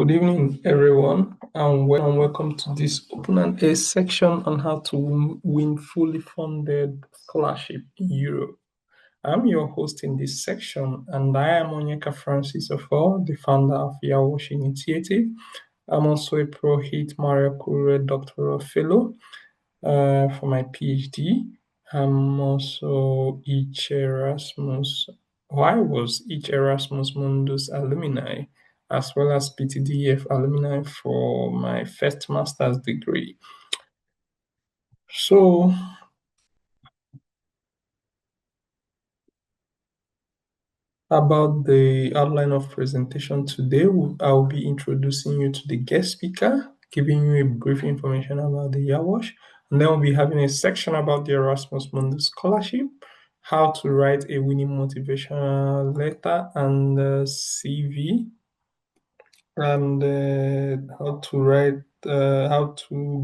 Good evening, everyone, and welcome to this open and A section on how to win fully funded scholarship in Europe. I'm your host in this section, and I am Onyeka Francis Ofo, the founder of Yawash Initiative. I'm also a Pro-HIT Maria Curie Doctoral Fellow for my PhD. I'm also I was each Erasmus Mundus alumni, as well as PTDF alumni for my first master's degree. So, about the outline of presentation today, I'll be introducing you to the guest speaker, giving you a brief information about the Yawash, and then we'll be having a section about the Erasmus Mundus Scholarship, how to write a winning motivational letter and CV, and how to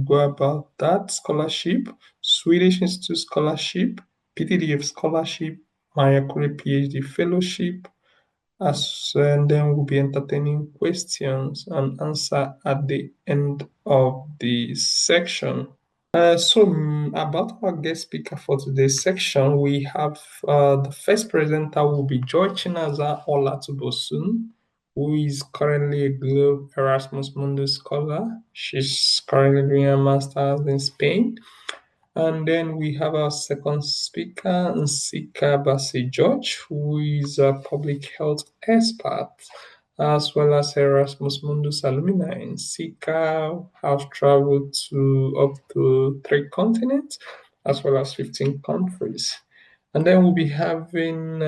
go about that scholarship, Swedish Institute Scholarship, PTDF Scholarship, Maria Curie PhD Fellowship, and then we'll be entertaining questions and answer at the end of the section. About our guest speaker for today's section, we have the first presenter will be Joy Chinaza Olatubosun, who is currently a Globe Erasmus Mundus scholar. She's currently doing a master's in Spain. And then we have our second speaker, Nsika Basi George, who is a public health expert, as well as Erasmus Mundus alumni. Nsika has traveled to up to 3 continents, as well as 15 countries. And then we'll be having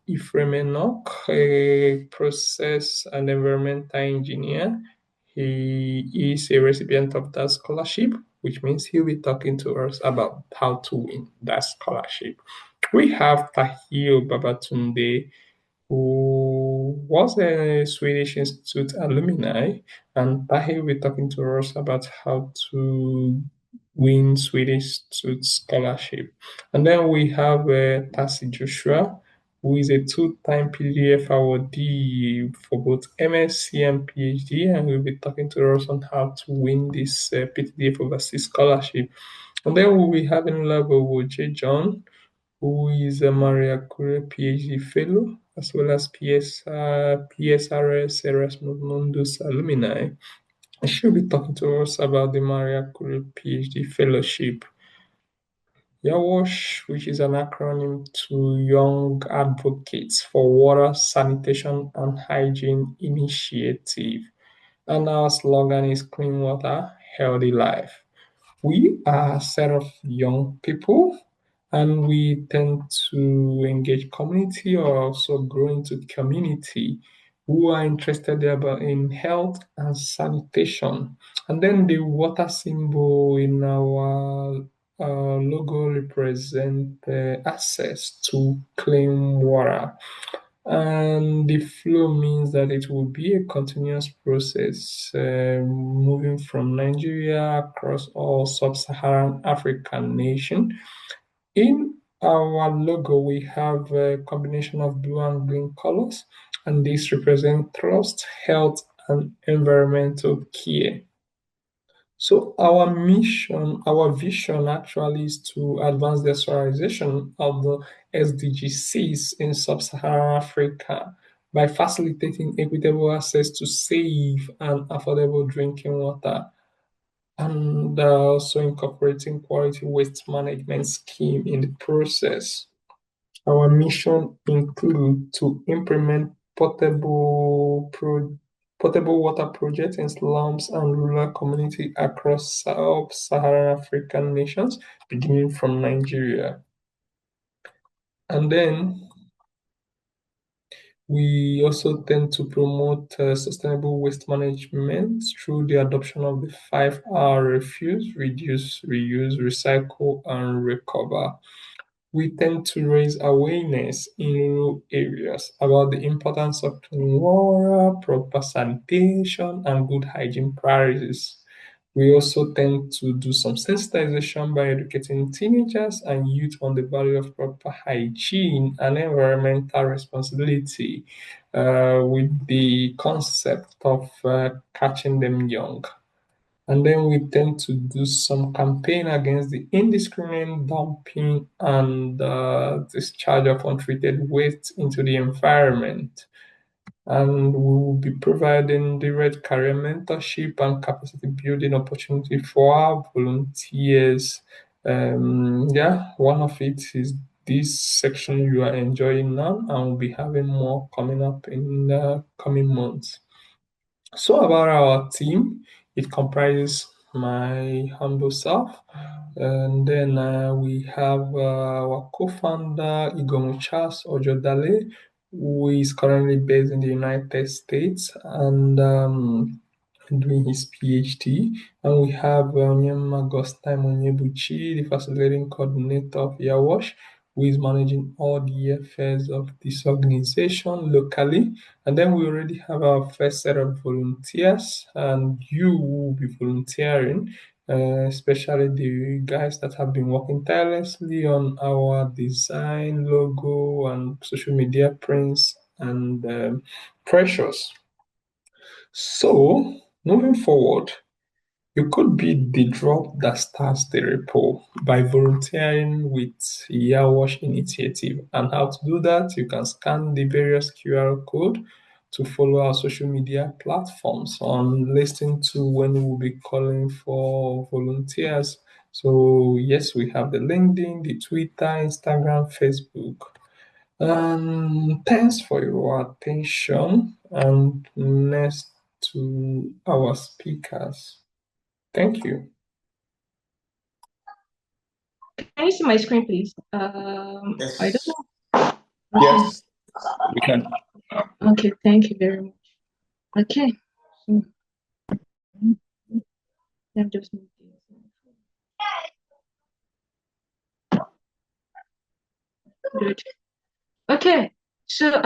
Ephraim Enoch, a process and environmental engineer. He is a recipient of that scholarship, which means he'll be talking to us about how to win that scholarship. We have Tahio Babatunde, who was a Swedish Institute alumni, and Tahi will be talking to us about how to win Swedish Institute scholarship. And then we have Tasi Joshua, who is a two-time PTDF awardee for both MSc and PhD, and we'll be talking to us on how to win this PTDF overseas scholarship. And then we'll be having Labo J. John, who is a Maria Curie PhD Fellow, as well as PSRS Erasmus Mundus alumni. She'll be talking to us about the Maria Curie PhD Fellowship. YAWASH, which is an acronym to Young Advocates for Water, Sanitation and Hygiene Initiative. And our slogan is Clean Water, Healthy Life. We are a set of young people, and we tend to engage community or also grow into community who are interested in health and sanitation. And then the water symbol in our logo represents access to clean water. And the flow means that it will be a continuous process moving from Nigeria across all sub-Saharan African nations. In our logo, we have a combination of blue and green colors, and these represent trust, health, and environmental care. So our vision actually is to advance the sterilization of the SDGs in sub-Saharan Africa by facilitating equitable access to safe and affordable drinking water, and also incorporating quality waste management scheme in the process. Our mission include to implement potable water projects in slums and rural communities across sub-Saharan African nations, beginning from Nigeria. And then we also tend to promote sustainable waste management through the adoption of the 5R refuse, reduce, reuse, recycle, and recover. We tend to raise awareness in rural areas about the importance of clean water, proper sanitation, and good hygiene practices. We also tend to do some sensitization by educating teenagers and youth on the value of proper hygiene and environmental responsibility, with the concept of catching them young. And then we tend to do some campaign against the indiscriminate dumping and discharge of untreated waste into the environment. And we will be providing direct career mentorship and capacity building opportunity for our volunteers. Yeah, one of it is this section you are enjoying now, and we'll be having more coming up in the coming months. So about our team, it comprises my humble self, and then we have our co-founder Igor Charles Ojodale, who is currently based in the United States and doing his PhD. And we have Onyema Gostam Onyebuchi, the facilitating coordinator of Yawash, who is managing all the affairs of this organization locally. And then we already have our first set of volunteers, and you will be volunteering, especially the guys that have been working tirelessly on our design, logo, and social media prints and pressures. So, moving forward, you could be the drop that starts the ripple by volunteering with Yawash Initiative. And how to do that, you can scan the various QR code to follow our social media platforms on listening to when we'll be calling for volunteers. So yes, we have the LinkedIn, the Twitter, Instagram, Facebook. Thanks for your attention. And next to our speakers. Thank you. Can you see my screen, please? Yes. I don't know. Okay. Yes, we can. Okay, thank you very much. Okay. So, let me just move this. Good. Okay. So,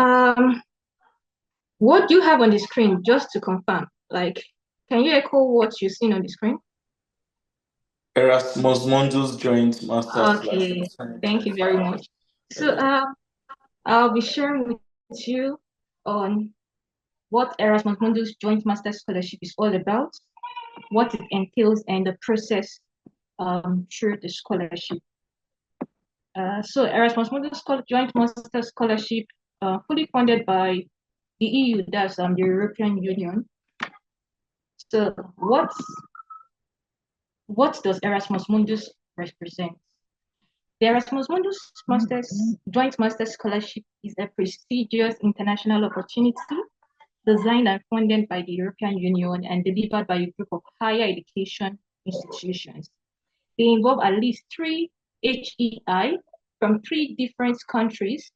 what do you have on the screen, just to confirm? Like, can you echo what you've seen on the screen? Erasmus Mundus Joint Masters Okay, thank you very much. So, I'll be sharing with you on what Erasmus Mundus Joint Masters Scholarship is all about, what it entails, and the process through the scholarship. So Erasmus Mundus Joint Masters Scholarship, fully funded by the EU, that's the European Union. So what does Erasmus Mundus represent? The Erasmus Mundus Joint Masters Scholarship is a prestigious international opportunity designed and funded by the European Union and delivered by a group of higher education institutions. They involve at least 3 HEI from 3 different countries,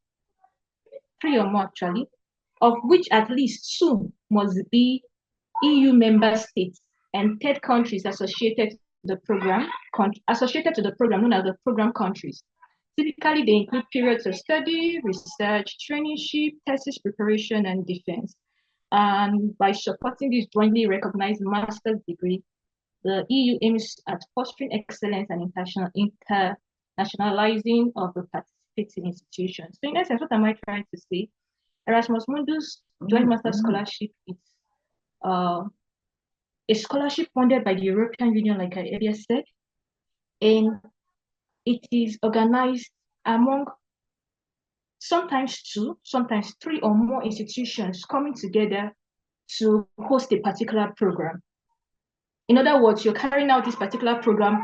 3 or more actually, of which at least 2 must be EU member states and third countries associated to the program known as the program countries. Typically, they include periods of study, research, traineeship, thesis preparation, and defense. And by supporting this jointly recognized master's degree, the EU aims at fostering excellence and internationalizing of the participating institutions. So in essence, what am I trying to say? Erasmus Mundus Joint Master Scholarship is a scholarship funded by the European Union, like I earlier said, and it is organized among sometimes 2, sometimes 3 or more institutions coming together to host a particular program. In other words, you're carrying out this particular program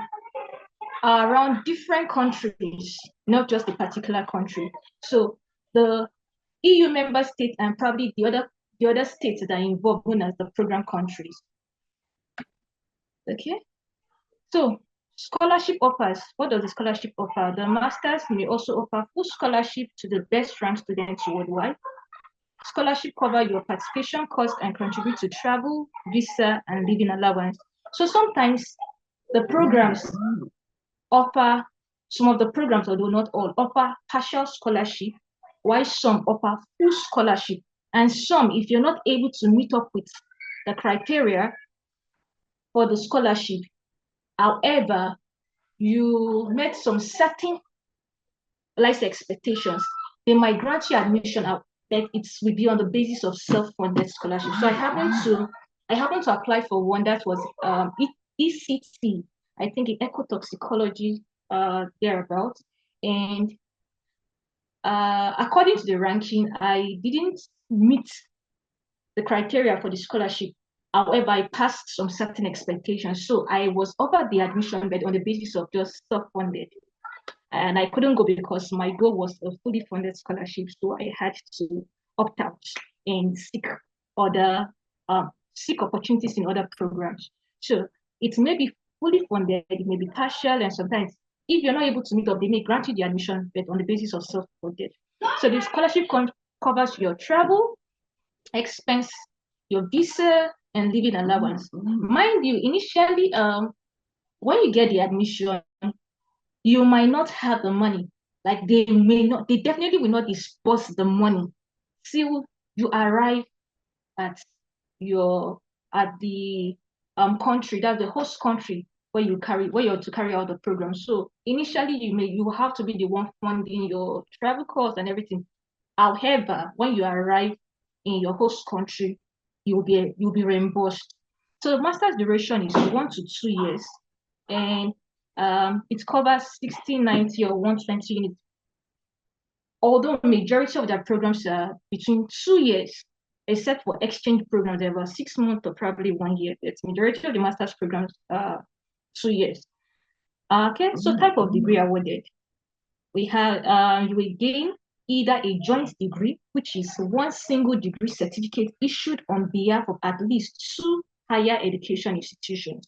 around different countries, not just a particular country. So the EU member states and probably the other states that are involved, known as the program countries. Okay, so scholarship offers. What does the scholarship offer? The masters may also offer full scholarship to the best ranked students worldwide. Scholarship cover your participation cost and contribute to travel, visa, and living allowance. So sometimes the programs offer, some of the programs, although not all, offer partial scholarship, while some offer full scholarship. And some, if you're not able to meet up with the criteria, for the scholarship. However, you met some certain life expectations, they might grant you admission out, that it will be on the basis of self-funded scholarship. So I happened to apply for one that was ECT, I think in ecotoxicology, thereabouts. And according to the ranking, I didn't meet the criteria for the scholarship. However, I passed some certain expectations. So I was offered the admission, but on the basis of just self-funded. And I couldn't go because my goal was a fully funded scholarship. So I had to opt out and seek opportunities in other programs. So it may be fully funded, it may be partial, and sometimes if you're not able to meet up, they may grant you the admission, but on the basis of self-funded. So the scholarship covers your travel, expense, your visa, and living allowance. Mind you, initially, when you get the admission, you might not have the money. Like they definitely will not disperse the money till you arrive at the country, that's the host country where you're to carry out the program. So initially you have to be the one funding your travel costs and everything. However, when you arrive in your host country, you'll be reimbursed. So the master's duration is 1 to 2 years, and it covers 60, 90, or 120 units. Although majority of their programs are between 2 years, except for exchange programs, they're about 6 months or probably 1 year. It's majority of the master's programs are 2 years. Okay, so type of degree awarded. We have you will gain either a joint degree, which is one single degree certificate issued on behalf of at least 2 higher education institutions,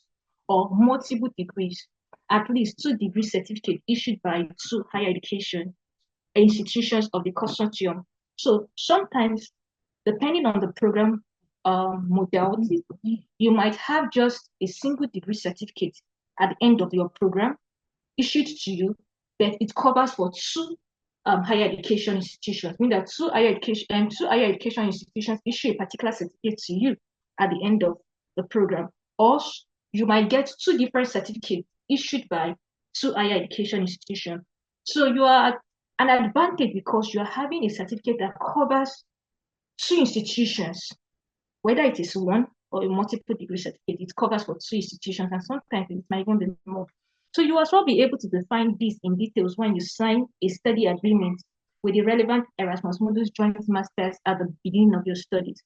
or multiple degrees, at least 2 degree certificates issued by 2 higher education institutions of the consortium. So sometimes, depending on the program modality, you might have just a single degree certificate at the end of your program issued to you, but it covers for 2 higher education institutions. Meaning that 2 higher education institutions issue a particular certificate to you at the end of the program. Or you might get 2 different certificates issued by 2 higher education institutions. So you are at an advantage because you are having a certificate that covers 2 institutions, whether it is one or a multiple degree certificate, it covers for 2 institutions, and sometimes it might even be more. So you as well be able to define this in details when you sign a study agreement with the relevant Erasmus Mundus joint masters at the beginning of your studies.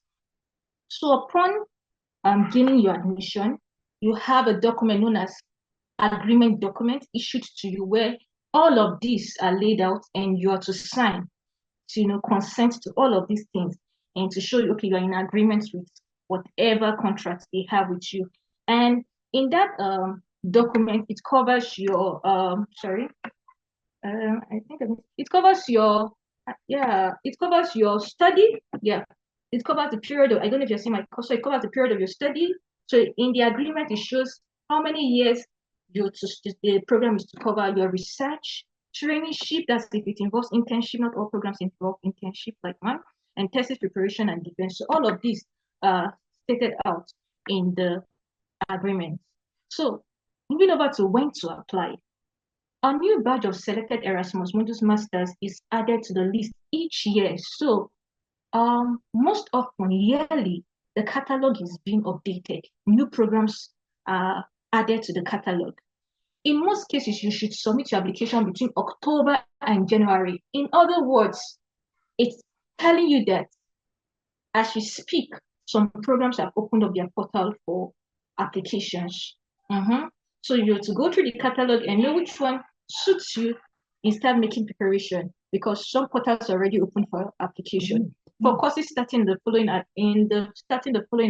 So upon gaining your admission, you have a document known as agreement document issued to you where all of these are laid out and you are to sign to consent to all of these things and to show you, okay, you're in agreement with whatever contracts they have with you. And in that document, it covers your it covers your study. Yeah, it covers the period of, I don't know if you're seeing my course, so it covers the period of your study. So in the agreement, it shows how many years the program is to cover, your research, traineeship, that's if it involves internship. Not all programs involve internship like mine, and thesis preparation and defense. So all of these are stated out in the agreement. So moving over to when to apply. A new batch of selected Erasmus Mundus Masters is added to the list each year. So most often yearly, the catalog is being updated. New programs are added to the catalog. In most cases, you should submit your application between October and January. In other words, it's telling you that as we speak, some programs have opened up their portal for applications. So you have to go through the catalog and know which one suits you and start making preparation, because some portals are already open for application for courses starting the following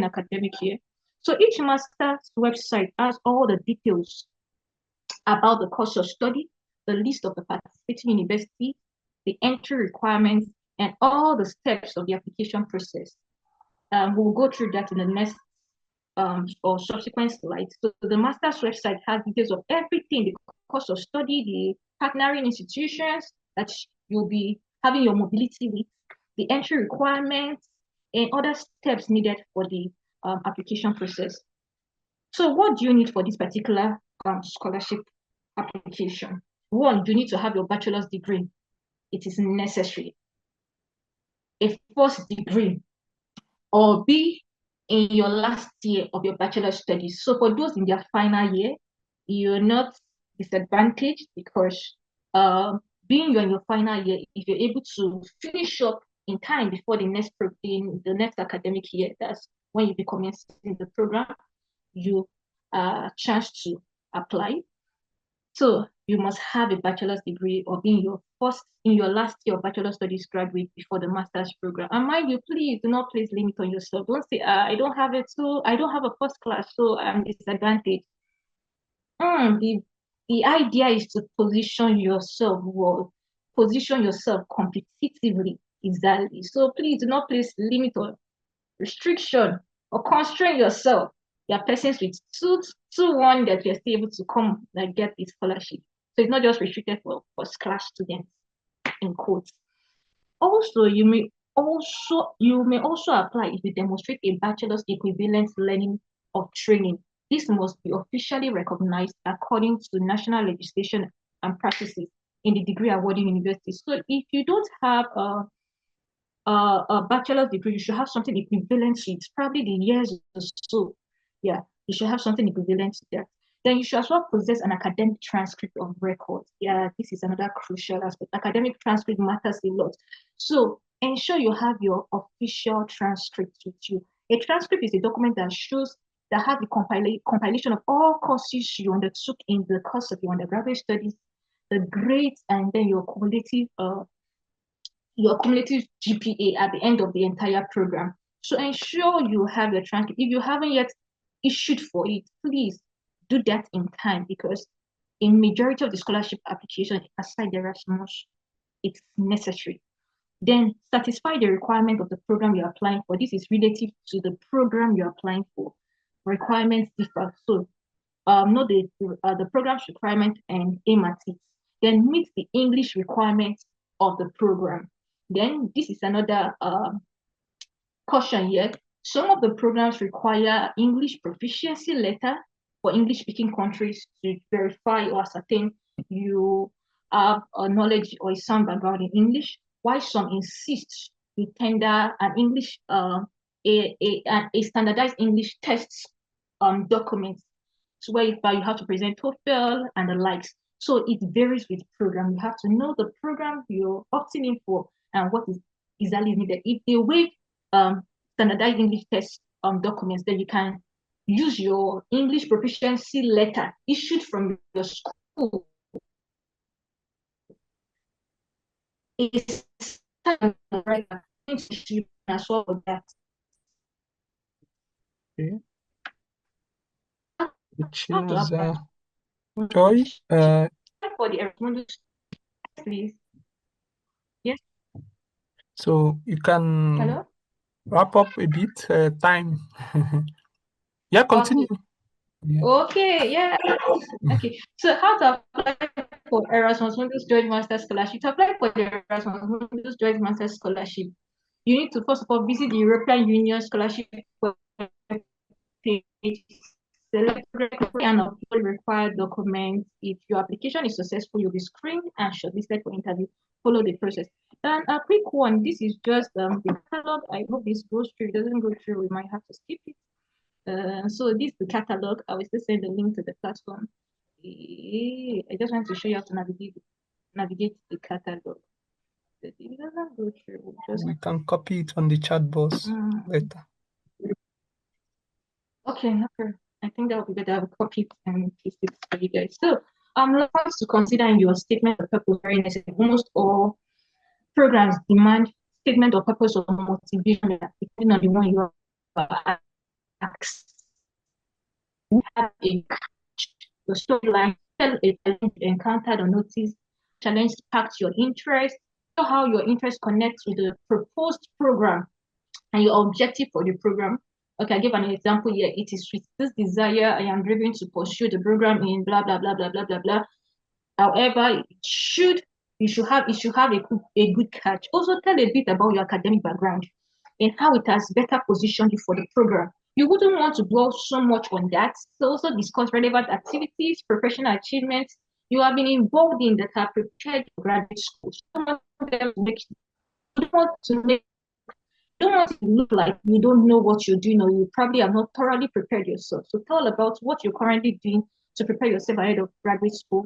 academic year. So each master's website has all the details about the course of study, the list of the participating universities, the entry requirements, and all the steps of the application process. We'll go through that in the next or subsequent slides. So the master's website has details of everything, the course of study, the partnering institutions that you'll be having your mobility with, the entry requirements, and other steps needed for the application process. So what do you need for this particular scholarship application? One, you need to have your bachelor's degree. It is necessary. A first degree, or be in your last year of your bachelor's studies. So for those in their final year, you're not disadvantaged because being you're in your final year, if you're able to finish up in time before the next academic year, that's when you be commencing the program, you chance to apply. So you must have a bachelor's degree or be in your last year of bachelor studies graduate before the master's program. And mind you, please do not place limit on yourself. Don't say, I don't have it, so I don't have a first class, so I'm disadvantaged. The idea is to position yourself well, position yourself competitively, exactly. So please do not place limit or restriction or constrain yourself. There are persons with one that you're still able to come and get this scholarship. So it's not just restricted for first class students, in quotes. Also, you may also apply if you demonstrate a bachelor's equivalent learning of training. This must be officially recognized according to national legislation and practices in the degree awarding universities. So if you don't have a bachelor's degree, you should have something equivalent to it, probably the years or so. Yeah, you should have something equivalent to that. Then you should as well possess an academic transcript of records. Yeah, this is another crucial aspect. Academic transcript matters a lot. So ensure you have your official transcript with you. A transcript is a document that has the compilation of all courses you undertook in the course of your undergraduate studies, the grades, and then your cumulative GPA at the end of the entire program. So ensure you have your transcript. If you haven't yet issued for it, please do that in time, because in majority of the scholarship application, aside the Erasmus, it's necessary. Then satisfy the requirement of the program you're applying for. This is relative to the program you're applying for. Requirements differ. So know the program's requirement and aim at it. Then meet the English requirements of the program. Then this is another caution here. Some of the programs require English proficiency letter for English-speaking countries to verify or ascertain you have a knowledge or a sound background in English, while some insist you tender an English a standardized English test document, so where you have to present TOEFL and the likes. So it varies with program. You have to know the program you're opting in for and what is exactly needed. If they waive standardized English test documents, then you can use your English proficiency letter issued from your school. It's right as well with that. Okay. Which is Joy. For the Erasmus, please. Yes. So you can Hello? wrap up a bit time. Yeah, continue. Okay. Okay, yeah. Okay. So how to apply for Erasmus Mundus Joint Master Scholarship? To apply for the Erasmus Mundus Joint Master Scholarship, you need to first of all visit the European Union Scholarship page, select and upload required documents. If your application is successful, you'll be screened and shortlisted for interview. Follow the process. And a quick one, this is just the catalog. I hope this goes through. If it doesn't go through, we might have to skip it. So this is the catalog. I will still send the link to the platform. I just want to show you how to navigate the catalog. If it doesn't go through, we can copy it on the chat box later. Okay, okay. I think that would be better. I will copy it and paste it for you guys. So let's to consider in your statement of purpose very necessary. Almost all programs demand statement of purpose or motivation depending on the one you are asked. You have a storyline, tell a challenge encountered or noticed, challenge sparked your interest, show how your interest connects with the proposed program and your objective for the program. Okay, I give an example here. It is with this desire I am driven to pursue the program in blah blah blah blah blah blah blah. However, it should have a good catch. Also, tell a bit about your academic background and how it has better positioned you for the program. You wouldn't want to dwell so much on that. So also discuss relevant activities, professional achievements you have been involved in that have prepared for graduate school. Some of them don't want to look like you don't know what you're doing or you probably have not thoroughly prepared yourself. So tell about what you're currently doing to prepare yourself ahead of graduate school.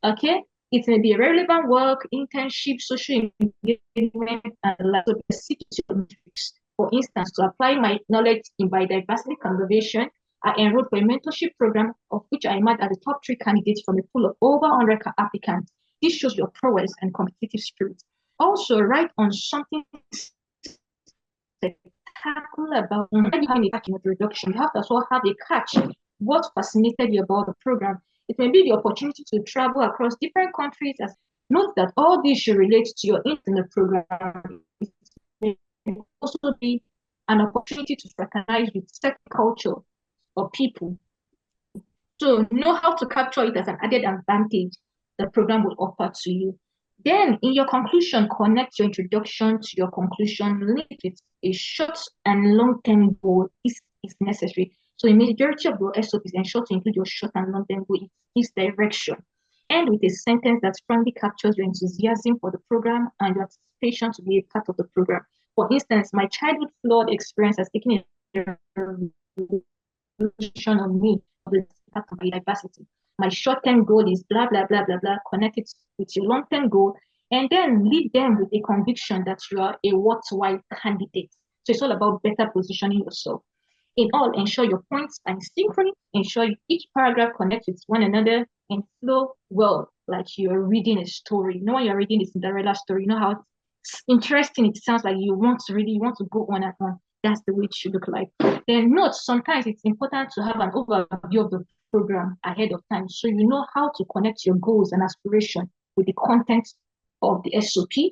Okay, it may be a relevant work, internship, social engagement, and like for instance, to apply my knowledge in biodiversity conservation, I enrolled for a mentorship program of which I emerged as the top 3 candidates from a pool of over 100 applicants. This shows your prowess and competitive spirit. Also, write on something spectacular about when you have a catch in introduction. You have to as well have a catch. What fascinated you about the program? It may be the opportunity to travel across different countries. As note that all this should relate to your internet program. It may also be an opportunity to fraternize with certain culture or people. So know how to capture it as an added advantage the program will offer to you. Then in your conclusion, connect your introduction to your conclusion, link it with a short and long-term goal is necessary. So the majority of your SOPs ensure to include your short and long-term goal in this direction. End with a sentence that strongly captures your enthusiasm for the program and your anticipation to be a part of the program. For instance, my childhood flawed experience has taken a revolution on me of the impact of biodiversity. My short-term goal is blah, blah, blah, blah, blah. Connect it with your long-term goal and then lead them with a conviction that you are a worthwhile candidate. So it's all about better positioning yourself. In all, ensure your points are in synchrony, ensure each paragraph connects with one another and flow well, like you're reading a story. You know, when you're reading a Cinderella story, you know how interesting it sounds, like you want to go on and on. That's the way it should look like. Then note, sometimes it's important to have an overview of the program ahead of time so you know how to connect your goals and aspirations with the content of the SOP.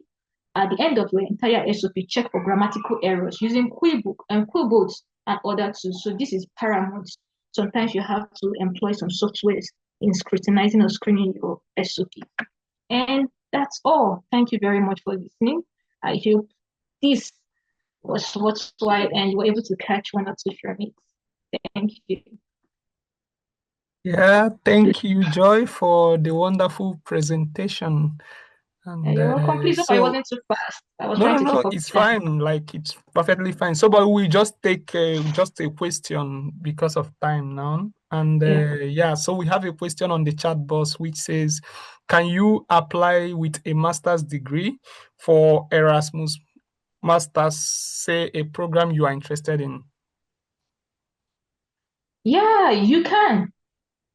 At the end of your entire SOP, check for grammatical errors using Quillbots and other tools. So this is paramount. Sometimes you have to employ some softwares in scrutinizing or screening your SOP. And that's all. Thank you very much for listening. I hope this was worthwhile and you were able to catch one or two from it. Thank you. Yeah, thank you, Joy, for the wonderful presentation. And You're welcome. Please hope I wasn't too fast. I was trying to keep up. It's fine. Like, it's perfectly fine. So, but we just take just a question because of time now. And so we have a question on the chat box which says, can you apply with a master's degree for Erasmus Masters, say a program you are interested in? Yeah, you can.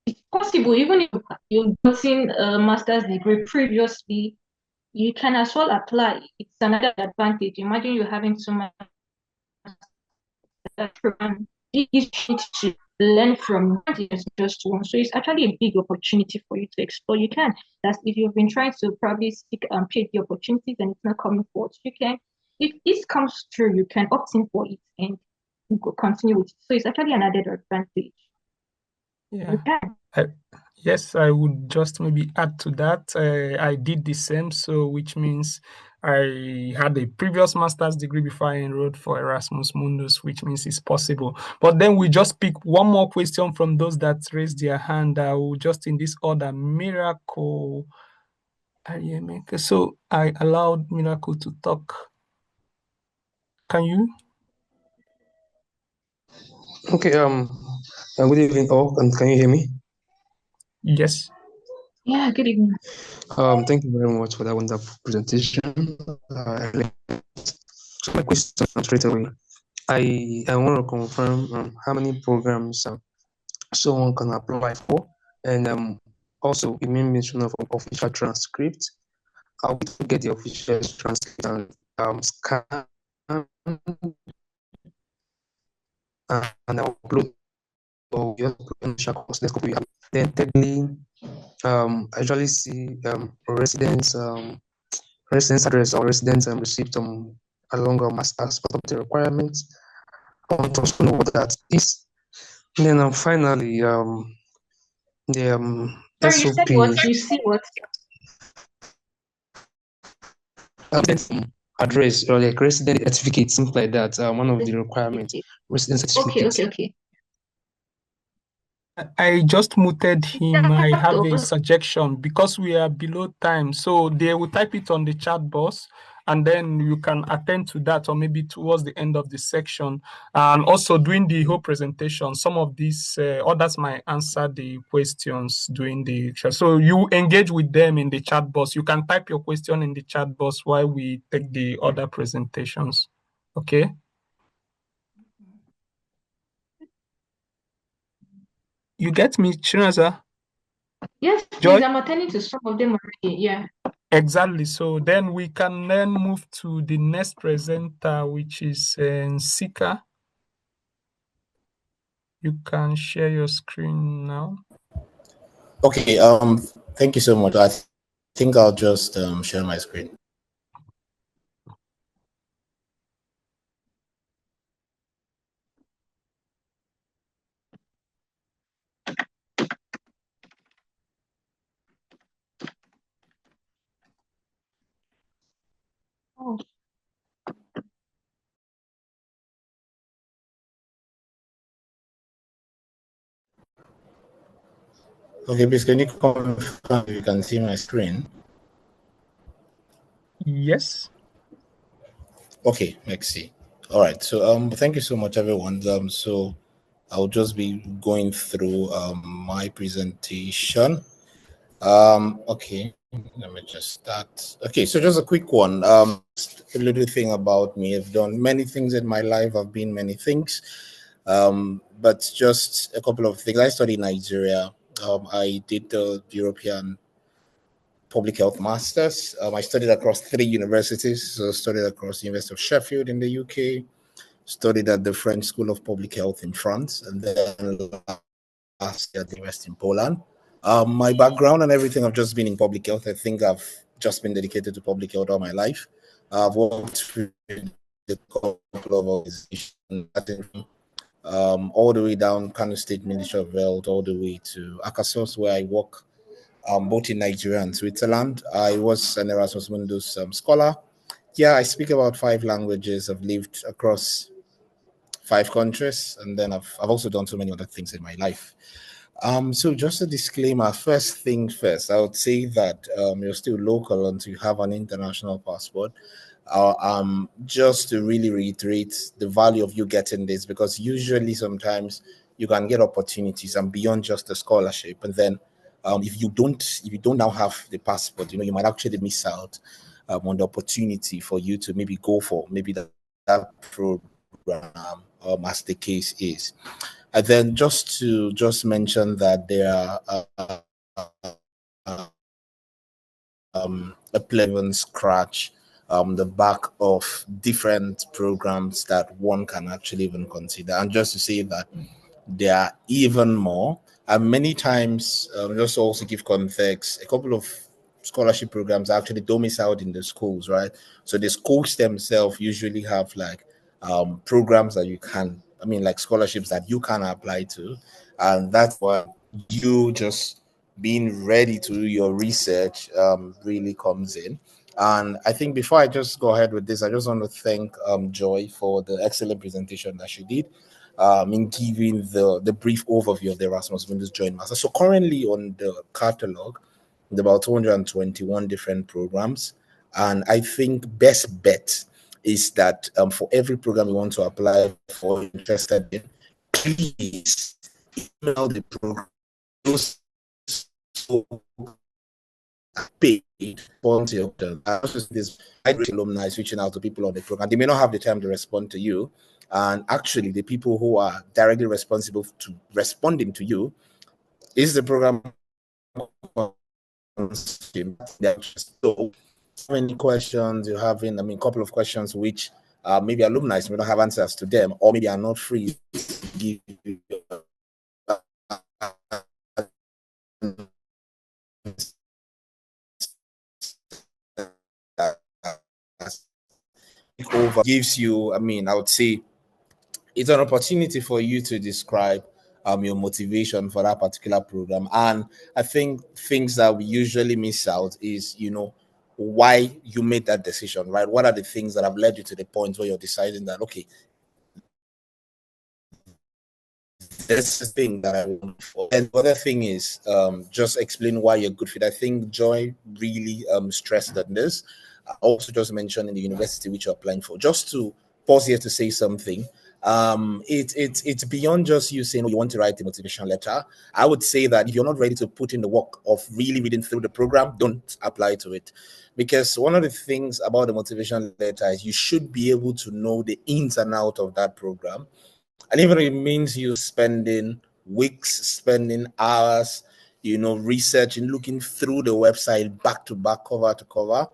It's possible. Even if you've gotten a master's degree previously, you can as well apply. It's another advantage. Imagine you're having so much program. It's to learn from just one. So it's actually a big opportunity for you to explore. You can. That's if you've been trying to probably seek and PhD opportunities and it's not coming forward. You can. If this comes through, you can opt in for it and continue with it. So it's actually another advantage. Yeah. Yes, I would just maybe add to that. I did the same, so which means I had a previous master's degree before I enrolled for Erasmus Mundus, which means it's possible. But then we just pick one more question from those that raised their hand. I will just in this order, Miracle. So I allowed Miracle to talk. Can you? Okay. Good evening, all. And can you hear me? Yes. Yeah. Good evening. Thank you very much for that wonderful presentation. So my question straight away. I want to confirm how many programs someone can apply for, and also you made mention of official transcript. How to get the official transcript and scan and upload or just copy. Then thirdly, I usually see residence address or residence receipt along as part of the requirements. I want to also know what that is. And then finally, the Sorry, you SOP. said what? You see what? Address or like resident certificate, something like that. One of the requirements. resident certificate. Okay. I just muted him. I have a Okay. suggestion because we are below time. So they will type it on the chat box and then you can attend to that or maybe towards the end of the section. And also during the whole presentation, some of these others might answer the questions during the chat. So you engage with them in the chat box. You can type your question in the chat box while we take the other presentations. Okay? You get me, Chinaza? Yes, Joy? please. I'm attending to some of them already. Yeah. Exactly. So then we can then move to the next presenter, which is Sika. You can share your screen now. Okay. Thank you so much. I think I'll just share my screen. Oh. Okay, please can you confirm if you can see my screen? Yes. Okay, let's see. All right. So thank you so much, everyone. So I'll just be going through my presentation. Okay, let me just start. Okay, so just a quick one. Just a little thing about me. I've done many things in my life. I've been many things. But just a couple of things. I studied in Nigeria. I did the European Public Health Masters. I studied across 3 universities. So I studied across the University of Sheffield in the UK, studied at the French School of Public Health in France, and then last year at the University in Poland. My background and everything, I've just been in public health. I think I've just been dedicated to public health all my life. I've worked with a couple of organizations, all the way down Kano State Ministry of Health, all the way to Akasos, where I work both in Nigeria and Switzerland. I was an Erasmus Mundus scholar. Yeah, I speak about 5 languages. I've lived across 5 countries, and then I've also done so many other things in my life. So just a disclaimer, first thing first, I would say that you're still local until you have an international passport. Just to really reiterate the value of you getting this, because usually sometimes you can get opportunities and beyond just a scholarship, and then if you don't now have the passport, you might actually miss out on the opportunity for you to maybe go for maybe that program, as the case is. And then just to mention that there are a pleasant scratch the back of different programs that one can actually even consider. And just to say that there are even more, and many times, just to also give context, a couple of scholarship programs are actually domiciled in the schools, right? So the schools themselves usually have like programs that you can, like scholarships that you can apply to, and that's why you just being ready to do your research really comes in. And I think before I just go ahead with this, I just want to thank Joy for the excellent presentation that she did in giving the brief overview of the Erasmus Mundus Joint Master. So currently on the catalog, there are about 221 different programs. And I think best bet is that for every program you want to apply for, interested in, please email the program. Those so paid volunteer. This alumni is reaching out to people on the program. They may not have the time to respond to you. And actually, the people who are directly responsible to responding to you is the program. So, many questions you're having, a couple of questions which maybe alumni may not have answers to them, or maybe are not free to give you over gives you, I would say it's an opportunity for you to describe your motivation for that particular program. And I think things that we usually miss out is, why you made that decision, right? What are the things that have led you to the point where you're deciding that, okay, This is the thing that I want for. And the other thing is just explain why you're good fit. I think Joy really stressed on this. I also just mentioned in the university which you're applying for. Just to pause here to say something. It's beyond just you saying, oh, you want to write a motivation letter. I would say that if you're not ready to put in the work of really reading through the program, don't apply to it. Because one of the things about the motivation letter is you should be able to know the ins and out of that program. And even if it means you spending weeks, spending hours, researching, looking through the website back to back, cover to cover,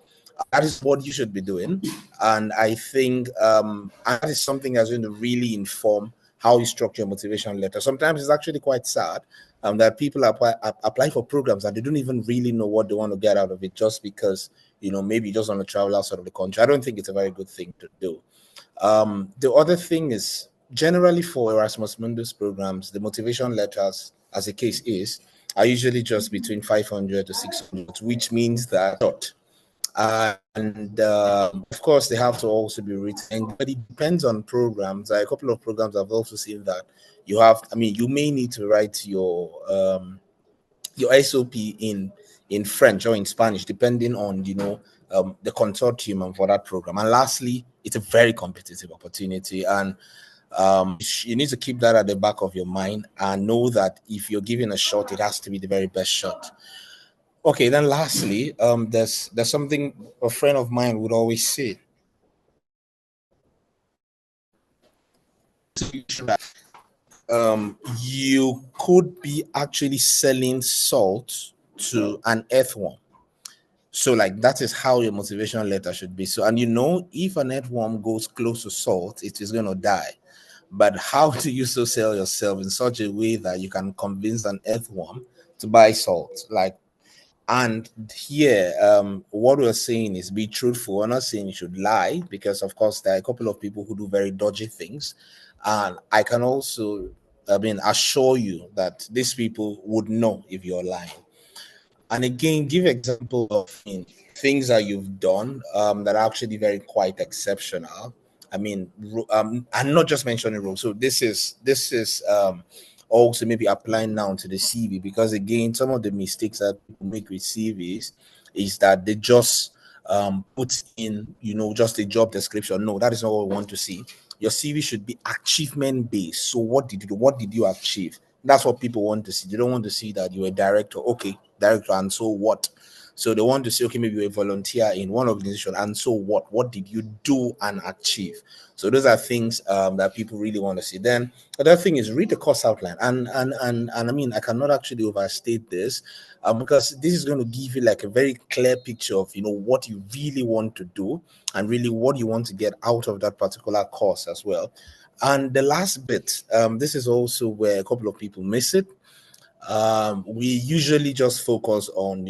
that is what you should be doing. And I think that is something that's going to really inform how you structure a motivation letter. Sometimes it's actually quite sad that people apply for programs and they don't even really know what they want to get out of it, just because, maybe you just want to travel outside of the country. I don't think it's a very good thing to do. The other thing is, generally for Erasmus Mundus programs, the motivation letters, as the case is, are usually just between 500 to 600, which means that and of course they have to also be written, but it depends on programs. A couple of programs I've also seen that you may need to write your SOP in French or in Spanish, depending on the consortium and for that program. And lastly, it's a very competitive opportunity, and you need to keep that at the back of your mind and know that if you're giving a shot, it has to be the very best shot. Okay, then lastly, there's something a friend of mine would always say. You could be actually selling salt to an earthworm. So, like, that is how your motivation letter should be. So, and if an earthworm goes close to salt, it is going to die. But how do you so sell yourself in such a way that you can convince an earthworm to buy salt? Like, and here, what we're saying is be truthful. We're not saying you should lie, because of course there are a couple of people who do very dodgy things, and I can also, assure you that these people would know if you're lying. And again, give example of things that you've done that are actually very quite exceptional. I'm not just mentioning rules. So this is also maybe applying now to the CV, because again, some of the mistakes that people make with CVs is that they just put in just a job description. No, that is not what we want to see. Your CV should be achievement based. So what did you achieve? That's what people want to see. They don't want to see that you're a director. Okay, director, and so what? So they want to say, okay, maybe you're a volunteer in one organization, and so what? What did you do and achieve? So those are things that people really want to see. Then another thing is read the course outline, and I cannot actually overstate this, because this is going to give you like a very clear picture of what you really want to do and really what you want to get out of that particular course as well. And the last bit, this is also where a couple of people miss it. We usually just focus on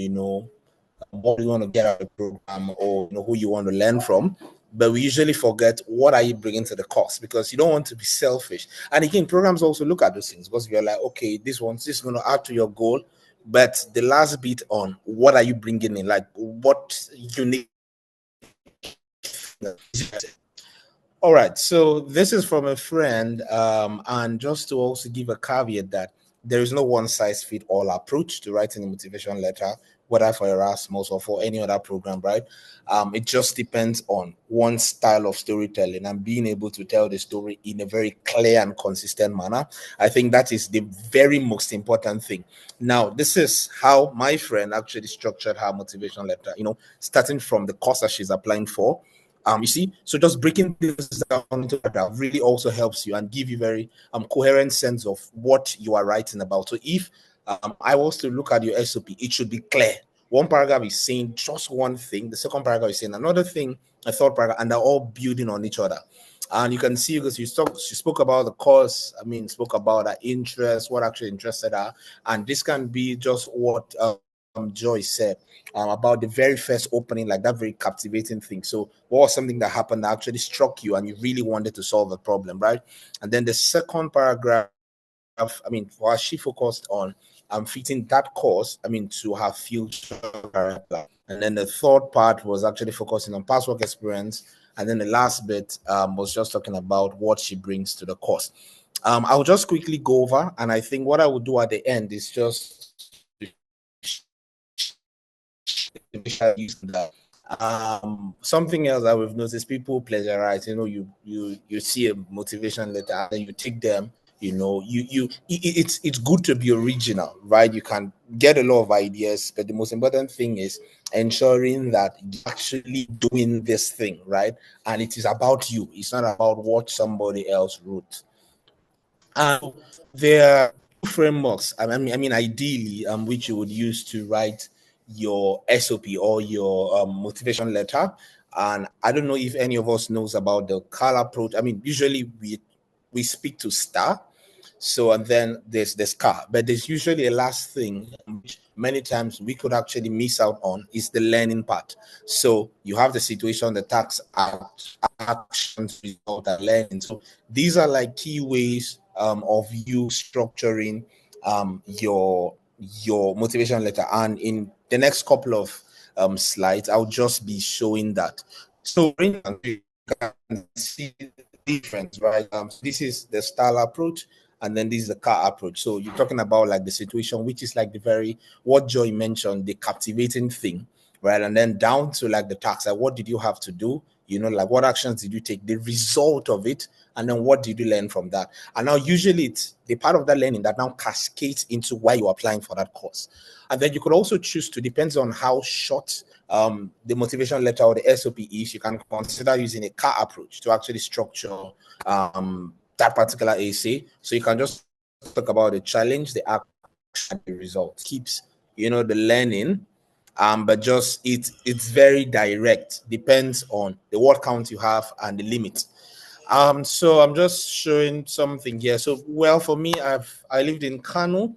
what you want to get out of the program, or who you want to learn from, but we usually forget what are you bringing to the course, because you don't want to be selfish. And again, programs also look at those things, because you're like, okay, this is going to add to your goal, but the last bit on what are you bringing in, like what unique. All right, so this is from a friend, and just to also give a caveat that there is no one size fit all approach to writing a motivation letter, whether for Erasmus or for any other program, right? It just depends on one style of storytelling and being able to tell the story in a very clear and consistent manner. I think that is the very most important thing. Now, this is how my friend actually structured her motivation letter, starting from the course that she's applying for. You see, so just breaking this down into that really also helps you and give you very coherent sense of what you are writing about. So if I was to look at your SOP, it should be clear. One paragraph is saying just one thing, the second paragraph is saying another thing, a third paragraph, and they're all building on each other. And you can see, because she spoke about the course, spoke about her interest, what actually interested her, and this can be just what Joy said about the very first opening, like that very captivating thing. So what was something that happened that actually struck you and you really wanted to solve a problem, right? And then the second paragraph, for her, she focused on fitting that course, to her future career plan. And then the third part was actually focusing on past work experience. And then the last bit was just talking about what she brings to the course. I'll just quickly go over, and I think what I will do at the end is just something else that we've noticed, people plagiarize. You see a motivation letter and then you take them. It's good to be original, right? You can get a lot of ideas, but the most important thing is ensuring that you're actually doing this thing, right? And it is about you. It's not about what somebody else wrote. There are frameworks. Ideally, which you would use to write your SOP or your motivation letter. And I don't know if any of us knows about the CAL approach. Usually we speak to STAR. So, and then there's the SCAR, but there's usually a last thing which many times we could actually miss out on is the learning part. So you have the situation, the task, actions, result, and learning. So these are like key ways of you structuring your motivation letter. And in the next couple of slides, I'll just be showing that. So you can see the difference, right? This is the style approach, and then this is the car approach. So you're talking about like the situation, which is like what Joy mentioned, the captivating thing, right? And then down to like the task, like what did you have to do? Like what actions did you take? The result of it, and then what did you learn from that? And now usually it's the part of that learning that now cascades into why you're applying for that course. And then you could also choose to, depends on how short the motivation letter or the SOP is, you can consider using a CAR approach to actually structure that particular essay. So you can just talk about the challenge, the action, the result. Keeps the learning, but just it's very direct. Depends on the word count you have and the limit. So I'm just showing something here. So for me, I lived in Kano.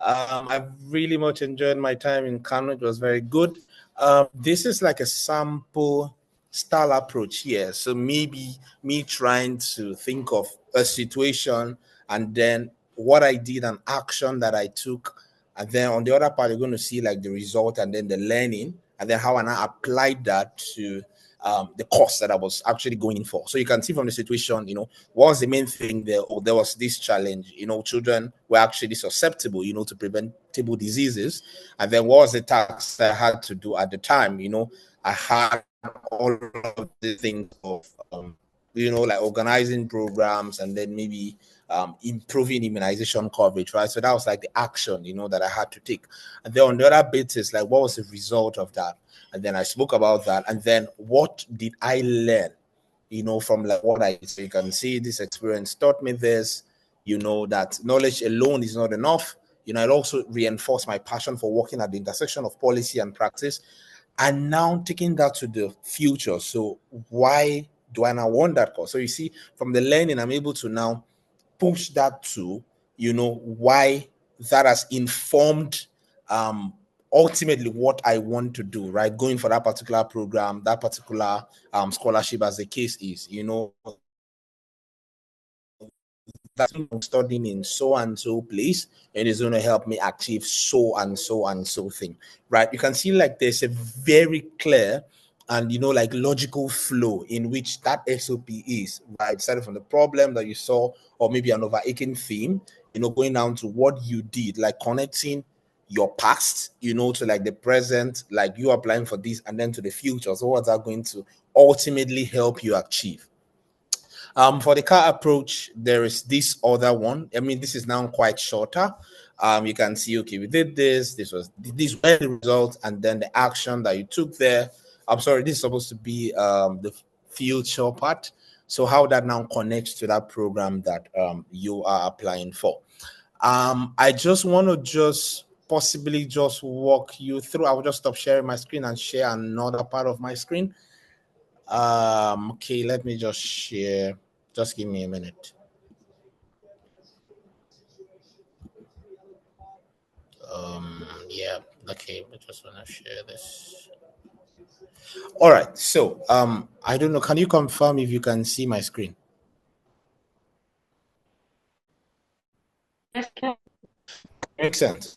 I've really much enjoyed my time in Kano. It was very good. This is like a sample style approach here. So maybe me trying to think of a situation and then what I did, an action that I took. And then on the other part, you're going to see like the result and then the learning and then how I applied that to the course that I was actually going for. So you can see from the situation, what was the main thing there? Oh, there was this challenge, children were actually susceptible, to preventable diseases. And then what was the task I had to do at the time? I had all of the things of, like organizing programs and then maybe improving immunization coverage, right? So that was like the action, that I had to take. And then on the other bit is like, what was the result of that? And then I spoke about that. And then what did I learn, from like what I did? So you can see this experience taught me this, that knowledge alone is not enough. It also reinforced my passion for working at the intersection of policy and practice. And now taking that to the future. So why do I now want that course? So you see, from the learning, I'm able to now push that to, why that has informed ultimately what I want to do, right? Going for that particular program, that particular scholarship, as the case is, that's studying in so and so place, and it's going to help me achieve so and so and so thing, right? You can see like there's a very clear and like logical flow in which that SOP is, right? Starting from the problem that you saw, or maybe an overarching theme, going down to what you did, like connecting your past, to like the present, like you applying for this, and then to the future. So what's that going to ultimately help you achieve? For the car approach, there is this other one. This is now quite shorter. You can see, okay, we did this. These were the results, and then the action that you took there. I'm sorry, this is supposed to be the future part. So how that now connects to that program that you are applying for. I just want to possibly walk you through. I will just stop sharing my screen and share another part of my screen. Okay, let me just share. Just give me a minute. Yeah, okay, I just want to share this. All right, so I don't know, can you confirm if you can see my screen? Yes, Makes sense.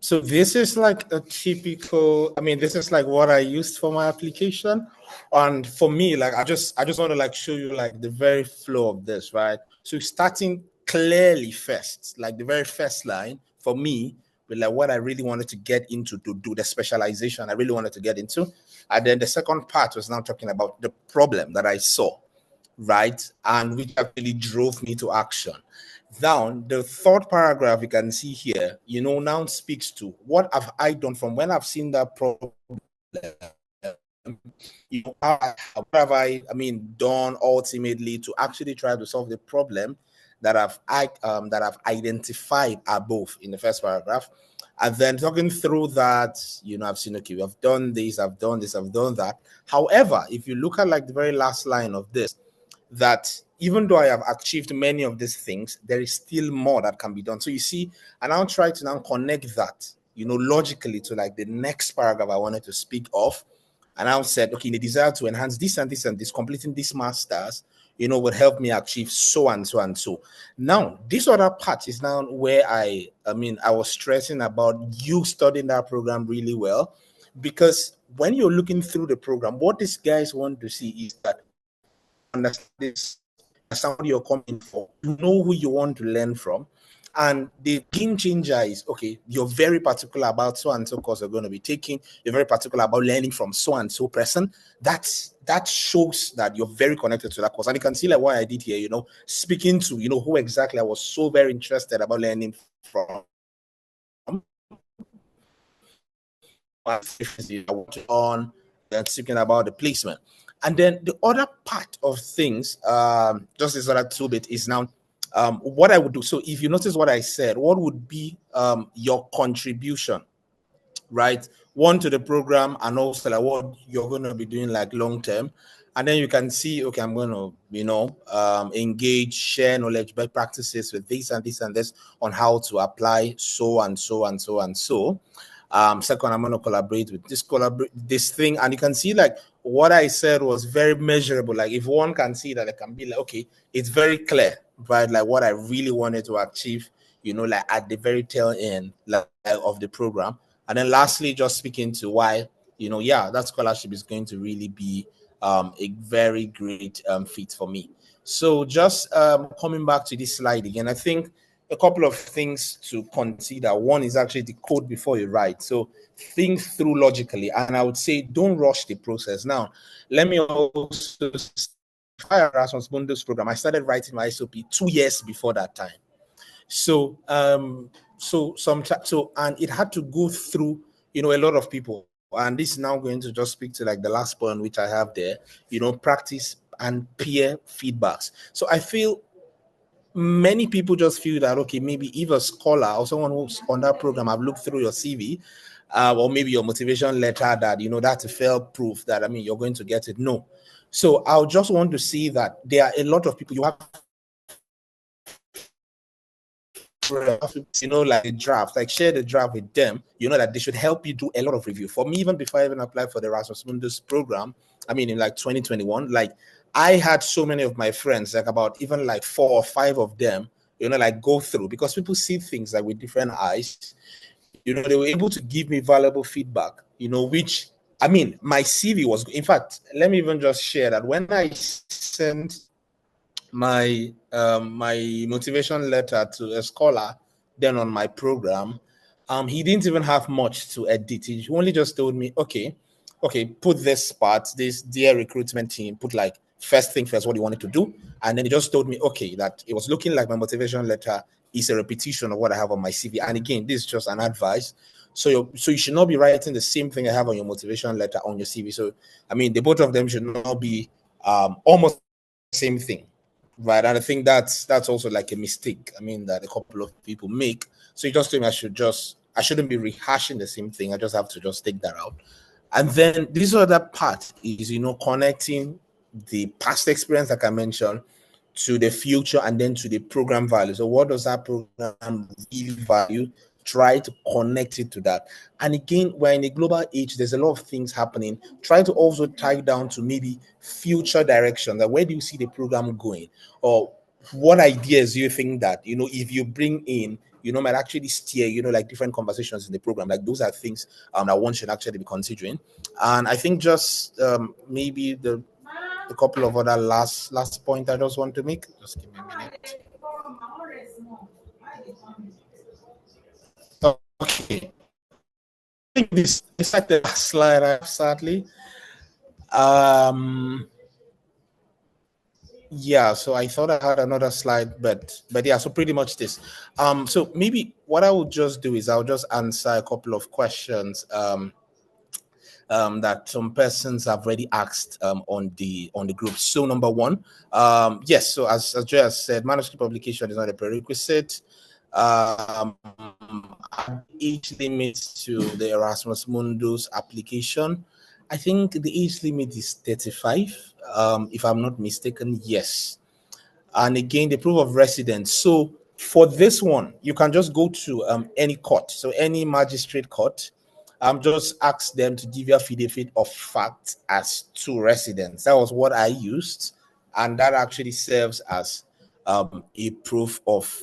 So this is like a typical, I mean, this is like what I used for my application. And for me, like I just want to like show you like the very flow of this, right? So starting clearly first, like the very first line for me, with like what I really wanted to get into to do the specialization I really wanted to get into. And then the second part was now talking about the problem that I saw, right? And which actually drove me to action. Down the third paragraph, you can see here, now speaks to what have I done from when I've seen that problem. What have I mean, done ultimately to actually try to solve the problem that I've identified above in the first paragraph. And then talking through that, I've seen, okay, I've done this, I've done this, I've done that. However, if you look at like the very last line of this, that even though I have achieved many of these things, there is still more that can be done. So you see, and I'll try to now connect that, logically to like the next paragraph I wanted to speak of. And I said, okay, the desire to enhance this and this and this, completing this master's, would help me achieve so and so and so. Now, this other part is now where I was stressing about you studying that program really well, because when you're looking through the program, what these guys want to see is that understand this, understand what you're coming for, you know who you want to learn from. And the game changer is, okay, you're very particular about so and so course you're going to be taking. You're very particular about learning from so and so person. That shows that you're very connected to that course. And you can see like what I did here, speaking to, who exactly I was so very interested about learning from. On then speaking about the placement. And then the other part of things, just this other 2 bit is now what I would do. So if you notice what I said, what would be your contribution, right? One, to the program, and also like what you're going to be doing like long term. And then you can see, okay, I'm going to, engage, share knowledge, best practices with this and this and this on how to apply so and so and so and so. Second, I'm going to collaborate with this thing. And you can see like what I said was very measurable. Like if one can see that, it can be like, okay, it's very clear, right? Like what I really wanted to achieve, like at the very tail end like, of the program. And then lastly, just speaking to why, that scholarship is going to really be a very great fit for me. So just coming back to this slide again, I think a couple of things to consider. One is actually the code before you write. So think through logically. And I would say don't rush the process. Now, let me also Erasmus Mundus program. I started writing my SOP 2 years before that time. So and it had to go through, a lot of people. And this is now going to just speak to like the last point which I have there, practice and peer feedbacks. So I feel many people just feel that, okay, maybe if a scholar or someone who's on that program have looked through your CV or maybe your motivation letter that, that's a fair proof that, you're going to get it. No. So I'll just want to see that there are a lot of people you have, like a draft, like share the draft with them, that they should help you do a lot of review. For me, even before I even applied for the Erasmus Mundus program, in like 2021, like I had so many of my friends, like about even like 4 or 5 of them, like go through, because people see things like with different eyes, they were able to give me valuable feedback, which, my CV was, in fact, let me even just share that when I sent my motivation letter to a scholar then on my program, he didn't even have much to edit. He only just told me, okay, put this part, this dear recruitment team, put like first thing first, what you wanted to do. And then he just told me, okay, that it was looking like my motivation letter is a repetition of what I have on my CV. And again, this is just an advice. So you should not be writing the same thing I have on your motivation letter on your CV. So, the both of them should not be almost the same thing. Right, and I think that's also like a mistake. That a couple of people make. So you just think I shouldn't be rehashing the same thing. I just have to just take that out. And then this other part is, connecting the past experience, like I mentioned, to the future and then to the program value. So what does that program really value? Try to connect it to that. And again, we're in a global age, there's a lot of things happening. Try to also tie down to maybe future direction. That where do you see the program going? Or what ideas do you think that, if you bring in, might actually steer, like different conversations in the program. Like those are things that one should actually be considering. And I think just maybe the couple of other last point I just want to make. Just give me a minute. Okay. I think this is like the last slide I have, sadly. Yeah, so I thought I had another slide, but yeah, so pretty much this. So maybe what I will just do is I'll just answer a couple of questions that some persons have already asked on the group. So number one, yes, so as Joy has said, manuscript publication is not a prerequisite. Age limit to the Erasmus Mundus application, I think the age limit is 35, if I'm not mistaken. Yes. And again, the proof of residence. So for this one, you can just go to any court, so any magistrate court. Just ask them to give you a affidavit of fact as to residence. That was what I used, and that actually serves as a proof of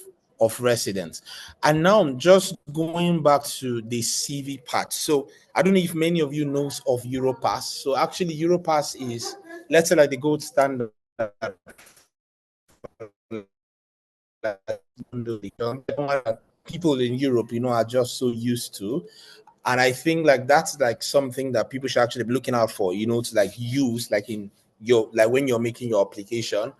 residence. And now I'm just going back to the CV part. So I don't know if many of you knows of Europass. So actually, Europass is, let's say, like the gold standard people in Europe, are just so used to. And I think like that's like something that people should actually be looking out for, to like use like in your, like when you're making your application.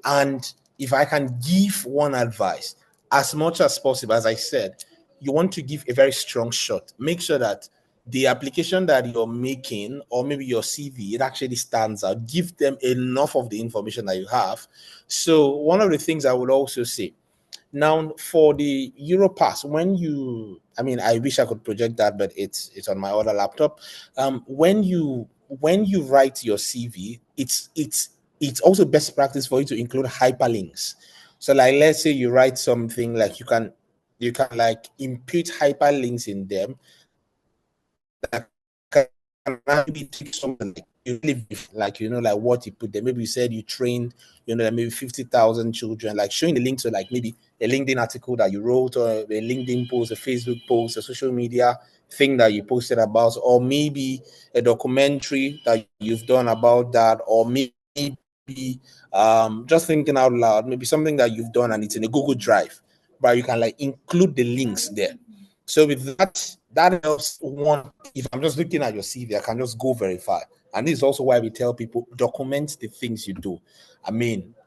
And if I can give one advice, as much as possible, as I said, you want to give a very strong shot. Make sure that the application that you're making, or maybe your CV, it actually stands out. Give them enough of the information that you have. So one of the things I would also say, now for the Europass, I wish I could project that, but it's on my other laptop. When you write your CV, it's also best practice for you to include hyperlinks. So like, let's say you write something, like you can like input hyperlinks in them that can maybe take something like like what you put there. Maybe you said you trained maybe 50,000 children, like showing the link to like maybe a LinkedIn article that you wrote, or a LinkedIn post, a Facebook post, a social media thing that you posted about, or maybe a documentary that you've done about that, or maybe just thinking out loud, maybe something that you've done and it's in a Google Drive, but you can like include the links there. So with that helps one. If I'm just looking at your CV, I can just go verify. And this is also why we tell people, document the things you do.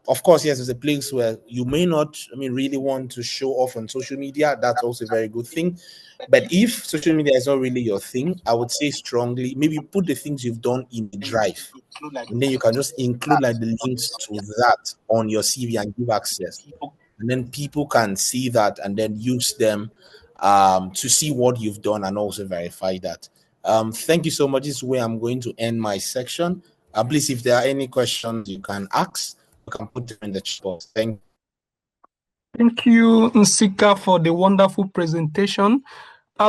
Of course, yes, there's a place where you may not, really want to show off on social media. That's also a very good thing. But if social media is not really your thing, I would say strongly, maybe put the things you've done in the drive. And then you can just include like the links to that on your CV and give access. And then people can see that and then use them to see what you've done and also verify that. Thank you so much. This is where I'm going to end my section. Please, if there are any questions you can ask, you can put them in the chat box. Thank you, Nsika, for the wonderful presentation.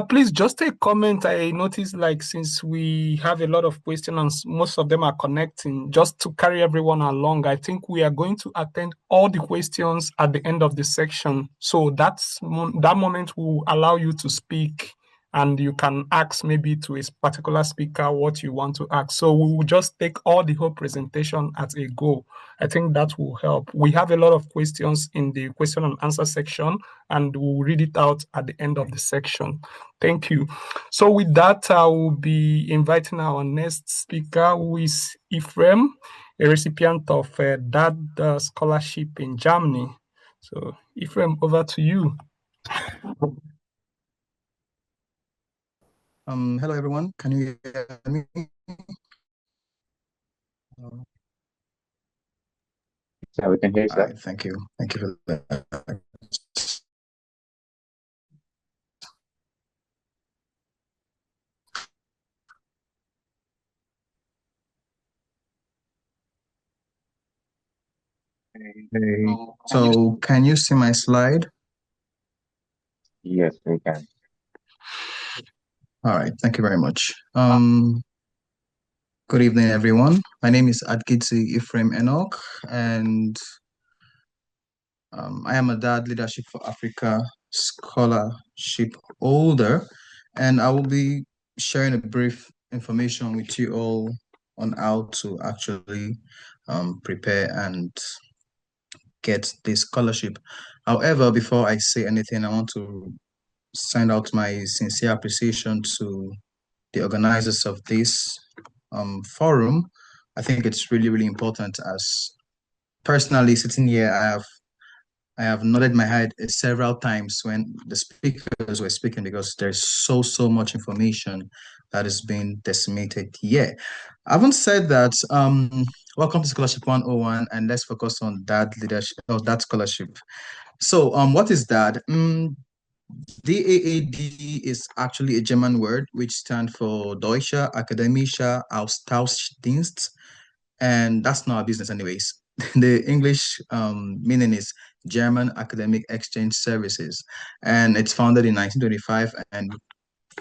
Please just a comment. I noticed, like, since we have a lot of questions and most of them are connecting, just to carry everyone along, I think we are going to attend all the questions at the end of the section. So that moment will allow you to speak, and you can ask maybe to a particular speaker what you want to ask. So we will just take all the whole presentation at a go. I think that will help. We have a lot of questions in the question and answer section, and we'll read it out at the end of the section. Thank you. So with that, I will be inviting our next speaker, who is Ephraim, a recipient of a DAAD Scholarship in Germany. So Ephraim, over to you. Hello, everyone. Can you hear me? Yeah, we can hear you, sir. Right, thank you. Thank you for that. So can you see my slide? Yes, we can. All right, thank you very much. Good evening, everyone. My name is Adkitsi Ephraim Enoch, and I am a DAAD Leadership for Africa Scholarship holder, and I will be sharing a brief information with you all on how to actually prepare and get this scholarship. However, before I say anything, I want to send out my sincere appreciation to the organizers of this forum. I think it's really, really important. As personally sitting here, I have nodded my head several times when the speakers were speaking, because there's so much information that is being decimated here. I haven't said that. Welcome to Scholarship 101, and let's focus on that leadership or that scholarship. So, what is that? DAAD is actually a German word which stands for Deutsche Akademische Austauschdienst, and that's not our business anyways. The English meaning is German Academic Exchange Services, and it's founded in 1925, and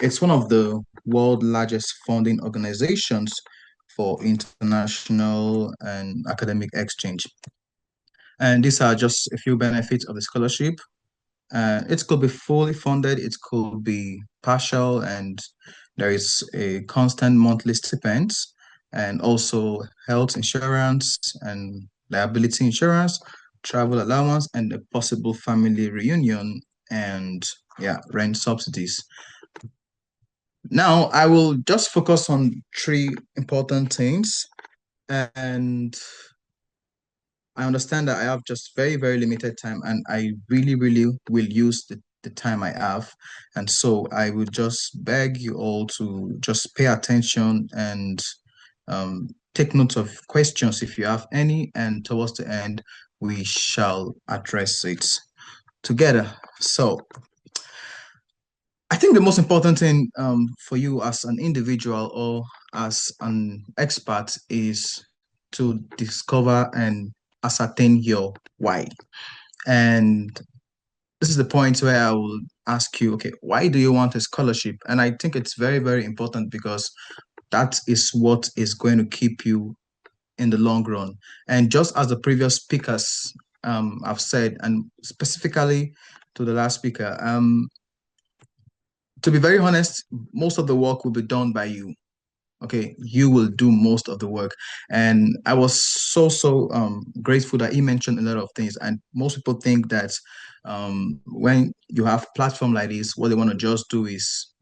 it's one of the world's largest funding organizations for international and academic exchange. And these are just a few benefits of the scholarship. It could be fully funded, it could be partial, and there is a constant monthly stipend, and also health insurance and liability insurance, travel allowance, and a possible family reunion, and yeah, rent subsidies. Now, I will just focus on three important things, and I understand that I have just very limited time, and I really will use the time I have. And so I would just beg you all to just pay attention and take note of questions if you have any, and towards the end, we shall address it together. So I think the most important thing for you as an individual or as an expert is to discover and ascertain your why. And this is the point where I will ask you, okay, why do you want a scholarship? And I think it's very important, because that is what is going to keep you in the long run. And just as the previous speakers have said, and specifically to the last speaker, to be very honest, most of the work will be done by you. Okay, you will do most of the work. And I was so grateful that he mentioned a lot of things. And most people think that when you have platform like this, what they want to just do is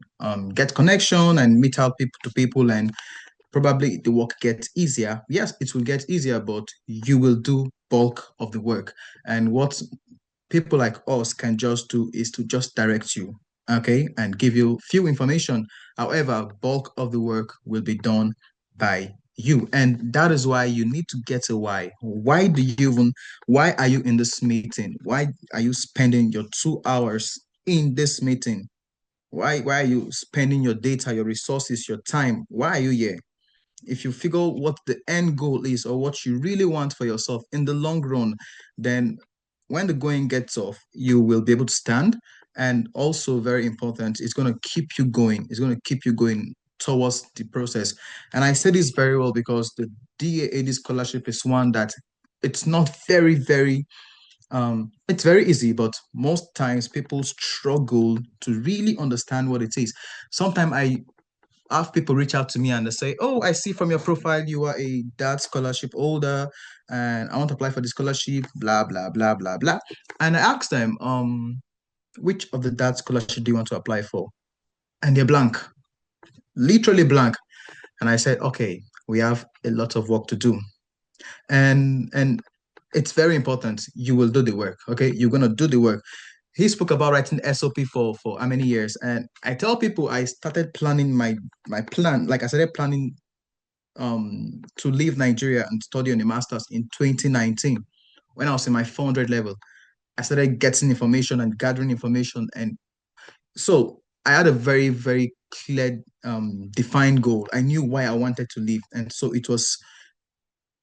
get connection and meet out people to people, and probably the work gets easier. Yes, it will get easier, but you will do bulk of the work. And what people like us can just do is to just direct you, okay, and give you few information. However, bulk of the work will be done by you. And that is why you need to get a why. Why are you in this meeting? Why are you spending your 2 hours in this meeting? Why are you spending your data, your resources, your time? Why are you here? If you figure what the end goal is, or what you really want for yourself in the long run, then when the going gets off, you will be able to stand. And also very important, it's going to keep you going. It's going to keep you going towards the process. And I say this very well because the DAAD scholarship is one that it's not it's very easy, but most times people struggle to really understand what it is. Sometimes I have people reach out to me and they say, "Oh, I see from your profile you are a DAAD scholarship holder, and I want to apply for the scholarship, blah blah blah." And I ask them, which of the DAAD scholarship do you want to apply for? And they're blank, literally blank. And I said, okay, we have a lot of work to do. And it's very important. You will do the work, okay? You're gonna do the work. He spoke about writing SOP for how many years? And I tell people I started planning my plan, like I started planning to leave Nigeria and study on a master's in 2019 when I was in my 400 level. I started getting information and gathering information. And so I had a very clear, defined goal. I knew why I wanted to leave. And so it was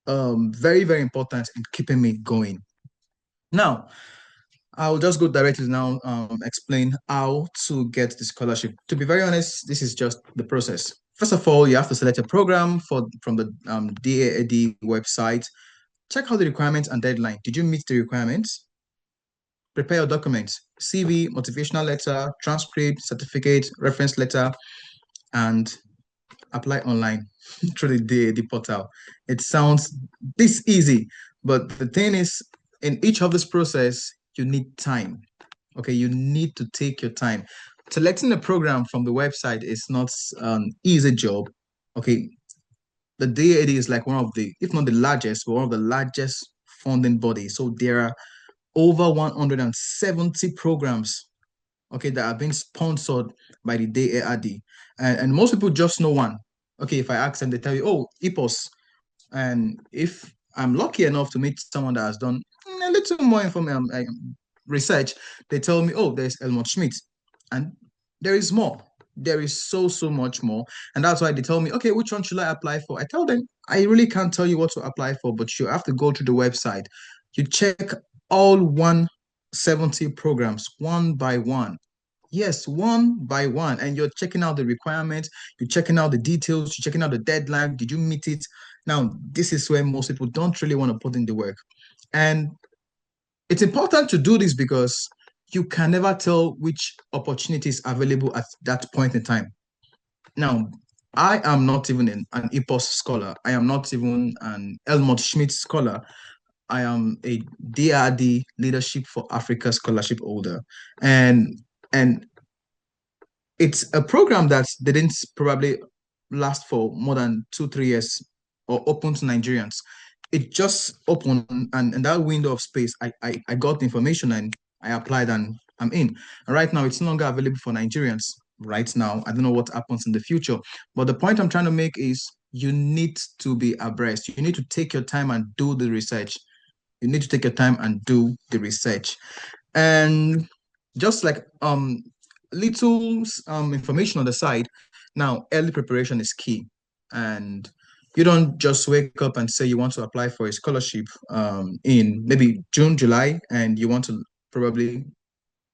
very important in keeping me going. Now, I'll just go directly now, explain how to get the scholarship. To be very honest, this is just the process. First of all, you have to select a program from the DAAD website. Check out the requirements and deadline. Did you meet the requirements? prepare your documents, CV, motivational letter, transcript, certificate, reference letter, and apply online through the portal. It sounds this easy, but the thing is, in each of this process, you need time. Okay, you need to take your time. Selecting a program from the website is not an easy job. Okay, the DAAD is like one of the, if not the largest, but one of the largest funding bodies. So there are over 170 programs, okay, that are being sponsored by the DAAD. And most people just know one. Okay, if I ask them, they tell you, oh, EPOS. And if I'm lucky enough to meet someone that has done a little more research, they tell me, oh, there's Elmont Schmidt. And there is more. There is so much more. And that's why they tell me, okay, which one should I apply for? I tell them, I really can't tell you what to apply for, but you have to go to the website. You check all 170 programs one by one. Yes, one by one. And you're checking out the requirements, you're checking out the details, you're checking out the deadline. Did you meet it? Now, this is where most people don't really want to put in the work. And it's important to do this because you can never tell which opportunities are available at that point in time. Now, I am not even an EPOS scholar. I am not even an Elmont Schmidt scholar. I am a DAAD Leadership for Africa scholarship holder. And it's a program that didn't probably last for more than 2-3 years or open to Nigerians. It just opened, and in that window of space, I got the information and I applied and I'm in. And right now, it's no longer available for Nigerians. Right now, I don't know what happens in the future. But the point I'm trying to make is you need to be abreast. You need to take your time and do the research. You need to take your time and do the research. And just like little information on the side, now early preparation is key. And you don't just wake up and say you want to apply for a scholarship in maybe June, July, and you want to probably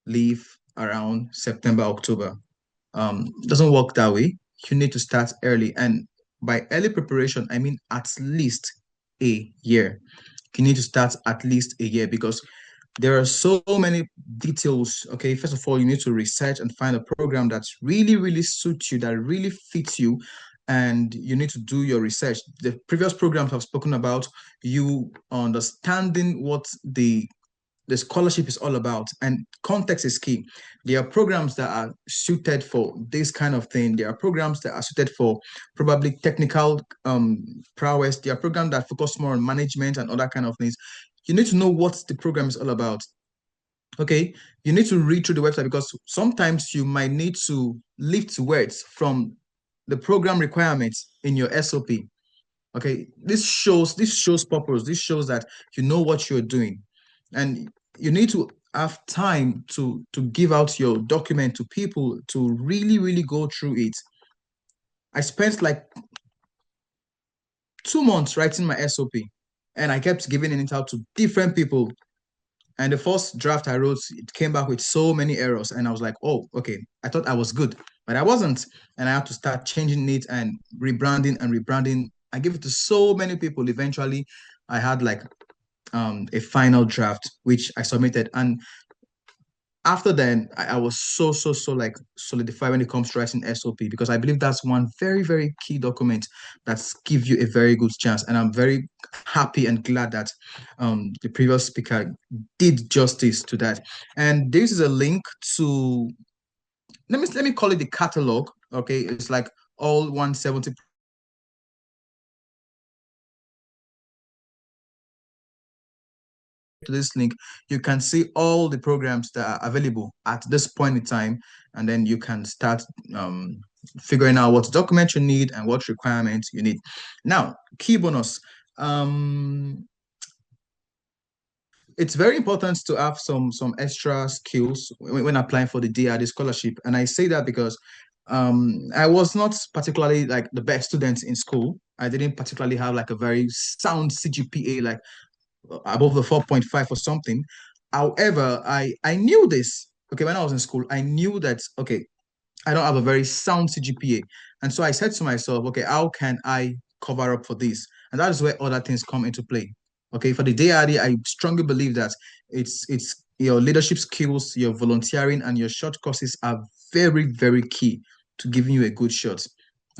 leave around September, October. Doesn't work that way. You need to start early. And by early preparation, I mean at least a year. You need to start at least a year because there are so many details. Okay, first of all, you need to research and find a program that's really suits you, that really fits you, and you need to do your research. The previous programs have spoken about you understanding what the scholarship is all about, and context is key. There are programs that are suited for this kind of thing. There are programs that are suited for probably technical prowess. There are programs that focus more on management and other kind of things. You need to know what the program is all about. Okay, you need to read through the website because sometimes you might need to lift words from the program requirements in your SOP. Okay, this shows purpose. This shows that you know what you're doing, and you need to have time to give out your document to people to really go through it. I spent like 2 months writing my SOP, and I kept giving it out to different people. And the first draft I wrote, it came back with so many errors. And I was like, oh, okay, I thought I was good, but I wasn't. And I had to start changing it and rebranding. I gave it to so many people. Eventually, I had like a final draft, which I submitted. And after then, I was so like solidified when it comes to writing SOP because I believe that's one very key document that's give you a very good chance. And I'm very happy and glad that the previous speaker did justice to that. And this is a link to let me call it the catalog. Okay, it's like all 170. To this link, you can see all the programs that are available at this point in time, and then you can start figuring out what document you need and what requirements you need. Now, key bonus. It's very important to have some extra skills when applying for the DAAD scholarship, and I say that because I was not particularly like the best student in school. I didn't particularly have like a very sound CGPA, like above the 4.5 or something. However, I knew this. Okay, when I was in school, I knew that okay, I don't have a very sound CGPA, and so I said to myself, okay, how can I cover up for this? And that is where other things come into play. Okay, for the DAAD, I strongly believe that it's your leadership skills, your volunteering, and your short courses are very, very key to giving you a good shot.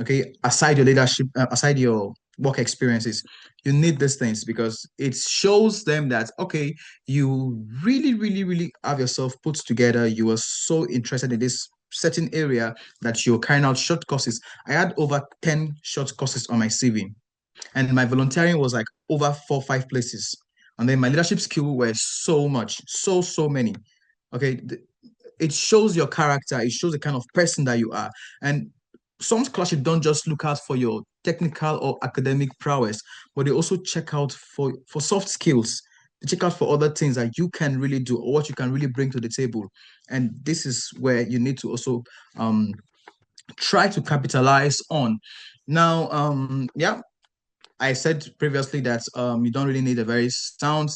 Okay, aside your leadership, aside your work experiences, you need these things because it shows them that, okay, you really, really, really have yourself put together. You are so interested in this certain area that you're carrying out short courses. I had over 10 short courses on my CV, and my volunteering was like over 4 or 5 places. And then my leadership skill were so much, so many. Okay, it shows your character. It shows the kind of person that you are. And some scholarship don't just look out for your technical or academic prowess, but they also check out for soft skills. They check out for other things that you can really do or what you can really bring to the table. And this is where you need to also try to capitalize on. Now, yeah, I said previously that you don't really need a very sound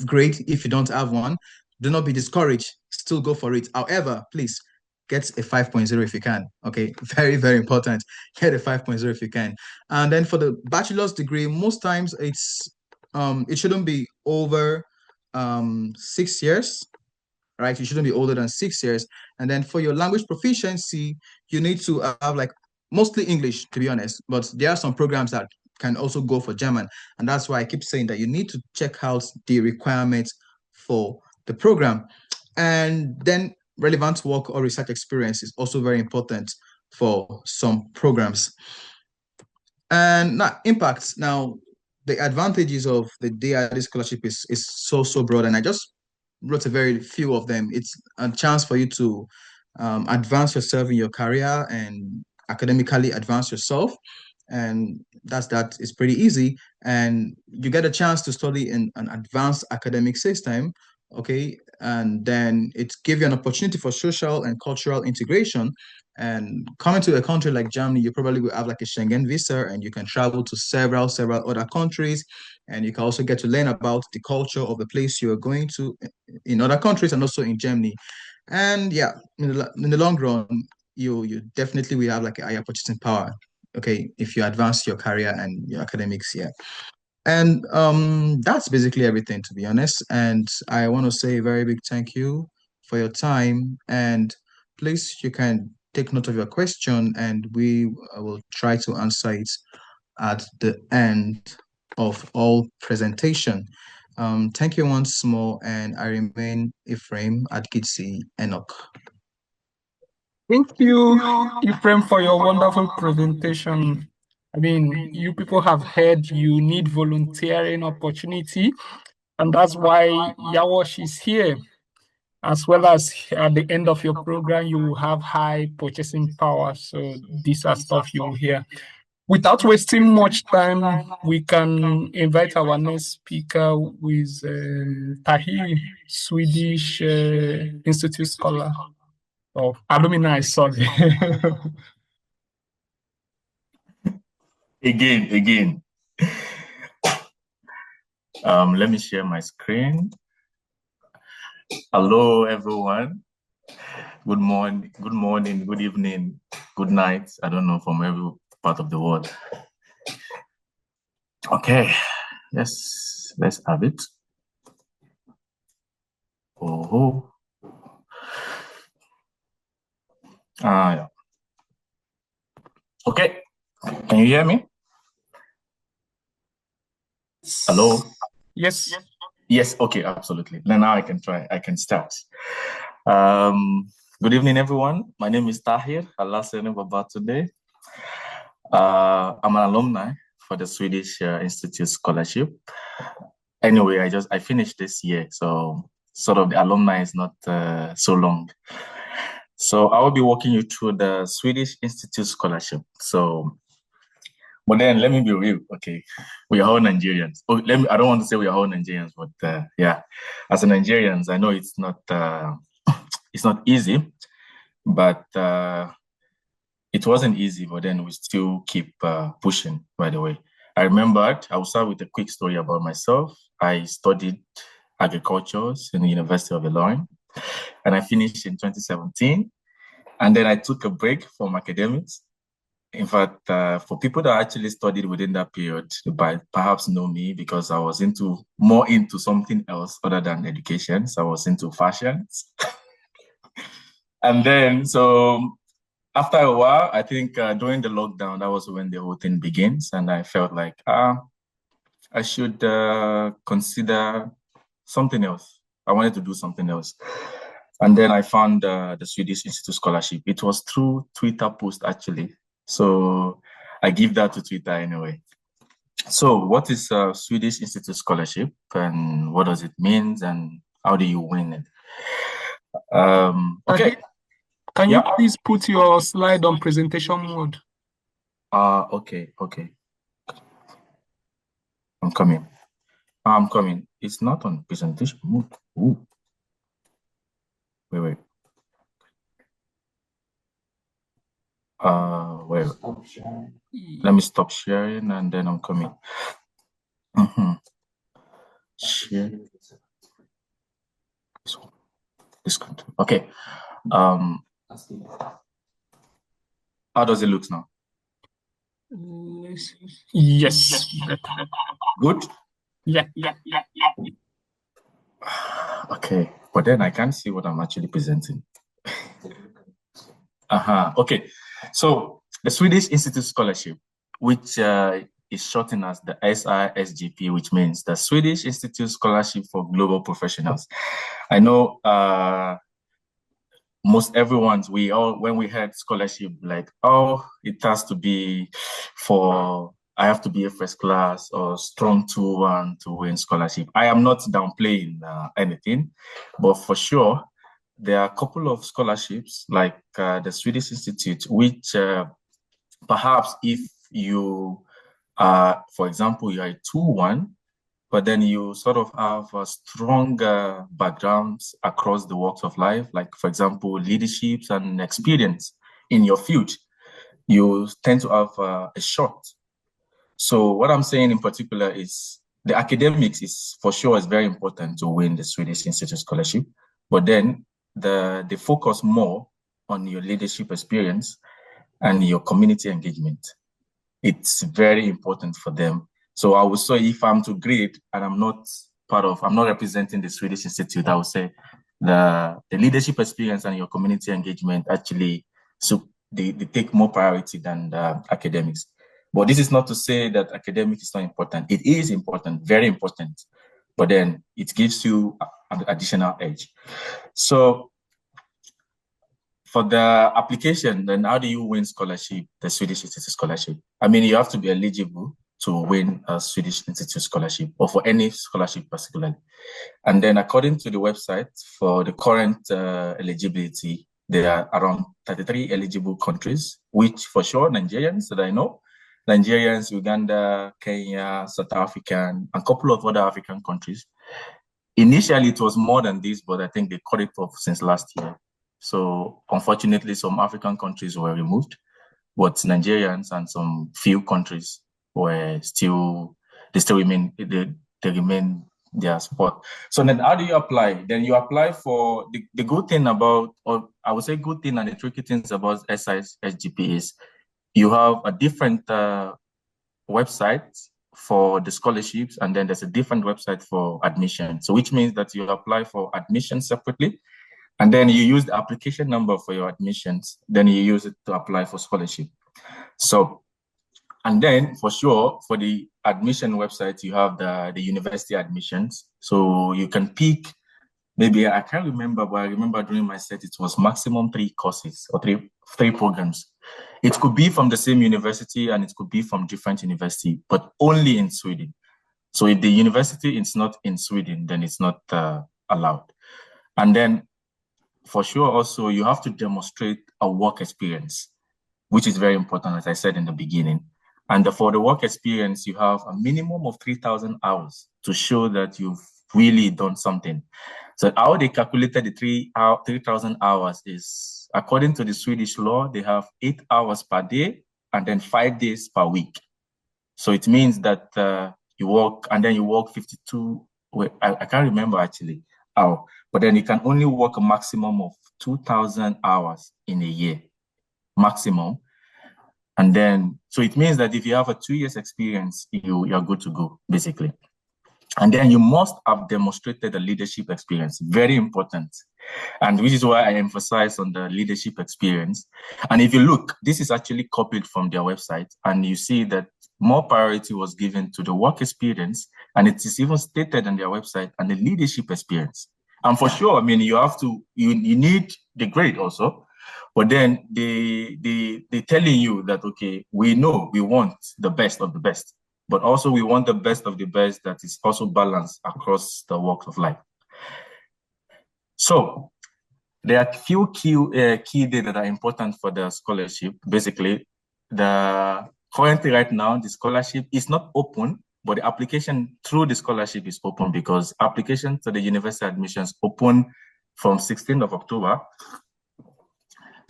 grade if you don't have one. Do not be discouraged. Still go for it. However, please get a 5.0 if you can. Okay, very, very important. Get a 5.0 if you can. And then for the bachelor's degree, most times it shouldn't be over 6 years, right? You shouldn't be older than 6 years. And then for your language proficiency, you need to have like mostly English, to be honest, but there are some programs that can also go for German. And that's why I keep saying that you need to check out the requirements for the program. And then relevant work or research experience is also very important for some programs. And now impacts. Now, the advantages of the DAAD scholarship is so broad, and I just wrote a very few of them. It's a chance for you to advance yourself in your career and academically advance yourself. And that is pretty easy. And you get a chance to study in an advanced academic system, okay? And then it gives you an opportunity for social and cultural integration. And coming to a country like Germany, you probably will have like a Schengen visa and you can travel to several other countries. And you can also get to learn about the culture of the place you are going to in other countries and also in Germany. And yeah, in the long run, you definitely will have like a higher purchasing power, okay, if you advance your career and your academics, yeah. And that's basically everything, to be honest. And I want to say a very big thank you for your time. And please, you can take note of your question and we will try to answer it at the end of all presentation. Thank you once more, and I remain Ephraim at Gitsi Enoch. Thank you, Ephraim, for your wonderful presentation. I mean, you people have heard you need volunteering opportunity, and that's why Yawash is here. As well as at the end of your program, you will have high purchasing power. So these are stuff you will hear. Without wasting much time, we can invite our next speaker, who is Tahir, Swedish Institute scholar. Oh, alumni, sorry. Again. Let me share my screen. Hello, everyone. Good morning, good evening, good night. I don't know, from every part of the world. Okay, let's have it. Oh. Yeah. Okay, can you hear me? Hello? Yes. Yes, okay, absolutely. Now I can start. Good evening, everyone. My name is Tahir Alasene Babatunde. I'm an alumni for the Swedish Institute Scholarship. Anyway, I finished this year, so sort of the alumni is not so long. So I will be walking you through the Swedish Institute Scholarship. So, but then let me be real, okay? We are all Nigerians. Oh, I don't want to say we are all Nigerians, but yeah, as a Nigerians, I know it's not easy, but it wasn't easy, but then we still keep pushing, by the way. I'll start with a quick story about myself. I studied agriculture in the University of Illinois, and I finished in 2017. And then I took a break from academics. In fact, for people that actually studied within that period, perhaps know me because I was more into something else other than education. So I was into fashions. And then, so after a while, I think during the lockdown, that was when the whole thing begins. And I felt like, I should consider something else. I wanted to do something else. And then I found the Swedish Institute Scholarship. It was through Twitter post, actually. So I give that to Twitter anyway. So what is Swedish Institute Scholarship and what does it mean and how do you win it? Okay. Can you please put your slide on presentation mode? Okay. I'm coming. It's not on presentation mode. Ooh. Wait. Wait. Let me stop sharing and then I'm coming. Share. This content. Okay. How does it look now? Yes. Good? Yeah. Okay, but then I can't see what I'm actually presenting. Okay, so the Swedish Institute Scholarship, which is shortened as the SISGP, which means the Swedish Institute Scholarship for Global Professionals. I know most everyone's, when we had scholarship, like, it has to be I have to be a first class or strong 2-1 to win scholarship. I am not downplaying anything, but for sure, there are a couple of scholarships like the Swedish Institute, which perhaps if you for example, you are a 2-1, but then you sort of have a stronger backgrounds across the walks of life, like, for example, leaderships and experience in your field, you tend to have a shot. So what I'm saying in particular is the academics is for sure is very important to win the Swedish Institute Scholarship, but then they focus more on your leadership experience and your community engagement. It's very important for them. So I would say if I'm to grade and I'm not representing the Swedish Institute, I would say the leadership experience and your community engagement actually, so they take more priority than the academics. But this is not to say that academics is not important. It is important, very important, but then it gives you an additional edge. So for the application, then how do you win scholarship, the Swedish Institute Scholarship? I mean, you have to be eligible to win a Swedish Institute Scholarship or for any scholarship particularly. And then according to the website, for the current eligibility, there are around 33 eligible countries, which for sure Nigerians that I know, Nigerians, Uganda, Kenya, South Africa, and a couple of other African countries. Initially, it was more than this, but I think they cut it off since last year. So unfortunately, some African countries were removed, but Nigerians and some few countries were they remain their spot. So then how do you apply? Then you apply for the good thing about, or I would say good thing and the tricky things about SISGP is you have a different website for the scholarships, and then there's a different website for admission. So which means that you apply for admission separately, and then you use the application number for your admissions, then you use it to apply for scholarship. So, and then for sure, for the admission website, you have the university admissions. So you can pick, maybe, I can't remember, but I remember during my set, it was maximum 3 courses or three programs. It could be from the same university and it could be from different university, but only in Sweden. So if the university is not in Sweden, then it's not allowed. And then for sure, also, you have to demonstrate a work experience, which is very important, as I said in the beginning. And for the work experience, you have a minimum of 3,000 hours to show that you've really done something. So how they calculated the 3,000 hours is, according to the Swedish law, they have 8 hours per day and then 5 days per week. So it means that you work, and then you work 52, I can't remember actually how, but then you can only work a maximum of 2,000 hours in a year, maximum. And then, so it means that if you have a 2 years experience, you're good to go, basically. And then you must have demonstrated a leadership experience, very important. And which is why I emphasize on the leadership experience. And if you look, this is actually copied from their website, and you see that more priority was given to the work experience, and it is even stated on their website, and the leadership experience. And for sure, I mean, you have to, you need the grade also, but then they're telling you that, okay, we know we want the best of the best, but also we want the best of the best that is also balanced across the walks of life. So there are a few key data that are important for the scholarship. Basically, currently right now, the scholarship is not open, but the application through the scholarship is open, because application to the university admissions open from 16th of October.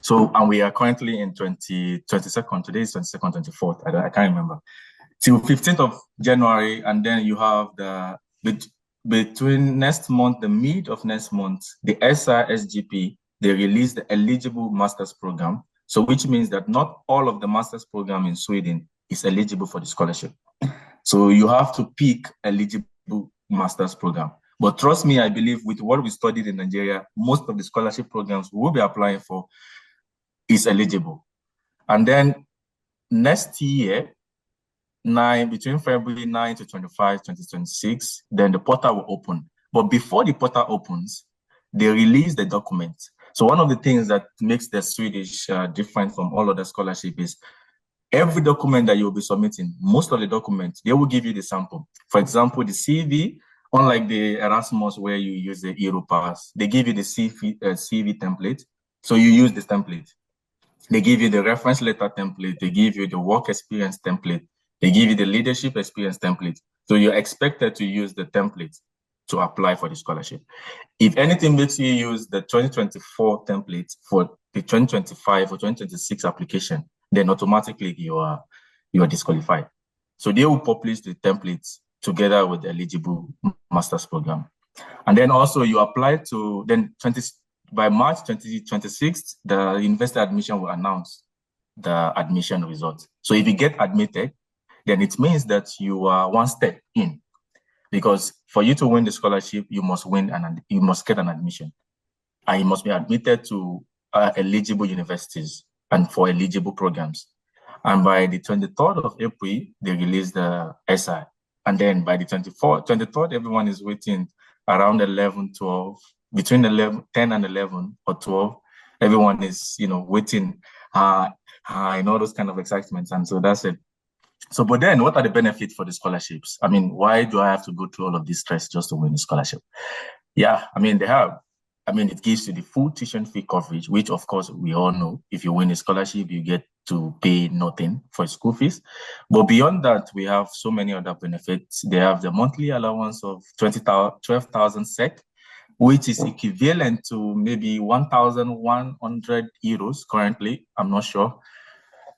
So, and we are currently in 22nd, today is 22nd, 24th, I can't remember, till 15th of January, and then you have between next month, the mid of next month, the SGP, they release the eligible master's program. So which means that not all of the master's program in Sweden is eligible for the scholarship. So you have to pick eligible master's program. But trust me, I believe with what we studied in Nigeria, most of the scholarship programs we will be applying for is eligible. And then next year, between February 9 to 25, 2026, then the portal will open. But before the portal opens, they release the document. So one of the things that makes the Swedish different from all other scholarship is every document that you'll be submitting, most of the documents, they will give you the sample. For example, the CV, unlike the Erasmus where you use the Europass, they give you the CV template. So you use this template. They give you the reference letter template. They give you the work experience template. They give you the leadership experience template. So you're expected to use the template to apply for the scholarship. If anything makes you use the 2024 template for the 2025 or 2026 application, then automatically you are disqualified. So they will publish the templates together with the eligible master's program. And then also you apply to, then by March 2026, the university admission will announce the admission results. So if you get admitted, then it means that you are one step in, because for you to win the scholarship, you must get an admission, and you must be admitted to eligible universities and for eligible programs. And by the 23rd of April, they release the SI. And then by the 23rd, everyone is waiting around 11, 12, between 10 and 11 or 12. Everyone is, waiting in all those kind of excitements. And so that's it. So, but then what are the benefits for the scholarships? I mean, why do I have to go through all of this stress just to win a scholarship? Yeah, I mean, it gives you the full tuition fee coverage, which of course we all know, if you win a scholarship, you get to pay nothing for school fees. But beyond that, we have so many other benefits. They have the monthly allowance of 12,000 SEK, which is equivalent to maybe 1,100 euros currently, I'm not sure,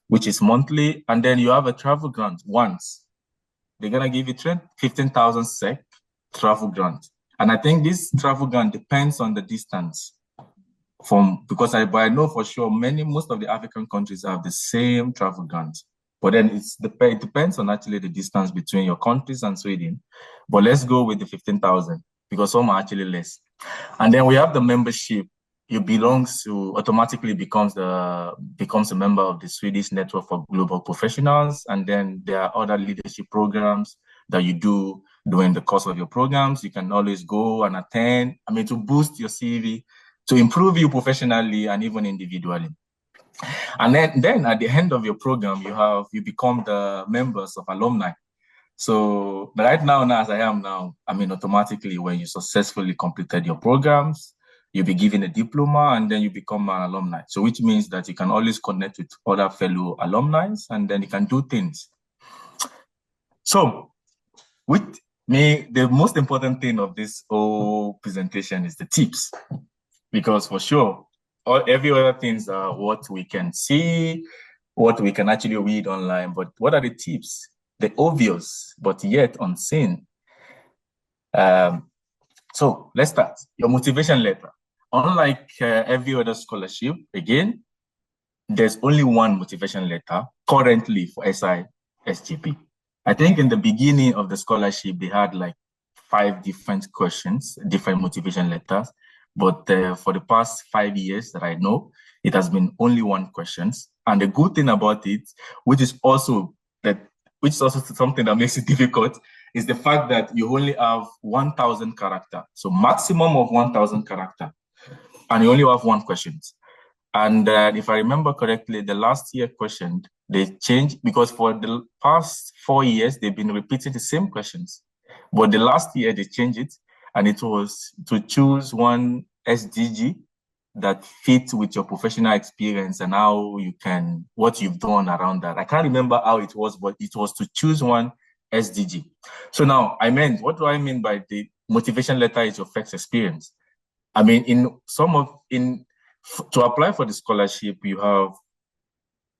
which is monthly. And then you have a travel grant once. They're going to give you 15,000 SEK travel grant. And I think this travel grant depends on the distance because I know for sure most of the African countries have the same travel grant. But then it depends on actually the distance between your countries and Sweden. But let's go with the 15,000 because some are actually less. And then we have the membership. You automatically becomes a member of the Swedish Network for Global Professionals. And then there are other leadership programs that you do during the course of your programs. You can always go and attend, to boost your CV, to improve you professionally and even individually. And then at the end of your program, you become the members of alumni. So right now, as I am now, automatically when you successfully completed your programs, you'll be given a diploma and then you become an alumni. So which means that you can always connect with other fellow alumni and then you can do things. So with me, the most important thing of this whole presentation is the tips. Because for sure, every other things are what we can see, what we can actually read online. But what are the tips? The obvious, but yet unseen. So let's start. Your motivation letter. Unlike every other scholarship, again, there's only one motivation letter currently for SGP. I think in the beginning of the scholarship, they had like 5 different questions, different motivation letters. But for the past 5 years that I know, it has been only one questions. And the good thing about it, which is also something that makes it difficult, is the fact that you only have 1,000 character. So maximum of 1,000 character. And you only have one question. And if I remember correctly, the last year question, they changed because for the past 4 years, they've been repeating the same questions. But the last year, they changed it, and it was to choose one SDG that fits with your professional experience and how you can, what you've done around that. I can't remember how it was, but it was to choose one SDG. So now, what do I mean by the motivation letter is your first experience? I mean, to apply for the scholarship, you have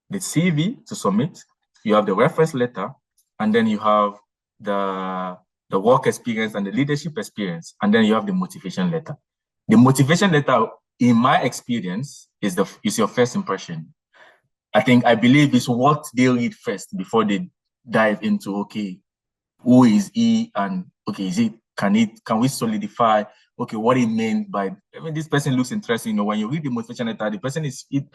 the CV to submit, you have the reference letter, and then you have the work experience and the leadership experience, and then you have the motivation letter. The motivation letter, in my experience, is your first impression. I believe it's what they read first before they dive into, okay, who is he, and okay, can we solidify what it meant by, this person looks interesting. When you read the motivation letter, the person you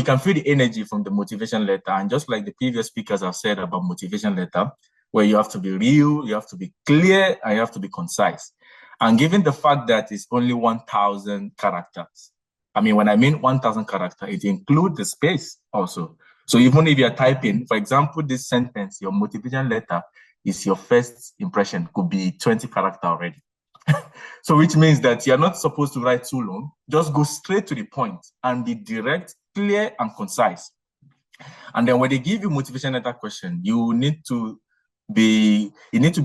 can feel the energy from the motivation letter. And just like the previous speakers have said about motivation letter, where you have to be real, you have to be clear, and you have to be concise. And given the fact that it's only 1,000 characters, when I mean 1,000 characters, it includes the space also. So even if you're typing, for example, this sentence, your motivation letter is your first impression, could be 20 characters already. So which means that you're not supposed to write too long, just go straight to the point and be direct, clear, and concise. And then when they give you motivation letter question, you need to be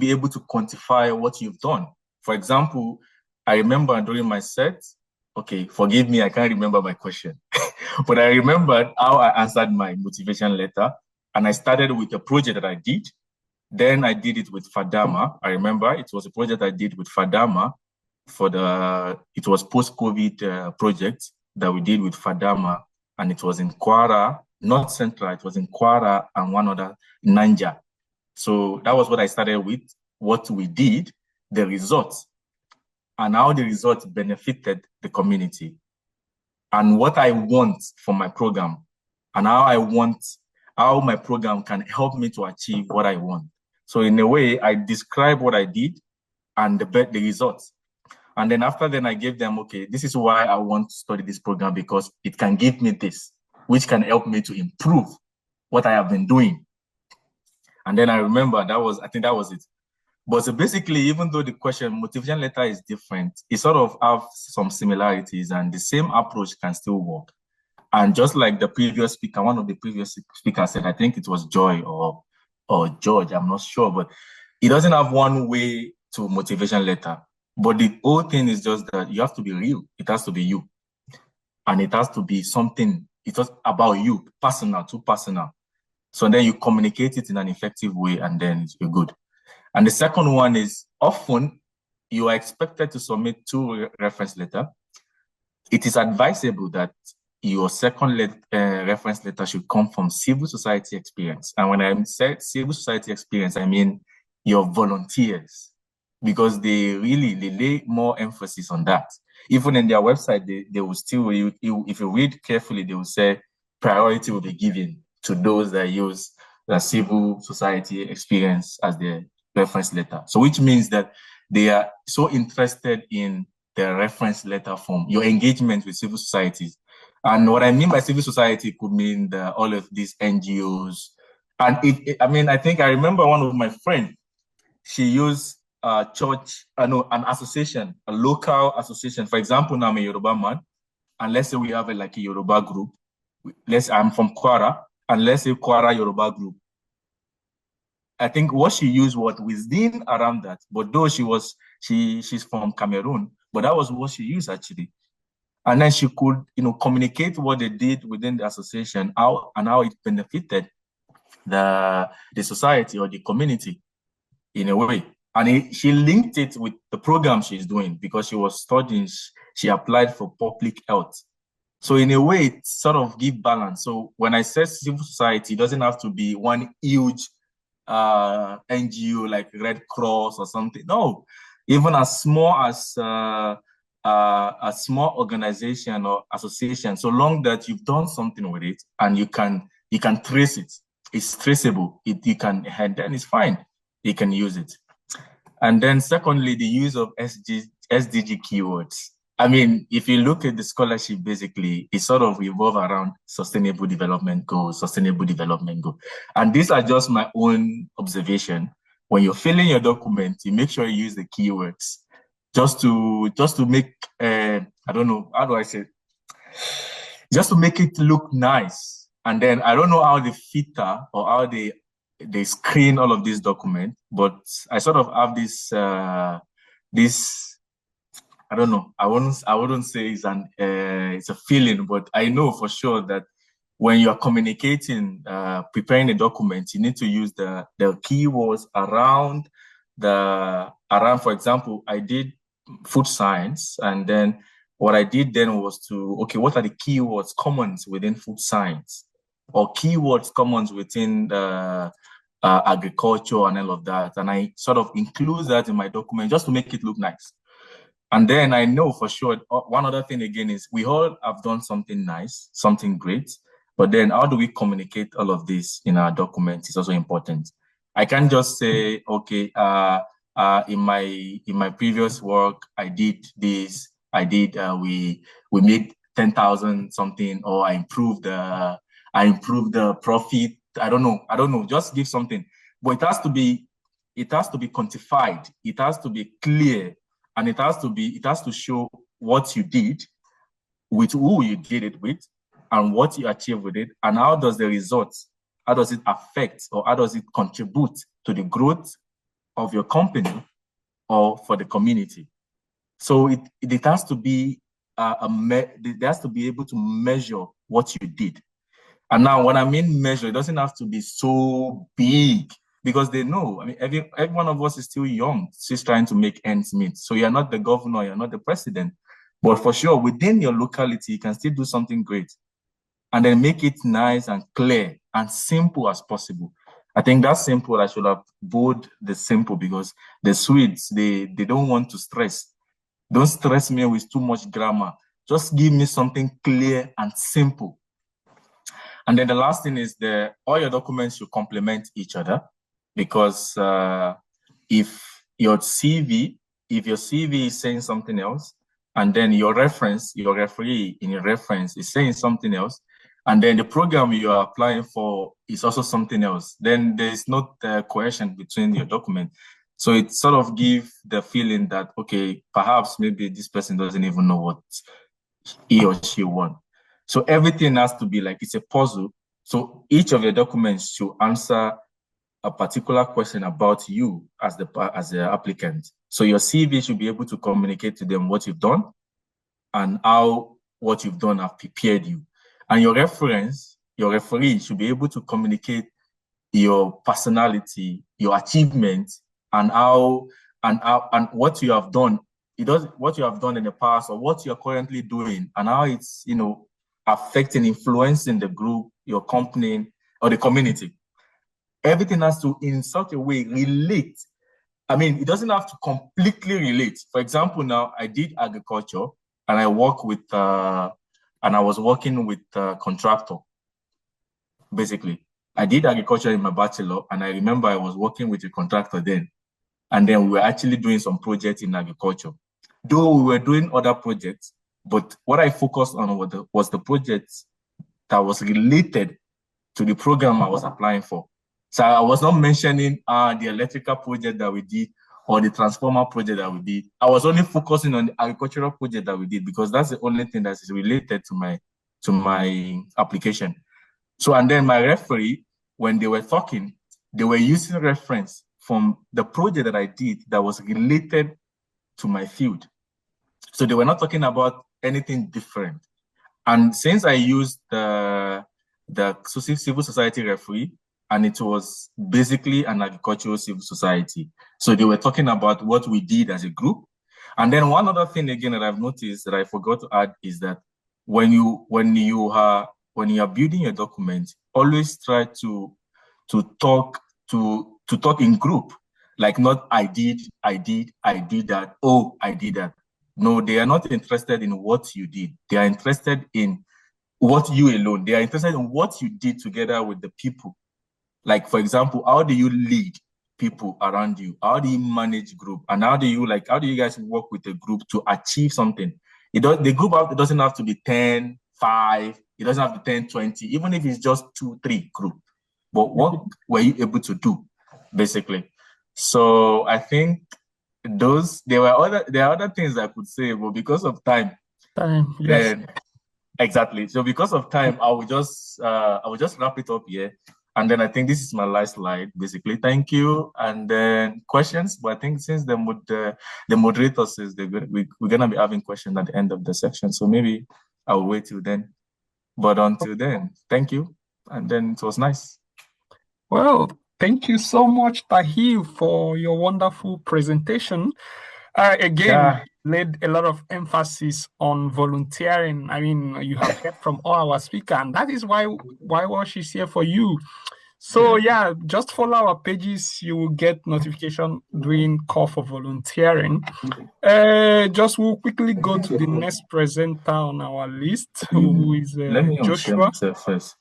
able to quantify what you've done. For example, I remember during my set, okay, forgive me, I can't remember my question, but I remembered how I answered my motivation letter, and I started with a project that I did. Then I did it with Fadama. I remember it was a project I did with Fadama it was post-COVID project that we did with Fadama, and it was in Kwara, not Central, it was in Kwara and one other, Nanja. So that was what I started with, what we did, the results, and how the results benefited the community, and what I want for my program, and how my program can help me to achieve what I want. So in a way, I describe what I did and the results. And then after then, I gave them, okay, this is why I want to study this program, because it can give me this, which can help me to improve what I have been doing. And then I remember I think that was it. But so basically, even though the question motivation letter is different, it sort of have some similarities, and the same approach can still work. And just like the previous speaker, one of the previous speakers said, I think it was Joy or George, I'm not sure, but it doesn't have one way to motivation letter. But the whole thing is just that you have to be real. It has to be you. And it has to be something, it's just about you, personal, too personal. So then you communicate it in an effective way, and then you're good. And the second one is often you are expected to submit 2 reference letters. It is advisable that your second reference letter should come from civil society experience. And when I say civil society experience, I mean your volunteers, because they lay more emphasis on that. Even in their website, they will still, if you read carefully, they will say priority will be given to those that use the civil society experience as their reference letter. So which means that they are so interested in the reference letter form, your engagement with civil societies. And what I mean by civil society could mean all of these NGOs. And I think I remember one of my friends, she used an association, a local association. For example, now I'm a Yoruba man, and let's say we have a Yoruba group. I'm from Kwara, and let's say Kwara Yoruba group. I think what she used was within around that, but though she's from Cameroon, but that was what she used actually. And then she could, communicate what they did within the association, how it benefited the society or the community in a way. And she linked it with the program she's doing, because she was studying, she applied for public health So in a way, it sort of give balance. So when I say civil society, it doesn't have to be one huge NGO like Red Cross or something. No, even as small as a small organization or association, so long that you've done something with it and you can trace it, it's traceable. And then it's fine. You can use it. And then secondly, the use of SDG keywords. I mean, if you look at the scholarship, basically, it sort of revolves around sustainable development goals. And these are just my own observation. When you're filling your document, you make sure you use the keywords just to make, I don't know, how do I say it? Just to make it look nice. And then I don't know how they filter or how they screen all of these documents, but I sort of have this, I don't know. I wouldn't say it's a feeling, but I know for sure that when you're communicating, preparing a document, you need to use the keywords around. For example, I did food science, and then what I did then was what are the keywords commons within food science, or keywords commons within agriculture and all of that, and I sort of include that in my document just to make it look nice. And then I know for sure, one other thing again is we all have done something nice, something great, but then how do we communicate all of this in our document is also important. I can't just say, okay, in my previous work, I did this, we made 10,000 something, or I improved the profit. I don't know, just give something. But it has to be quantified, it has to be clear, and it has to show what you did, with who you did it with, and what you achieved with it, and how does it affect, or how does it contribute to the growth of your company or for the community. So it has to be it has to be able to measure what you did. And now when I mean measure, it doesn't have to be so big, because they know, I mean, every one of us is still young, still trying to make ends meet. So you're not the governor, you're not the president, but for sure, within your locality, you can still do something great. And then make it nice and clear and simple as possible. I think that's simple. I should have bold the simple, because the Swedes, they don't want to stress. Don't stress me with too much grammar. Just give me something clear and simple. And then the last thing is all your documents should complement each other, because if your CV is saying something else, and then your referee in your reference is saying something else, and then the program you are applying for is also something else, then there's not cohesion between your document. So it sort of gives the feeling that, okay, perhaps maybe this person doesn't even know what he or she wants. So everything has to be like, it's a puzzle. So each of your documents should answer a particular question about you as the applicant. So your CV should be able to communicate to them what you've done and how what you've done have prepared you. And your referee should be able to communicate your personality, your achievements, and what you have done. What you have done in the past, or what you're currently doing, and how it's, affecting, influencing the group, your company, or the community. Everything has to, in such a way, relate. I mean, it doesn't have to completely relate. For example, now I did agriculture, and I was working with a contractor. Basically, I did agriculture in my bachelor, and I remember I was working with a contractor then. And then we were actually doing some projects in agriculture. Though we were doing other projects, but what I focused on was the projects that was related to the program I was applying for. So I was not mentioning the electrical project that we did or the transformer project that we did. I was only focusing on the agricultural project that we did, because that's the only thing that is related to my application. So, and then my referee, when they were talking, they were using reference from the project that I did that was related to my field. So they were not talking about anything different. And since I used the civil society referee, and it was basically an agricultural civil society, so they were talking about what we did as a group. And then one other thing again that I've noticed that I forgot to add is that when you are building a document, always try to talk in group, like not I did that, oh, I did that. No, they are not interested in what you did. They are interested in what you alone. They are interested in what you did together with the people. Like, for example, how do you lead people around you? How do you manage group? And how do you guys work with a group to achieve something? The group it doesn't have to be 10, 5, it doesn't have to be 10, 20, even if it's just 2, 3 group. But what were you able to do, basically? So I think there are other things I could say, but because of time, yes. Exactly. So because of time, I will just wrap it up here. And then I think this is my last slide, basically. Thank you. And then questions. But I think since the moderator says we're gonna be having questions at the end of the section, so maybe I'll wait till then. But until then, thank you. And then it was nice. Well, thank you so much, Tahir, for your wonderful presentation. Again, laid a lot of emphasis on volunteering. I mean, you have heard from all our speakers, and that is why WASH is here for you. So yeah, just follow our pages. You will get notification during call for volunteering. Just we'll quickly go to the next presenter on our list, who is Joshua. First.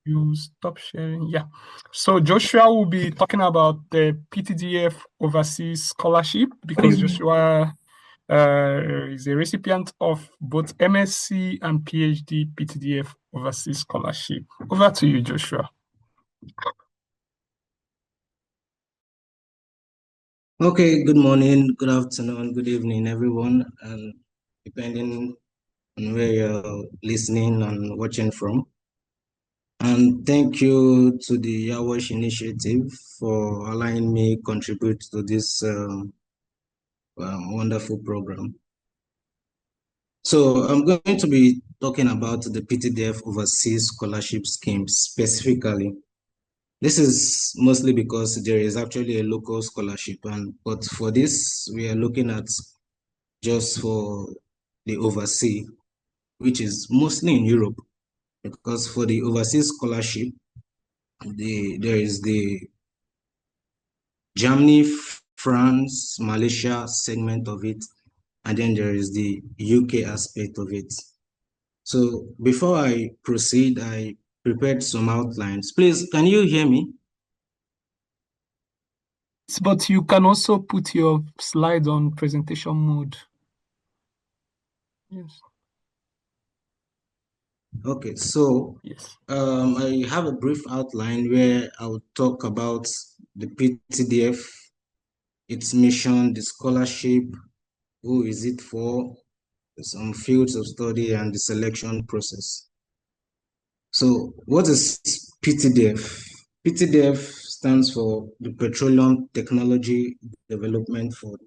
You stop sharing. Yeah. So Joshua will be talking about the PTDF Overseas Scholarship, because Joshua is a recipient of both MSc and PhD PTDF Overseas Scholarship. Over to you, Joshua. Okay, good morning, good afternoon, good evening, everyone, and depending on where you're listening and watching from. And thank you to the Yawash Initiative for allowing me contribute to this wonderful program. So I'm going to be talking about the PTDF Overseas Scholarship Scheme specifically. This is mostly because there is actually a local scholarship, but for this, we are looking at just for the overseas, which is mostly in Europe, because for the overseas scholarship, there is the Germany, France, Malaysia segment of it, and then there is the UK aspect of it. So before I proceed, I prepared some outlines. Please, can you hear me? But you can also put your slide on presentation mode. Yes. Okay, so yes. I have a brief outline where I will talk about the PTDF, its mission, the scholarship, who is it for, some fields of study, and the selection process. So what is PTDF? PTDF stands for the Petroleum Technology Development Fund.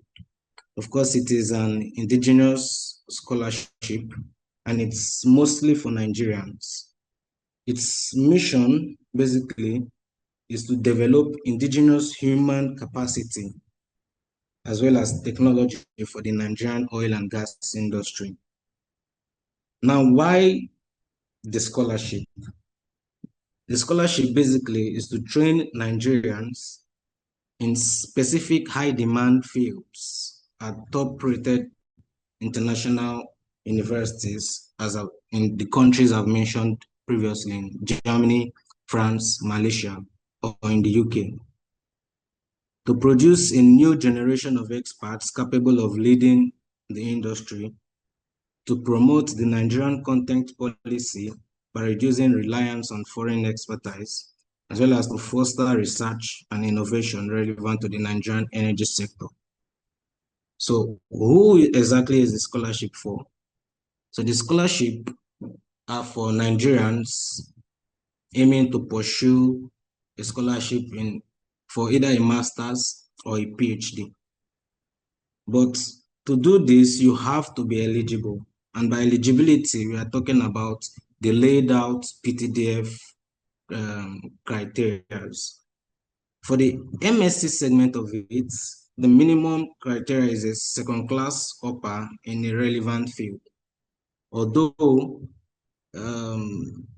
Of course, it is an indigenous scholarship, and it's mostly for Nigerians. Its mission, basically, is to develop indigenous human capacity as well as technology for the Nigerian oil and gas industry. Now, why the scholarship? The scholarship basically is to train Nigerians in specific high-demand fields at top-rated international universities, in the countries I've mentioned previously, in Germany, France, Malaysia, or in the UK, to produce a new generation of experts capable of leading the industry, to promote the Nigerian content policy by reducing reliance on foreign expertise, as well as to foster research and innovation relevant to the Nigerian energy sector. So who exactly is the scholarship for? So the scholarship are for Nigerians aiming to pursue a scholarship for either a master's or a PhD. But to do this, you have to be eligible. And by eligibility, we are talking about the laid out PTDF criteria. For the MSc segment of it, the minimum criteria is a second class upper in a relevant field. although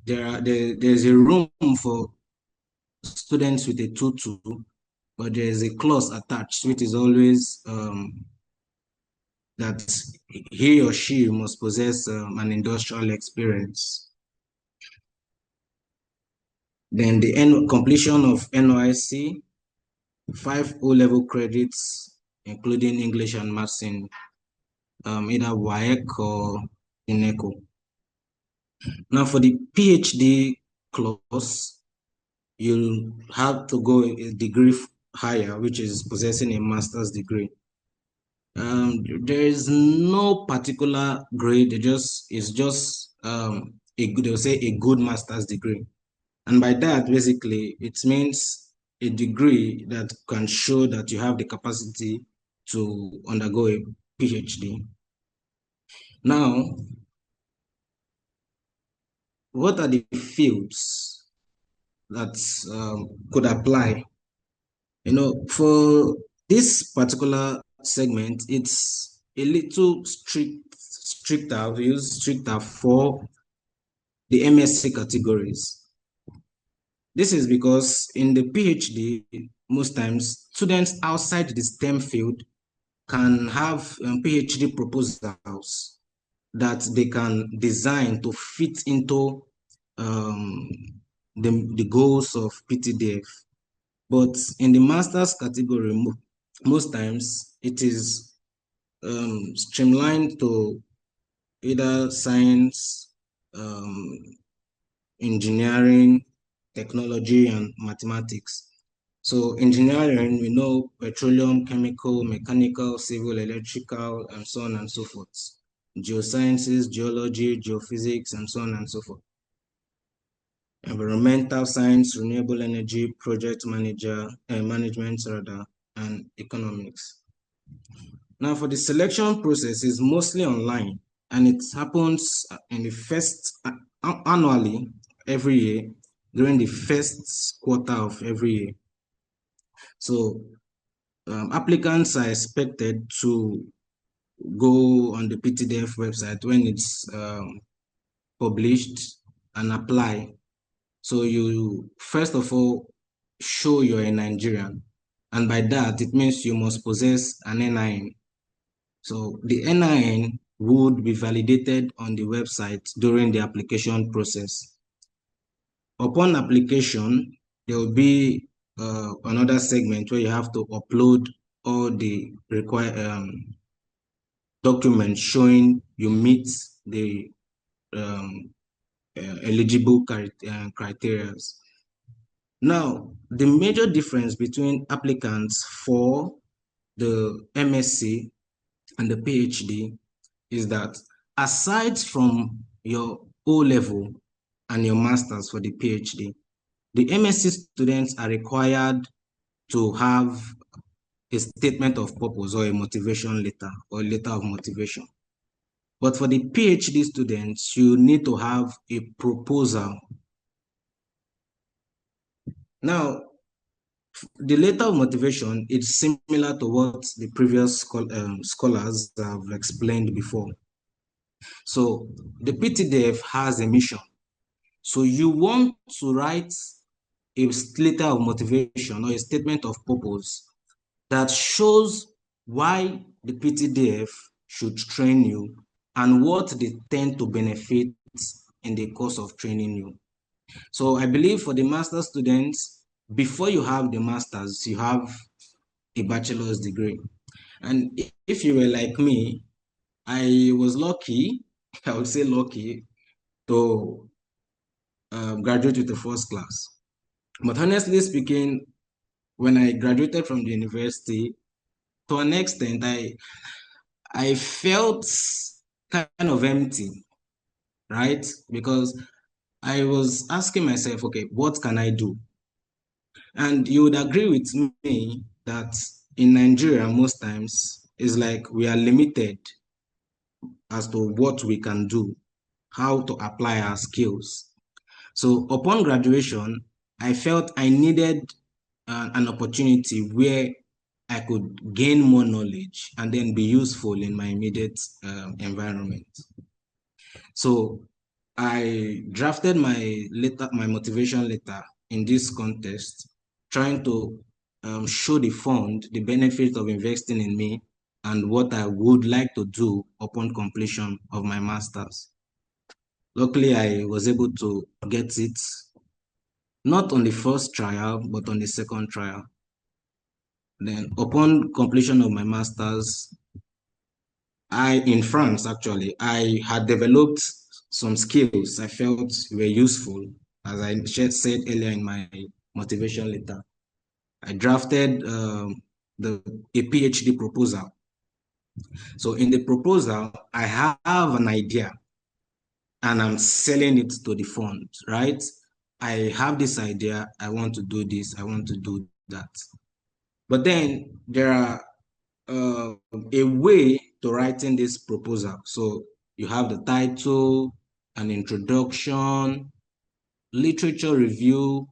there's a room for students with a 2-2, but there is a clause attached, which is always that he or she must possess an industrial experience. Then the completion of NYC, 5 O-level credits, including English and Maths in either WAEC or INECO. Now for the PhD clause, you have to go a degree higher, which is possessing a master's degree. There is no particular grade. It's just they'll say a good master's degree, and by that basically it means a degree that can show that you have the capacity to undergo a PhD. Now, what are the fields that could apply? For this particular segment, it's a little stricter. We use stricter for the MSc categories. This is because in the PhD, most times students outside the STEM field can have PhD proposals that they can design to fit into the goals of PTDF. But in the master's category, most times it is streamlined to either science, engineering, technology, and mathematics. So engineering, we know petroleum, chemical, mechanical, civil, electrical, and so on and so forth. Geosciences, geology, geophysics, and so on and so forth. Environmental science, renewable energy, project management, and economics. Now for the selection process is mostly online, and it happens in the first annually every year during the first quarter of every year. So applicants are expected to go on the PTDF website when it's published and apply. So you first of all show you're a Nigerian, and by that it means you must possess an NIN. So the NIN would be validated on the website during the application process. Upon application, there will be another segment where you have to upload all the required documents showing you meet the eligible criteria. Now, the major difference between applicants for the MSc and the PhD is that aside from your O-level and your master's for the PhD, the MSc students are required to have a statement of purpose or a motivation letter or letter of motivation. But for the PhD students, you need to have a proposal. Now, the letter of motivation is similar to what the previous scholars have explained before. So the PTDF has a mission. So you want to write a letter of motivation or a statement of purpose that shows why the PTDF should train you and what they tend to benefit in the course of training you. So I believe for the master's students, before you have the master's, you have a bachelor's degree. And if you were like me, I was lucky, I would say lucky, to graduate with the first class. But honestly speaking, when I graduated from the university, to an extent, I felt kind of empty, right? Because I was asking myself, okay, what can I do? And you would agree with me that in Nigeria, most times, it's like we are limited as to what we can do, how to apply our skills. So upon graduation, I felt I needed an opportunity where I could gain more knowledge and then be useful in my immediate environment. So I drafted my motivation letter in this contest, trying to show the fund the benefits of investing in me and what I would like to do upon completion of my master's. Luckily, I was able to get it, not on the first trial, but on the second trial. Then upon completion of my master's, in France, actually, I had developed some skills I felt were useful, as I said earlier in my motivation letter. I drafted a PhD proposal. So in the proposal, I have an idea and I'm selling it to the fund, right? I have this idea, I want to do this, I want to do that. But then there are a way to writing this proposal. So you have the title, an introduction, literature review,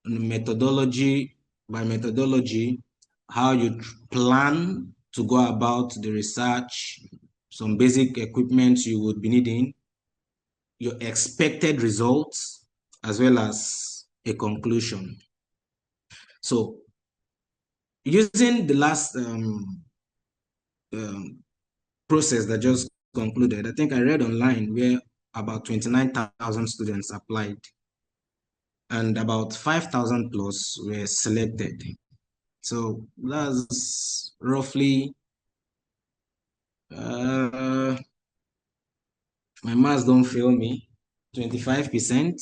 methodology. By methodology, how you plan to go about the research, some basic equipment you would be needing, your expected results, as well as a conclusion. So using the last process that just concluded, I think I read online where about 29,000 students applied and about 5,000 plus were selected. So that's roughly, my maths don't fail me, 25%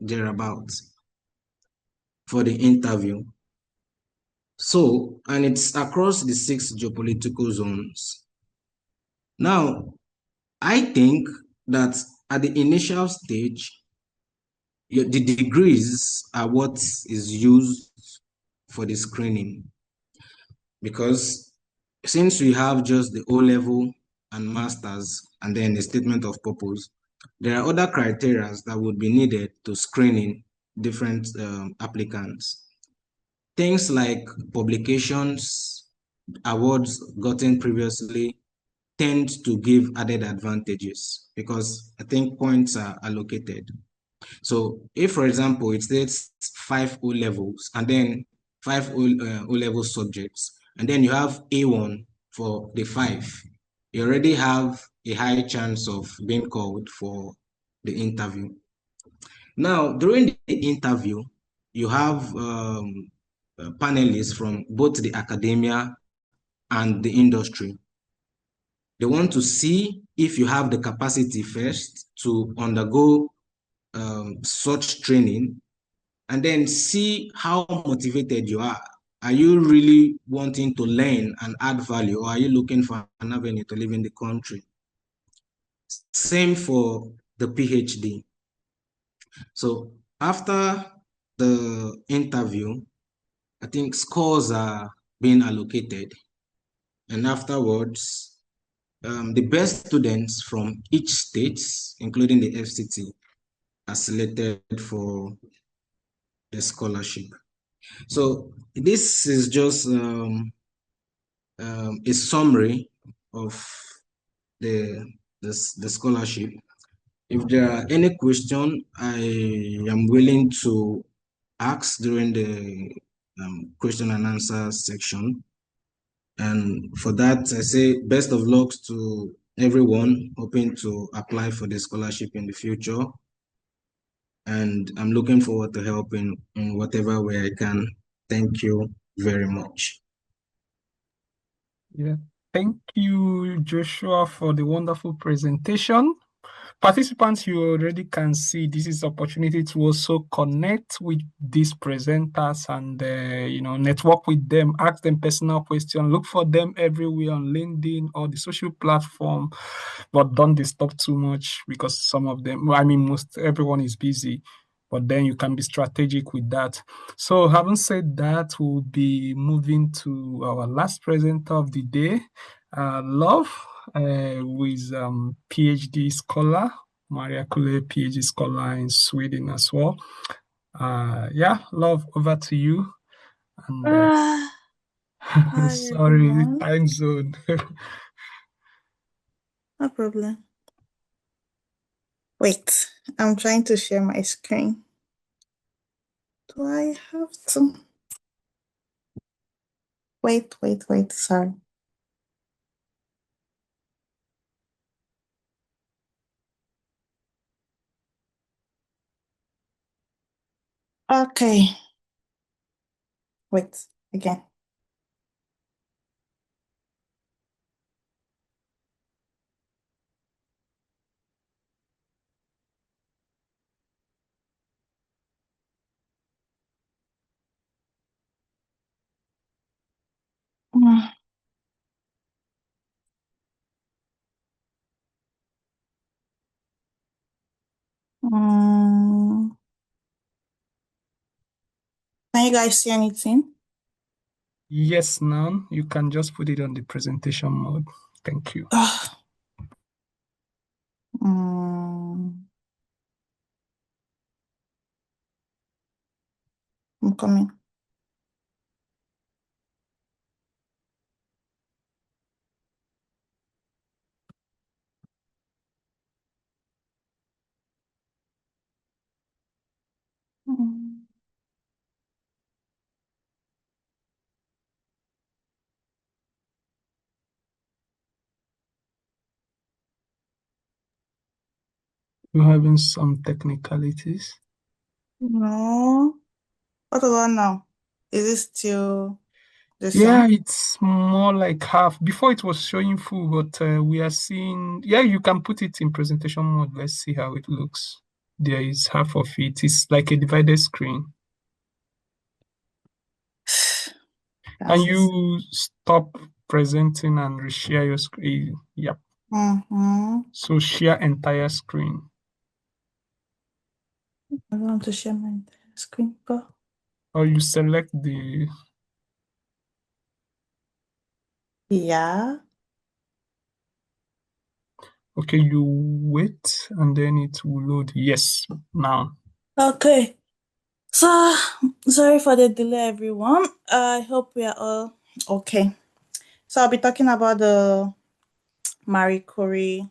thereabouts for the interview. So, and it's across the 6 geopolitical zones. Now, I think that at the initial stage, the degrees are what is used for the screening, because since we have just the O-level and masters and then a statement of purpose, there are other criteria that would be needed to screening different applicants. Things like publications, awards gotten previously tend to give added advantages because I think points are allocated. So if, for example, it states 5 O levels and then 5 O level subjects, and then you have A1 for the 5, you already have a high chance of being called for the interview. Now, during the interview, you have panelists from both the academia and the industry. They want to see if you have the capacity first to undergo such training, and then see how motivated you are. Are you really wanting to learn and add value, or are you looking for an avenue to live in the country? Same for the PhD. So after the interview, I think scores are being allocated. And afterwards, the best students from each state, including the FCT, are selected for the scholarship. So this is just a summary of the scholarship. If there are any question, I am willing to ask during the question and answer section. And for that, I say best of luck to everyone hoping to apply for the scholarship in the future. And I'm looking forward to helping in whatever way I can. Thank you very much. Yeah. Thank you, Joshua, for the wonderful presentation. Participants, you already can see this is opportunity to also connect with these presenters and network with them, ask them personal questions, look for them everywhere on LinkedIn or the social platform, but don't disturb too much because some of them, everyone is busy, but then you can be strategic with that. So having said that, we'll be moving to our last presenter of the day, Love, who is PhD scholar, Maria Kule, PhD scholar in Sweden as well. Love, over to you. And Hi, sorry, everyone. time zone. No problem. Wait, I'm trying to share my screen. Do I have to? Wait, sorry. Okay. Wait, again. Mm. Mm. Can you guys see anything? Yes, now you can just put it on the presentation mode. Thank you. I'm coming. Mm. We're having some technicalities. No. What about now? Is it still the Yeah, same? it's more like half. Before it was showing full, but we are seeing, yeah, you can put it in presentation mode. Let's see how it looks. There is half of it. It's like a divided screen. Can you stop presenting and reshare your screen? Yep. So share entire screen. I want to share my screen, but Or you select the. yeah. Okay, you wait and then it will load. Yes, now. Okay. So sorry for the delay, everyone. I hope we are all okay. So I'll be talking about the Marie Curie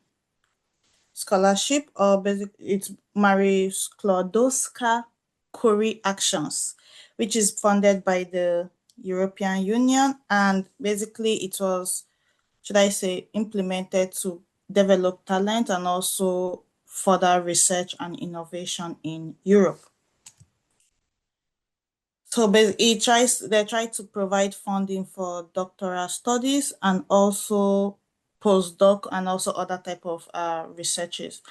Scholarship, or basically it's Marie Sklodowska Curie Actions, which is funded by the European Union, and basically it was, should I say, implemented to develop talent and also further research and innovation in Europe. So basically, they try to provide funding for doctoral studies and also postdoc and also other type of research.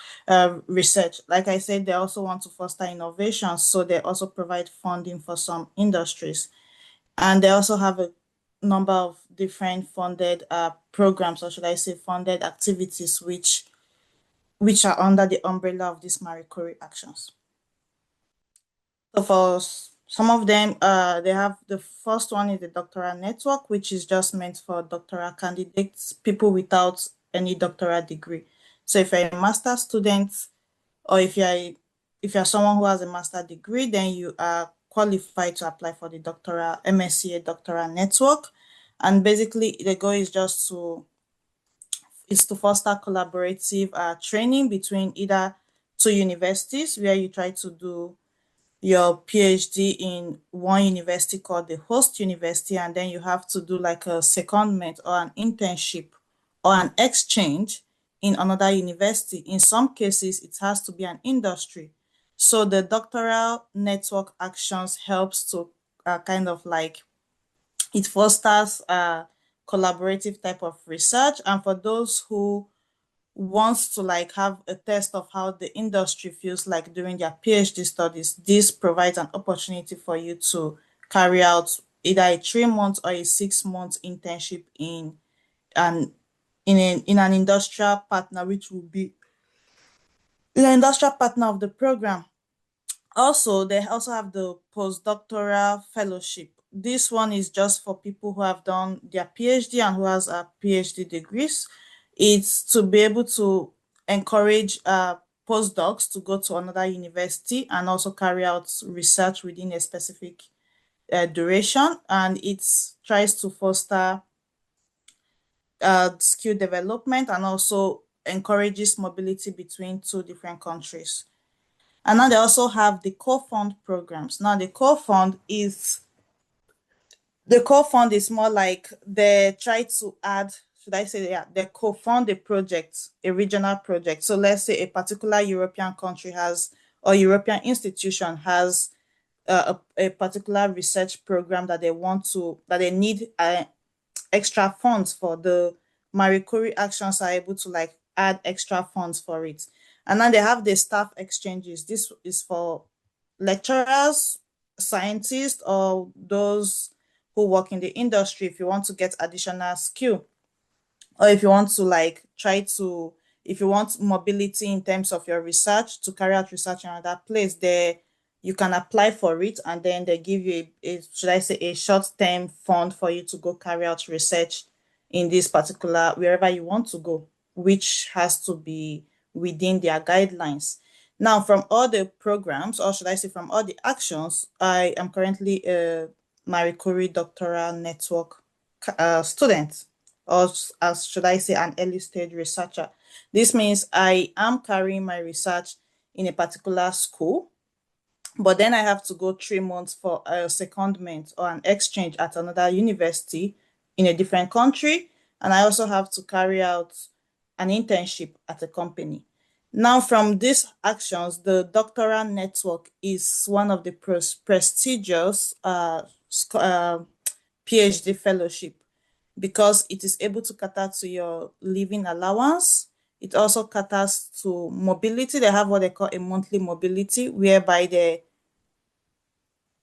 Like I said, they also want to foster innovation, so they also provide funding for some industries, and they also have a number of different funded programs, or should I say, funded activities, which are under the umbrella of these Marie Curie actions. So for some of them, they have the first one is the doctoral network, which is just meant for doctoral candidates, people without any doctoral degree. So if you're a master student, or if you're someone who has a master degree, then you are qualified to apply for the doctoral MSCA doctoral network. And basically, the goal is just to foster collaborative training between either two universities, where you try to do your PhD in one university called the host university, and then you have to do like a secondment or an internship or an exchange in another university. In some cases, it has to be an industry. So the doctoral network actions helps to kind of like, it fosters a collaborative type of research. And for those who wants to like have a test of how the industry feels like during their PhD studies, this provides an opportunity for you to carry out either a 3 month or a 6 month internship in an industrial partner, which will be the industrial partner of the program. Also, they also have the postdoctoral fellowship. This one is just for people who have done their PhD and who has a PhD degrees. It's to be able to encourage postdocs to go to another university and also carry out research within a specific duration. And it tries to foster skill development and also encourages mobility between two different countries. And now they also have the co-fund programs. Now the co-fund is more like they try to add, should I say, yeah, they co-fund a project, a regional project. So let's say a particular European country has, or European institution has a particular research program that they need extra funds for. The Marie Curie actions are able to like add extra funds for it. And then they have the staff exchanges. This is for lecturers, scientists, or those who work in the industry if you want to get additional skill, or if you want to like if you want mobility in terms of your research to carry out research in another place, there you can apply for it, and then they give you should I say, a short-term fund for you to go carry out research in this particular wherever you want to go, which has to be within their guidelines. Now, from all the programs, or should I say from all the actions, I am currently a Marie Curie Doctoral Network student, or as should I say, an early stage researcher. This means I am carrying my research in a particular school, but then I have to go 3 months for a secondment or an exchange at another university in a different country. And I also have to carry out an internship at a company. Now, from these actions, the doctoral network is one of the prestigious PhD fellowship, because it is able to cater to your living allowance. It also caters to mobility. They have what they call a monthly mobility, whereby they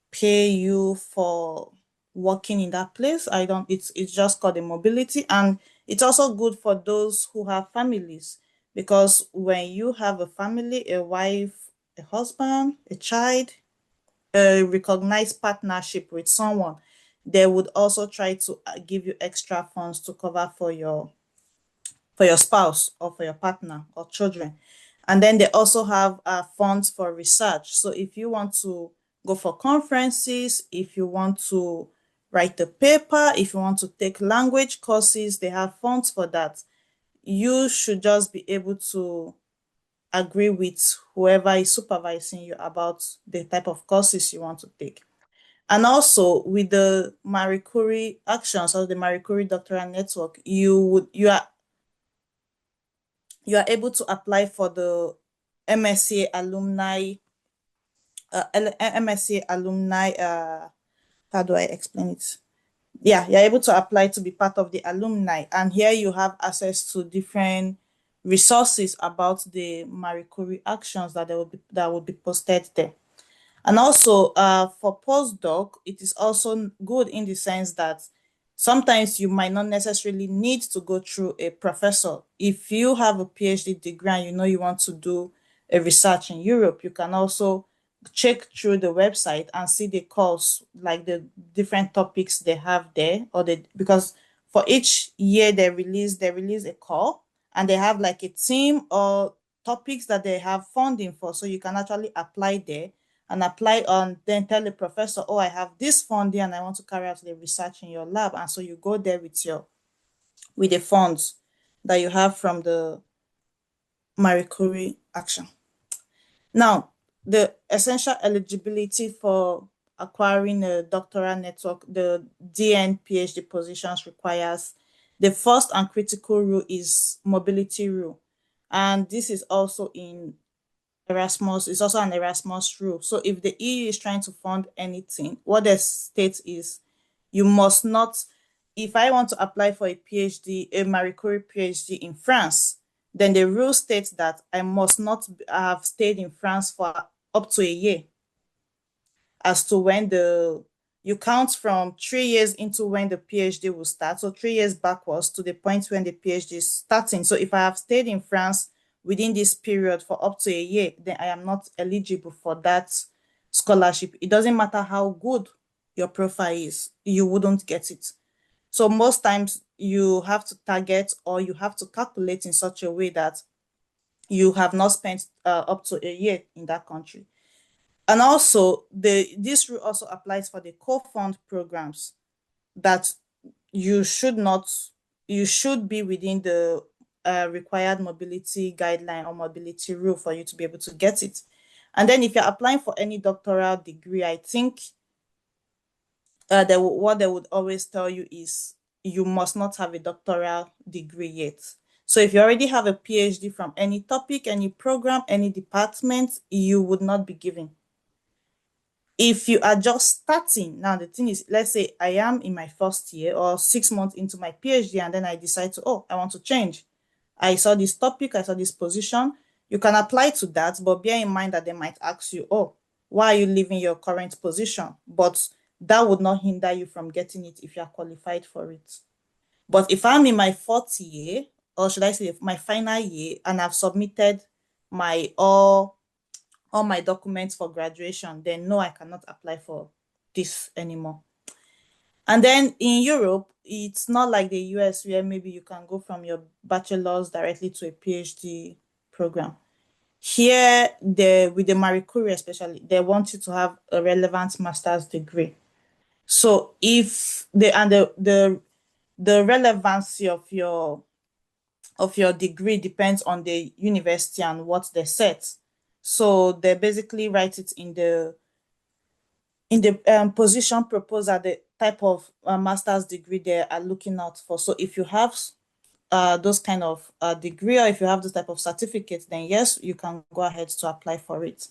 pay you for working in that place. It's just called a mobility. And it's also good for those who have families, because when you have a family, a wife, a husband, a child, a recognized partnership with someone, they would also try to give you extra funds to cover for your spouse or for your partner or children. And then they also have funds for research. So if you want to go for conferences, if you want to write a paper, if you want to take language courses, they have funds for that. You should just be able to agree with whoever is supervising you about the type of courses you want to take. And also with the Marie Curie actions, or the Marie Curie Doctoral Network, you are able to apply for the MSc alumni, how do I explain it? Yeah, you're able to apply to be part of the alumni. And here you have access to different resources about the Marie Curie actions that will be posted there. And also for postdoc, it is also good in the sense that sometimes you might not necessarily need to go through a professor. If you have a PhD degree and you know you want to do a research in Europe, you can also check through the website and see the course, like the different topics they have there, because for each year they release a call, and they have like a team or topics that they have funding for. So you can actually apply there and apply on, then tell the professor, oh, I have this funding and I want to carry out the research in your lab. And so you go there with the funds that you have from the Marie Curie action. Now, the essential eligibility for acquiring a doctoral network, the DN PhD positions, requires the first and critical rule is mobility rule. And this is also in Erasmus, it's also an Erasmus rule. So if the EU is trying to fund anything, what they state is you must not, if I want to apply for a PhD, a Marie Curie PhD in France, then the rule states that I must not have stayed in France for up to a year, as to when you count from 3 years into when the PhD will start. So 3 years backwards to the point when the PhD is starting. So if I have stayed in France within this period for up to a year, then I am not eligible for that scholarship. It doesn't matter how good your profile is, you wouldn't get it. So most times you have to target, or you have to calculate in such a way that you have not spent up to a year in that country. And also this rule also applies for the co-fund programs, that you should be within the a required mobility guideline or mobility rule for you to be able to get it. And then if you're applying for any doctoral degree, I think what they would always tell you is you must not have a doctoral degree yet. So if you already have a PhD from any topic, any program, any department, you would not be given. If you are just starting, now the thing is, let's say I am in my first year or 6 months into my PhD, and then I decide I want to change. I saw this topic, I saw this position. You can apply to that, but bear in mind that they might ask you, why are you leaving your current position? But that would not hinder you from getting it if you are qualified for it. But if I'm in my fourth year, or should I say my final year, and I've submitted all my documents for graduation, then no, I cannot apply for this anymore. And then in Europe, it's not like the US where maybe you can go from your bachelor's directly to a PhD program. Here, with the Marie Curie especially, they want you to have a relevant master's degree. So if the relevancy of your degree depends on the university and what they set. So they basically write it in the position proposal, the type of master's degree they are looking out for. So if you have those kind of degree, or if you have this type of certificate, then yes, you can go ahead to apply for it.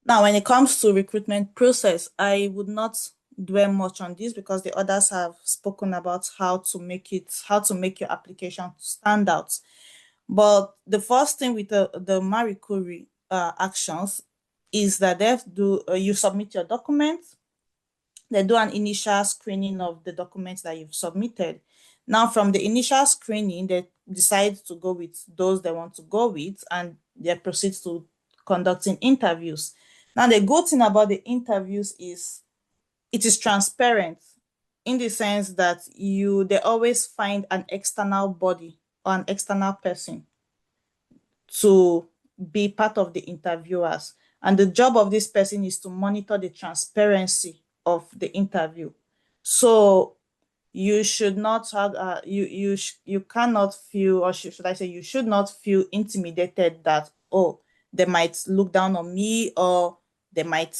Now, when it comes to recruitment process, I would not dwell much on this because the others have spoken about how to make your application stand out. But the first thing with the Marie Curie actions is that you submit your documents. They do an initial screening of the documents that you've submitted. Now, from the initial screening, they decide to go with those they want to go with, and they proceed to conducting interviews. Now, the good thing about the interviews is it is transparent in the sense that they always find an external body or an external person to be part of the interviewers. And the job of this person is to monitor the transparency of the interview. So you should not have, you cannot feel, or should I say, you should not feel intimidated that, they might look down on me, or they might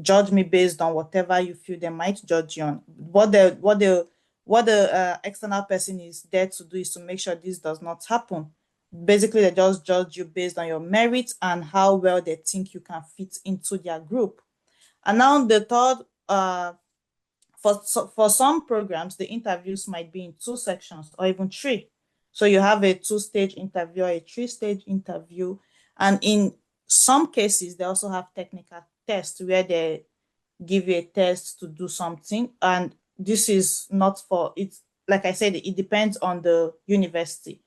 judge me based on whatever you feel they might judge you on. What the external person is there to do is to make sure this does not happen. Basically, they just judge you based on your merits and how well they think you can fit into their group. And now the third, for some programs, the interviews might be in 2 sections or even 3. So you have a 2-stage interview or a 3-stage interview. And in some cases, they also have technical tests where they give you a test to do something. And this is not like I said, it depends on the university.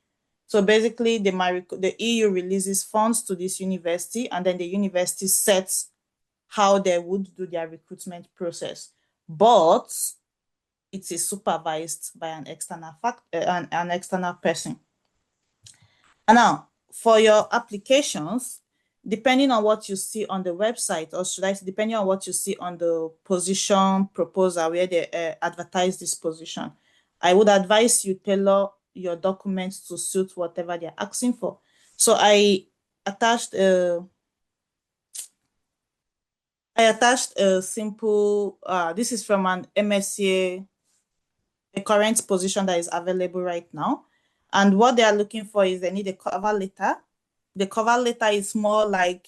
So basically, the EU releases funds to this university, and then the university sets how they would do their recruitment process. But it is supervised by an external an external person. And now, for your applications, depending on what you see on the website, or should I say, depending on what you see on the position proposal where they advertise this position, I would advise you tailor your documents to suit whatever they're asking for. So I attached a simple, this is from an MSc, a current position that is available right now. And what they are looking for is they need a cover letter. The cover letter is more like,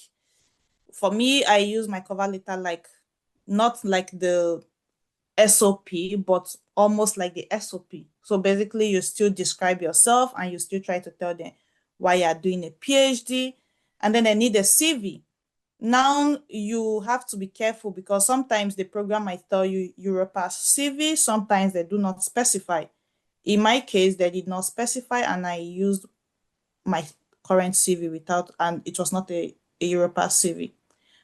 for me, I use my cover letter not like the SOP, but almost like the SOP. So basically, you still describe yourself and you still try to tell them why you are doing a PhD. And then they need a CV. Now, you have to be careful because sometimes the program might tell you Europass CV, sometimes they do not specify. In my case, they did not specify, and I used my current CV and it was not a Europass CV.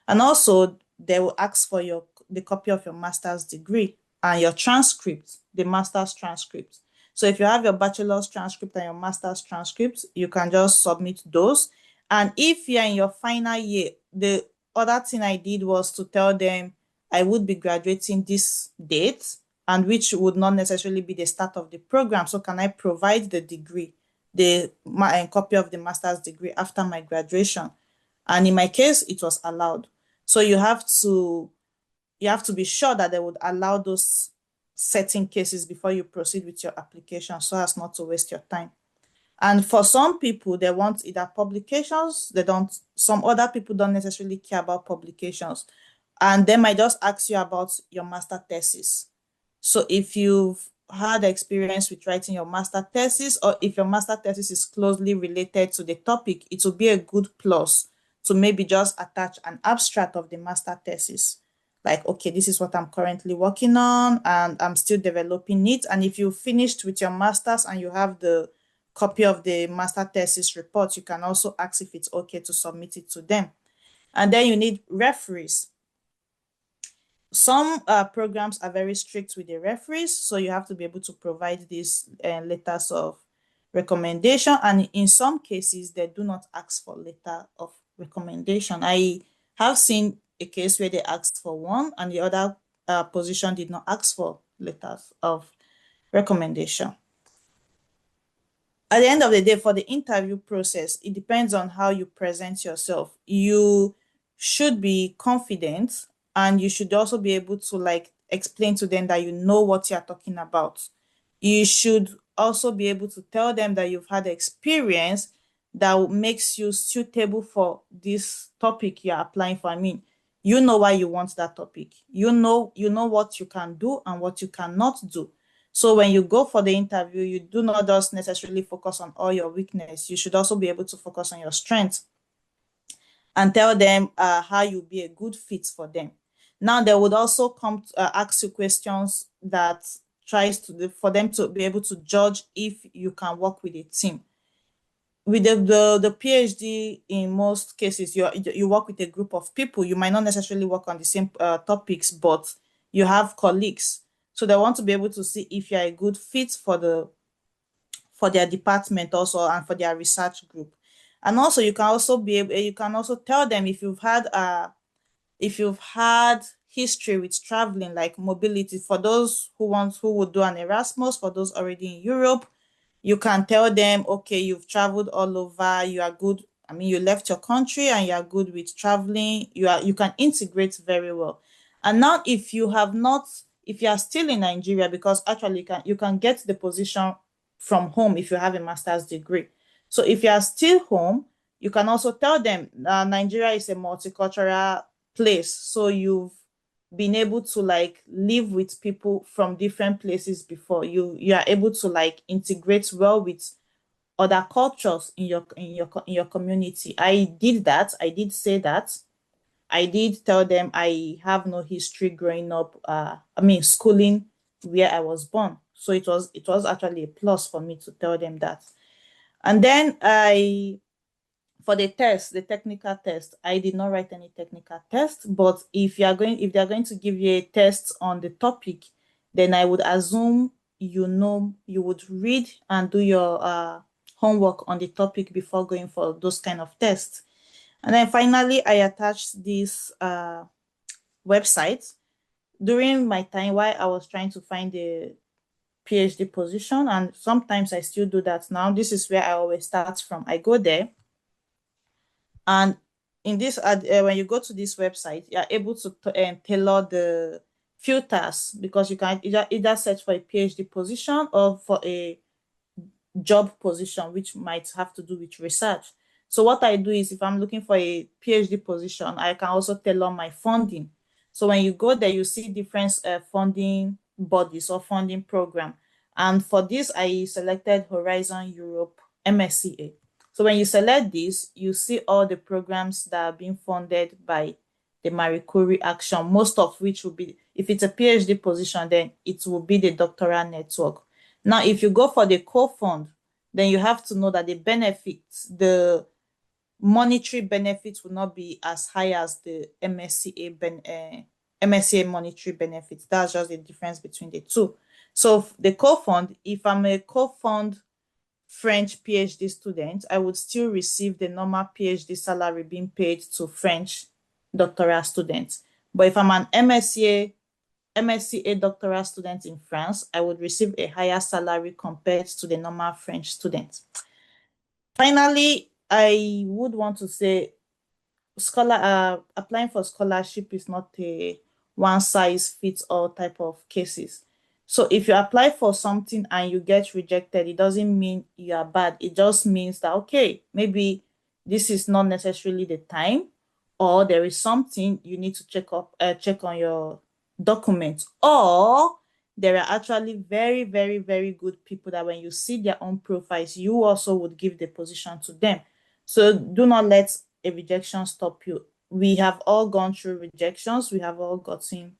And also, they will ask for the copy of your master's degree and your transcript, the master's transcript. So if you have your bachelor's transcript and your master's transcript, you can just submit those. And if you're in your final year, the other thing I did was to tell them I would be graduating this date, and which would not necessarily be the start of the program. So can I provide the degree, my copy of the master's degree after my graduation? And in my case, it was allowed. So you have to be sure that they would allow those certain cases before you proceed with your application, so as not to waste your time. And for some people, they want either publications, some other people don't necessarily care about publications, and they might just ask you about your master thesis. So if you've had experience with writing your master thesis, or if your master thesis is closely related to the topic, it will be a good plus to maybe just attach an abstract of the master thesis. Like, okay, this is what I'm currently working on and I'm still developing it. And if you finished with your master's and you have the copy of the master thesis report, you can also ask if it's okay to submit it to them. And then you need referees. Some programs are very strict with the referees, so you have to be able to provide these letters of recommendation. And in some cases, they do not ask for letter of recommendation. I have seen a case where they asked for one and the other position did not ask for letters of recommendation. At the end of the day, for the interview process, it depends on how you present yourself. You should be confident, and you should also be able to explain to them that you know what you're talking about. You should also be able to tell them that you've had experience that makes you suitable for this topic you're applying for. I mean, you know why you want that topic. You know what you can do and what you cannot do. So when you go for the interview, you do not just necessarily focus on all your weakness. You should also be able to focus on your strengths and tell them how you'll be a good fit for them. Now, they would also come to ask you questions that for them to be able to judge if you can work with a team. With the PhD, in most cases, you work with a group of people. You might not necessarily work on the same topics, but you have colleagues. So they want to be able to see if you're a good fit for their department also and for their research group. And also you can also tell them if you've had history with traveling, like mobility. For those who would do an Erasmus, for those already in Europe, you can tell them, okay, you've traveled all over, you are good. I mean, you left your country and you are good with traveling. You can integrate very well. And now if you are still in Nigeria, because actually you can get the position from home if you have a master's degree. So if you are still home, you can also tell them Nigeria is a multicultural place. So you've been able to live with people from different places before. You are able to integrate well with other cultures in your community. I did that. I did say that. I did tell them I have no history growing up, schooling where I was born. So it was actually a plus for me to tell them that. And then for the technical test, I did not write any technical test, but if they're going to give you a test on the topic, then I would assume you would read and do your homework on the topic before going for those kind of tests. And then finally, I attached this website during my time while I was trying to find a PhD position, and sometimes I still do that now. This is where I always start from. I go there, and in this when you go to this website, you're able to tailor the filters, because you can either search for a PhD position or for a job position, which might have to do with research. So what I do is, if I'm looking for a PhD position, I can also tailor my funding. So when you go there, you see different funding bodies or funding program. And for this, I selected Horizon Europe MSCA. So when you select this, you see all the programs that are being funded by the Marie Curie Action, most of which will be, if it's a PhD position, then it will be the doctoral network. Now, if you go for the co-fund, then you have to know that the benefits, the monetary benefits, will not be as high as the MSCA monetary benefits. That's just the difference between the two. So the co-fund, if I'm a co-fund French PhD student, I would still receive the normal PhD salary being paid to French doctoral students. But if I'm an MSCA MSc doctoral student in France, I would receive a higher salary compared to the normal French student. Finally, I would want to say applying for scholarship is not a one-size-fits-all type of cases. So if you apply for something and you get rejected, it doesn't mean you are bad. It just means that, okay, maybe this is not necessarily the time, or there is something you need to check on your documents, or there are actually very, very, very good people that when you see their own profiles, you also would give the position to them. So do not let a rejection stop you. We have all gone through rejections. We have all gotten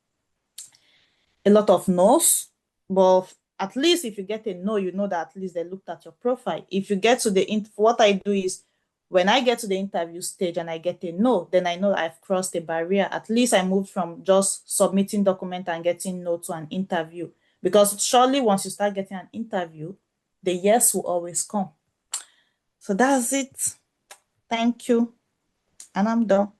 a lot of no's, but at least if you get a no, you know that at least they looked at your profile. If you get to what I do is when I get to the interview stage and I get a no, then I know I've crossed a barrier. At least I moved from just submitting document and getting no to an interview. Because surely once you start getting an interview, the yes will always come. So that's it. Thank you. And I'm done.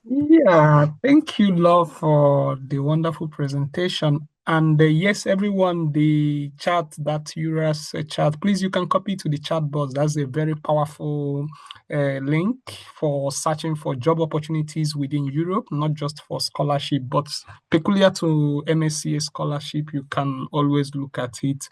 Yeah, thank you, Love, for the wonderful presentation. And yes, everyone, the chat that URAS chat, please, you can copy to the chat box. That's a very powerful link for searching for job opportunities within Europe, not just for scholarship, but peculiar to MSCA scholarship. You can always look at it.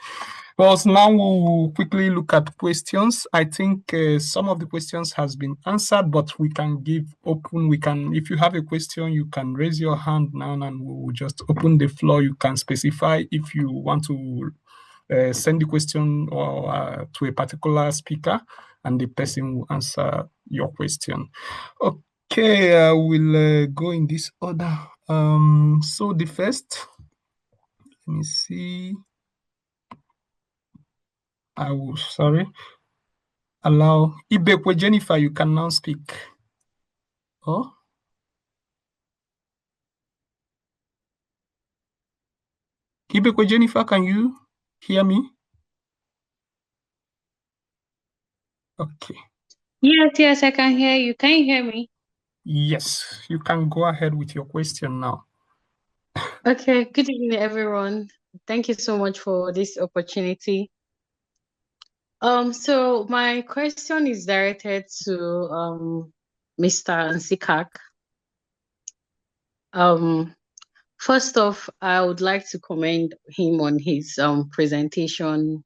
Well, so now we'll quickly look at questions. I think some of the questions has been answered, but we can give open. If you have a question, you can raise your hand now and we'll just open the floor. You can specify if you want to send the question or to a particular speaker and the person will answer your question. Okay, I will go in this order. So the first, let me see. Sorry. Allow Ibekwe Jennifer, you can now speak. Oh. Ibekwe Jennifer, can you hear me? Okay. Yes, I can hear you. Can you hear me? Yes, you can go ahead with your question now. Okay, good evening, everyone. Thank you so much for this opportunity. So my question is directed to Mr. Nsikak. First off, I would like to commend him on his presentation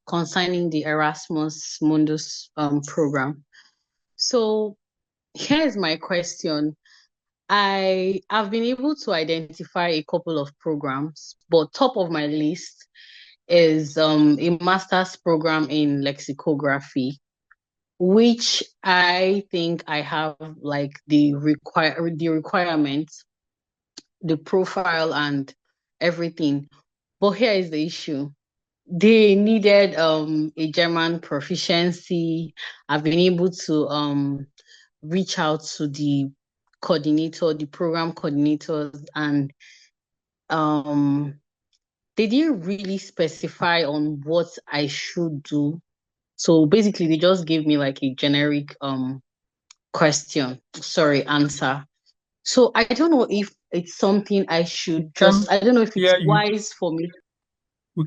concerning the Erasmus Mundus program. So here's my question. I've been able to identify a couple of programs, but top of my list is a master's program in lexicography, which I think I have like the requirements, the profile and everything. But here is the issue. They needed a German proficiency. I've been able to reach out to the coordinator, the program coordinators, and they didn't really specify on what I should do. So basically they just gave me like a generic answer. So I don't know if it's something I should I don't know if it's wise for me.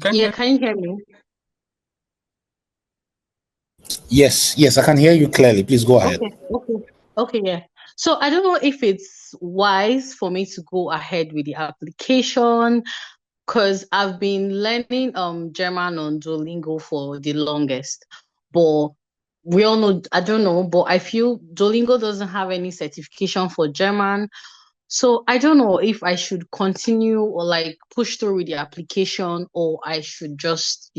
Can you hear me? Yes, I can hear you clearly. Please go ahead. Okay, yeah. So I don't know if it's wise for me to go ahead with the application because I've been learning German on Duolingo for the longest. But we all know, I don't know, but I feel Duolingo doesn't have any certification for German. So I don't know if I should continue or like push through with the application or I should just,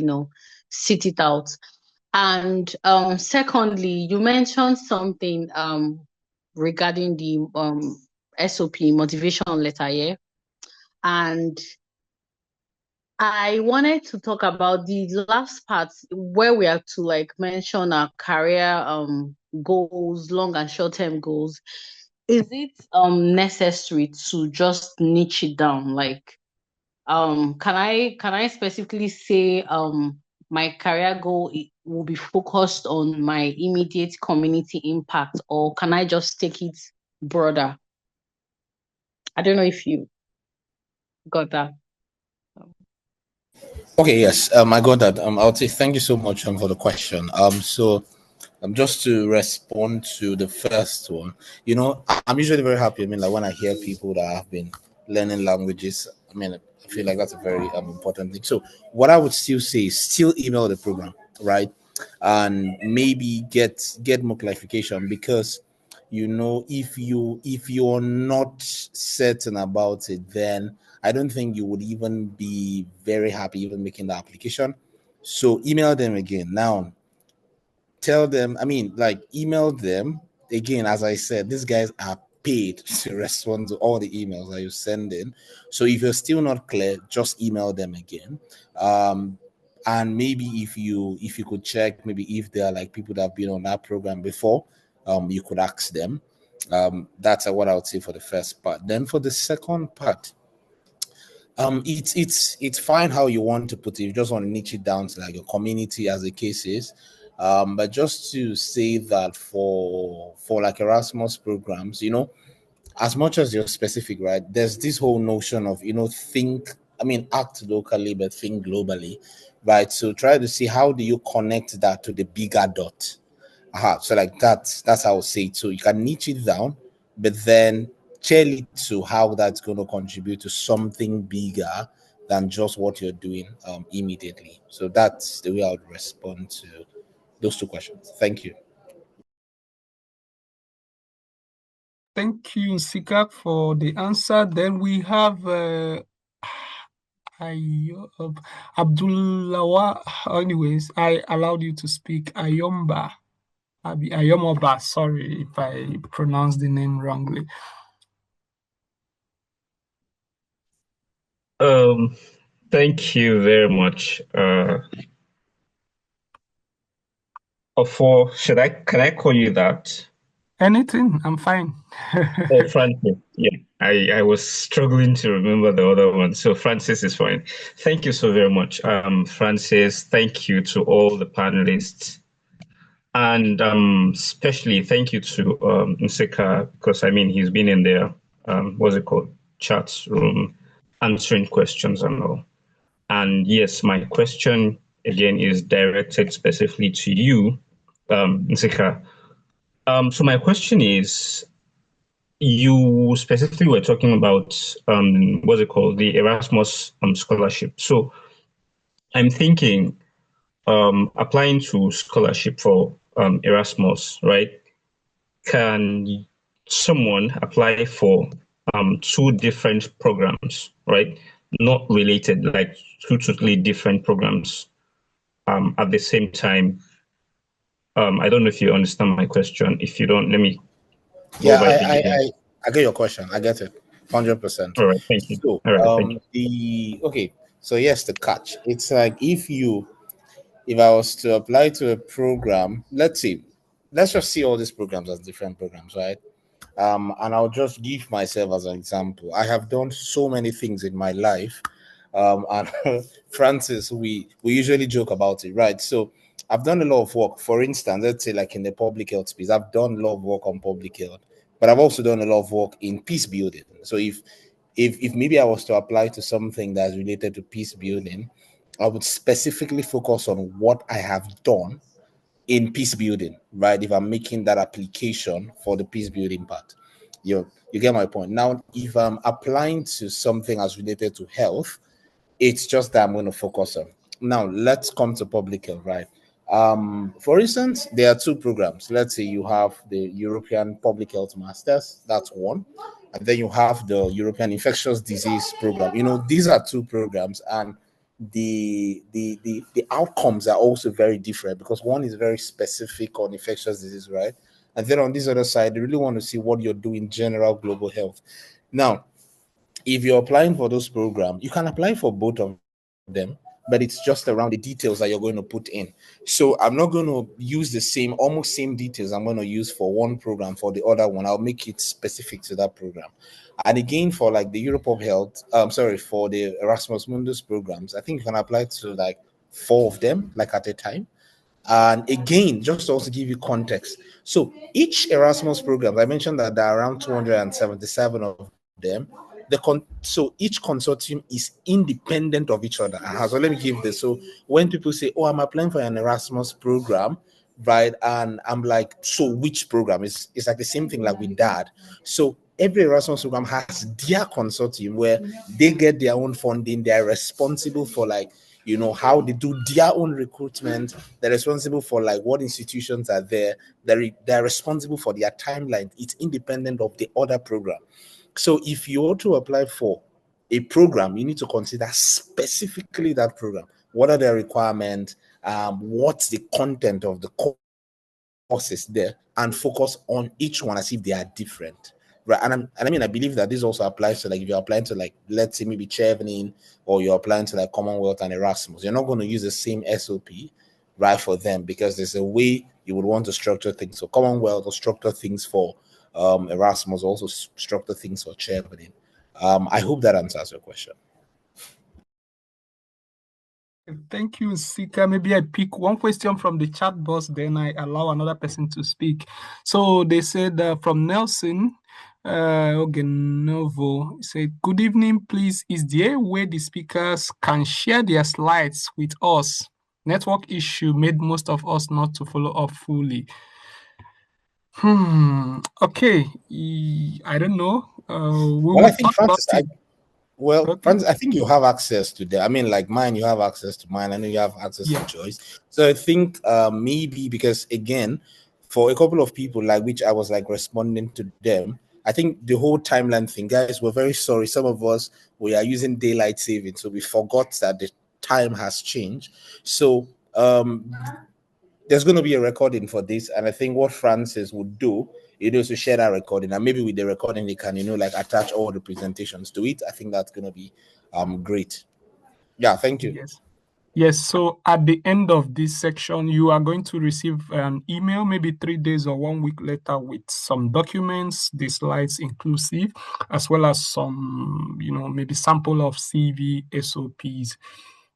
sit it out. And secondly, you mentioned something regarding the SOP motivation letter, yeah? And I wanted to talk about the last part where we have to like mention our career goals, long and short-term goals. Is it necessary to just niche it down? Like can I specifically say my career goal will be focused on my immediate community impact, or can I just take it broader? I don't know if you got that. Okay, yes, I got that. I would say thank you so much for the question. So just to respond to the first one, I'm usually very happy. I mean, like when I hear people that have been learning languages, I mean, I feel like that's a very important thing. So what I would still say is still email the program, right? And maybe get more clarification, because if you're not certain about it, then I don't think you would even be very happy even making the application. So email them again. Now tell them, I mean, like, email them again. As I said, these guys are paid to respond to all the emails that you send in. So if you're still not clear, just email them again. And maybe if you could check, maybe if there are like people that have been on that program before, you could ask them. That's what I would say for the first part. Then for the second part, it's fine how you want to put it. You just want to niche it down to like your community, as the case is. But just to say that for like Erasmus programs, as much as you're specific, right? There's this whole notion of act locally but think globally, right? So try to see how do you connect that to the bigger dot. So like that's how I would say it. So you can niche it down, but then tell it to how that's going to contribute to something bigger than just what you're doing immediately. So that's the way I would respond to those two questions. Thank you. Thank you, Sika, for the answer. Then we have Abdullah. Anyways, I allowed you to speak. Ayomoba. Sorry if I pronounced the name wrongly. Thank you very much. Can I call you that? Anything, I'm fine. Oh, Francis. Yeah, I was struggling to remember the other one. So Francis is fine. Thank you so very much. Francis, thank you to all the panelists. And especially thank you to Nseka, because I mean he's been in there, what's it called? Chat room, answering questions and all. And yes, my question again is directed specifically to you, Nseka. So my question is, you specifically were talking about what's it called, the Erasmus scholarship. So I'm thinking applying to scholarship for Erasmus, right? Can someone apply for two different programs, right? Not related, like two totally different programs at the same time. I don't know if you understand my question. If you don't, let me go Yeah, over it again. I get your question. I get it 100%. All right, thank you. So All right, thank you. So yes, the catch. It's like if I was to apply to a program, let's just see all these programs as different programs, right? And I'll just give myself as an example. I have done so many things in my life. And Francis, we usually joke about it, right? So I've done a lot of work. For instance, let's say like in the public health space, I've done a lot of work on public health, but I've also done a lot of work in peace building. So if maybe I was to apply to something that's related to peace building, I would specifically focus on what I have done in peace building, right? If I'm making that application for the peace building part, you get my point. Now, if I'm applying to something as related to health, it's just that I'm going to focus on. Now, let's come to public health, right? For instance, there are two programs. Let's say you have the European Public Health Masters, that's one, and then you have the European Infectious Disease Program. These are two programs, and the outcomes are also very different, because one is very specific on infectious disease, right? And then on this other side, they really want to see what you're doing general global health. Now, if you're applying for those programs, you can apply for both of them, but it's just around the details that you're going to put in. So I'm not going to use the almost same details I'm going to use for one program for the other one. I'll make it specific to that program. And again, for like the Europe of Health, for the Erasmus Mundus programs, I think you can apply to like 4 of them, like at a time. And again, just to also give you context. So each Erasmus program, I mentioned that there are around 277 of them. so each consortium is independent of each other. So let me give this. So when people say, "Oh, I'm applying for an Erasmus program," right, and I'm like, "So which program?" It's like the same thing like with DAAD. So every Erasmus program has their consortium where they get their own funding. They are responsible for, like, how they do their own recruitment. They're responsible for, like, what institutions are there. They're responsible for their timeline. It's independent of the other program. So if you want to apply for a program, you need to consider specifically that program. What are their requirements? What's the content of the courses there, and focus on each one as if they are different. Right. And I believe that this also applies to, like, if you're applying to, like, let's say maybe Chevening, or you're applying to, like, Commonwealth and Erasmus, you're not going to use the same SOP, right, for them, because there's a way you would want to structure things. So Commonwealth will structure things for Erasmus, also structure things for Chevening. I hope that answers your question. Thank you, Sika. Maybe I pick one question from the chat box, then I allow another person to speak. So they said from Nelson Ogenovo, said, "Good evening, please. Is there a way the speakers can share their slides with us? Network issue made most of us not to follow up fully." Okay. I don't know. Well, I think, Francis, Okay. Francis, I think you have access to them. I mean, like mine, you have access to mine. I know you have access to Joyce. So I think maybe, because again, for a couple of people, like, which I was like responding to them, I think the whole timeline thing, guys, we're very sorry. Some of us, we are using daylight saving, so we forgot that the time has changed. So there's going to be a recording for this, and I think what Francis would do, to share that recording, and maybe with the recording they can, like, attach all the presentations to it. I think that's going to be great. Yeah, thank you. Yes, so at the end of this section, you are going to receive an email, maybe 3 days or 1 week later, with some documents, the slides inclusive, as well as some, maybe sample of CV SOPs.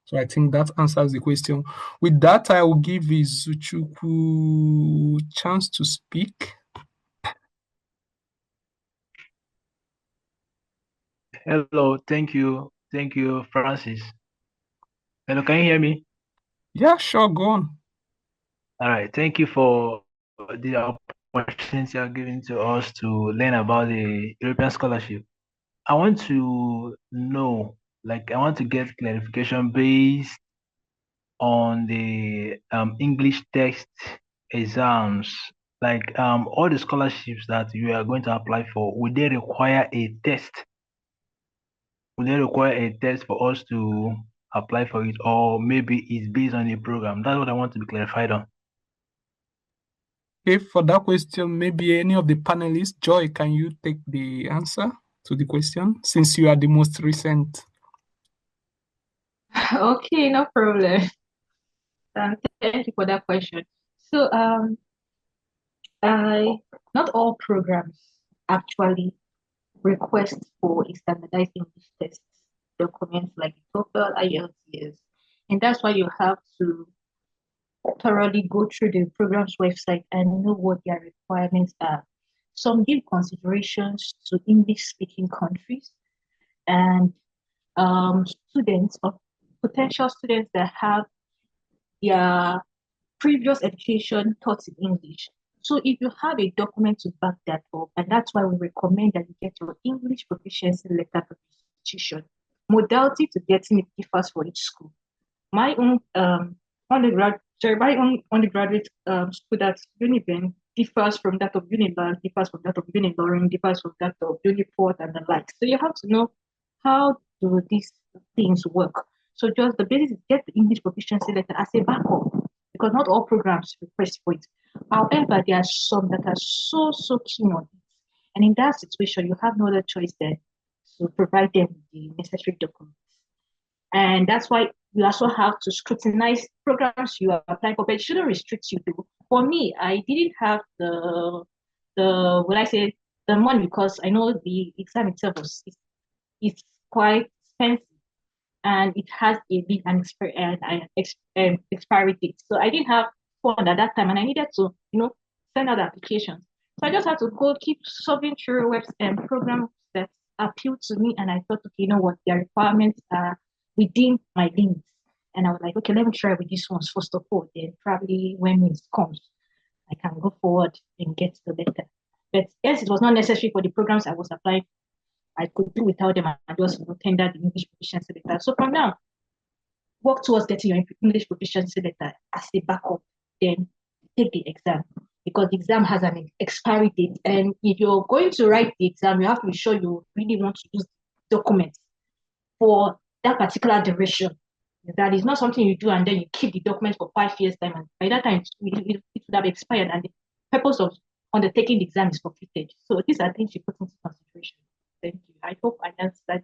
So I think that answers the question. With that, I will give Izuchukwu chance to speak. Hello, thank you, Francis. Hello, can you hear me? Yeah, sure, go on. All right, thank you for the opportunity you're giving to us to learn about the European scholarship. I want to know, I want to get clarification based on the English text exams. All the scholarships that you are going to apply for, would they require a test? Would they require a test for us to apply for it, or maybe it's based on a program? That's what I want to be clarified on. Okay, for that question, maybe any of the panelists, Joy, can you take the answer to the question, since you are the most recent? Okay, no problem. Thank you for that question. So, not all programs actually request for a standardized English test documents like TOEFL, IELTS, and that's why you have to thoroughly go through the program's website and know what their requirements are. Some give considerations to English-speaking countries and students or potential students that have their previous education taught in English. So if you have a document to back that up, and that's why we recommend that you get your English proficiency letter from the institution. Modality to getting it differs for each school. My own undergraduate school, that's Uniben, differs from that of Unilag, differs from that of Uniloring, differs from that of Uniport, and the like. So you have to know how do these things work. So just the basis is get the English proficiency letter as a backup, because not all programs request for it. However, there are some that are so keen on it. And in that situation, you have no other choice than to provide them the necessary documents. And that's why you also have to scrutinize programs you are applying for, but it shouldn't restrict you to. For me, I didn't have the money, because I know the exam itself is quite expensive, and it has a big expiry date. So I didn't have fund at that time, and I needed to, send out applications. So I just had to go keep solving through webs and program steps appealed to me, and I thought, okay, you know what, their requirements are within my limits. And I was like, okay, let me try with this one first of all. Then probably when it comes, I can go forward and get the letter. But yes, it was not necessary for the programs I was applying. I could do without them and just tender the English proficiency letter. So from now, work towards getting your English proficiency letter as a backup. Then take the exam, because the exam has an expiry date. And if you're going to write the exam, you have to be sure you really want to use documents for that particular duration. That is not something you do and then you keep the document for 5 years time, and by that time it would have expired, and the purpose of undertaking the exam is forfeited. So these are things you put into consideration. Thank you. I hope I answered.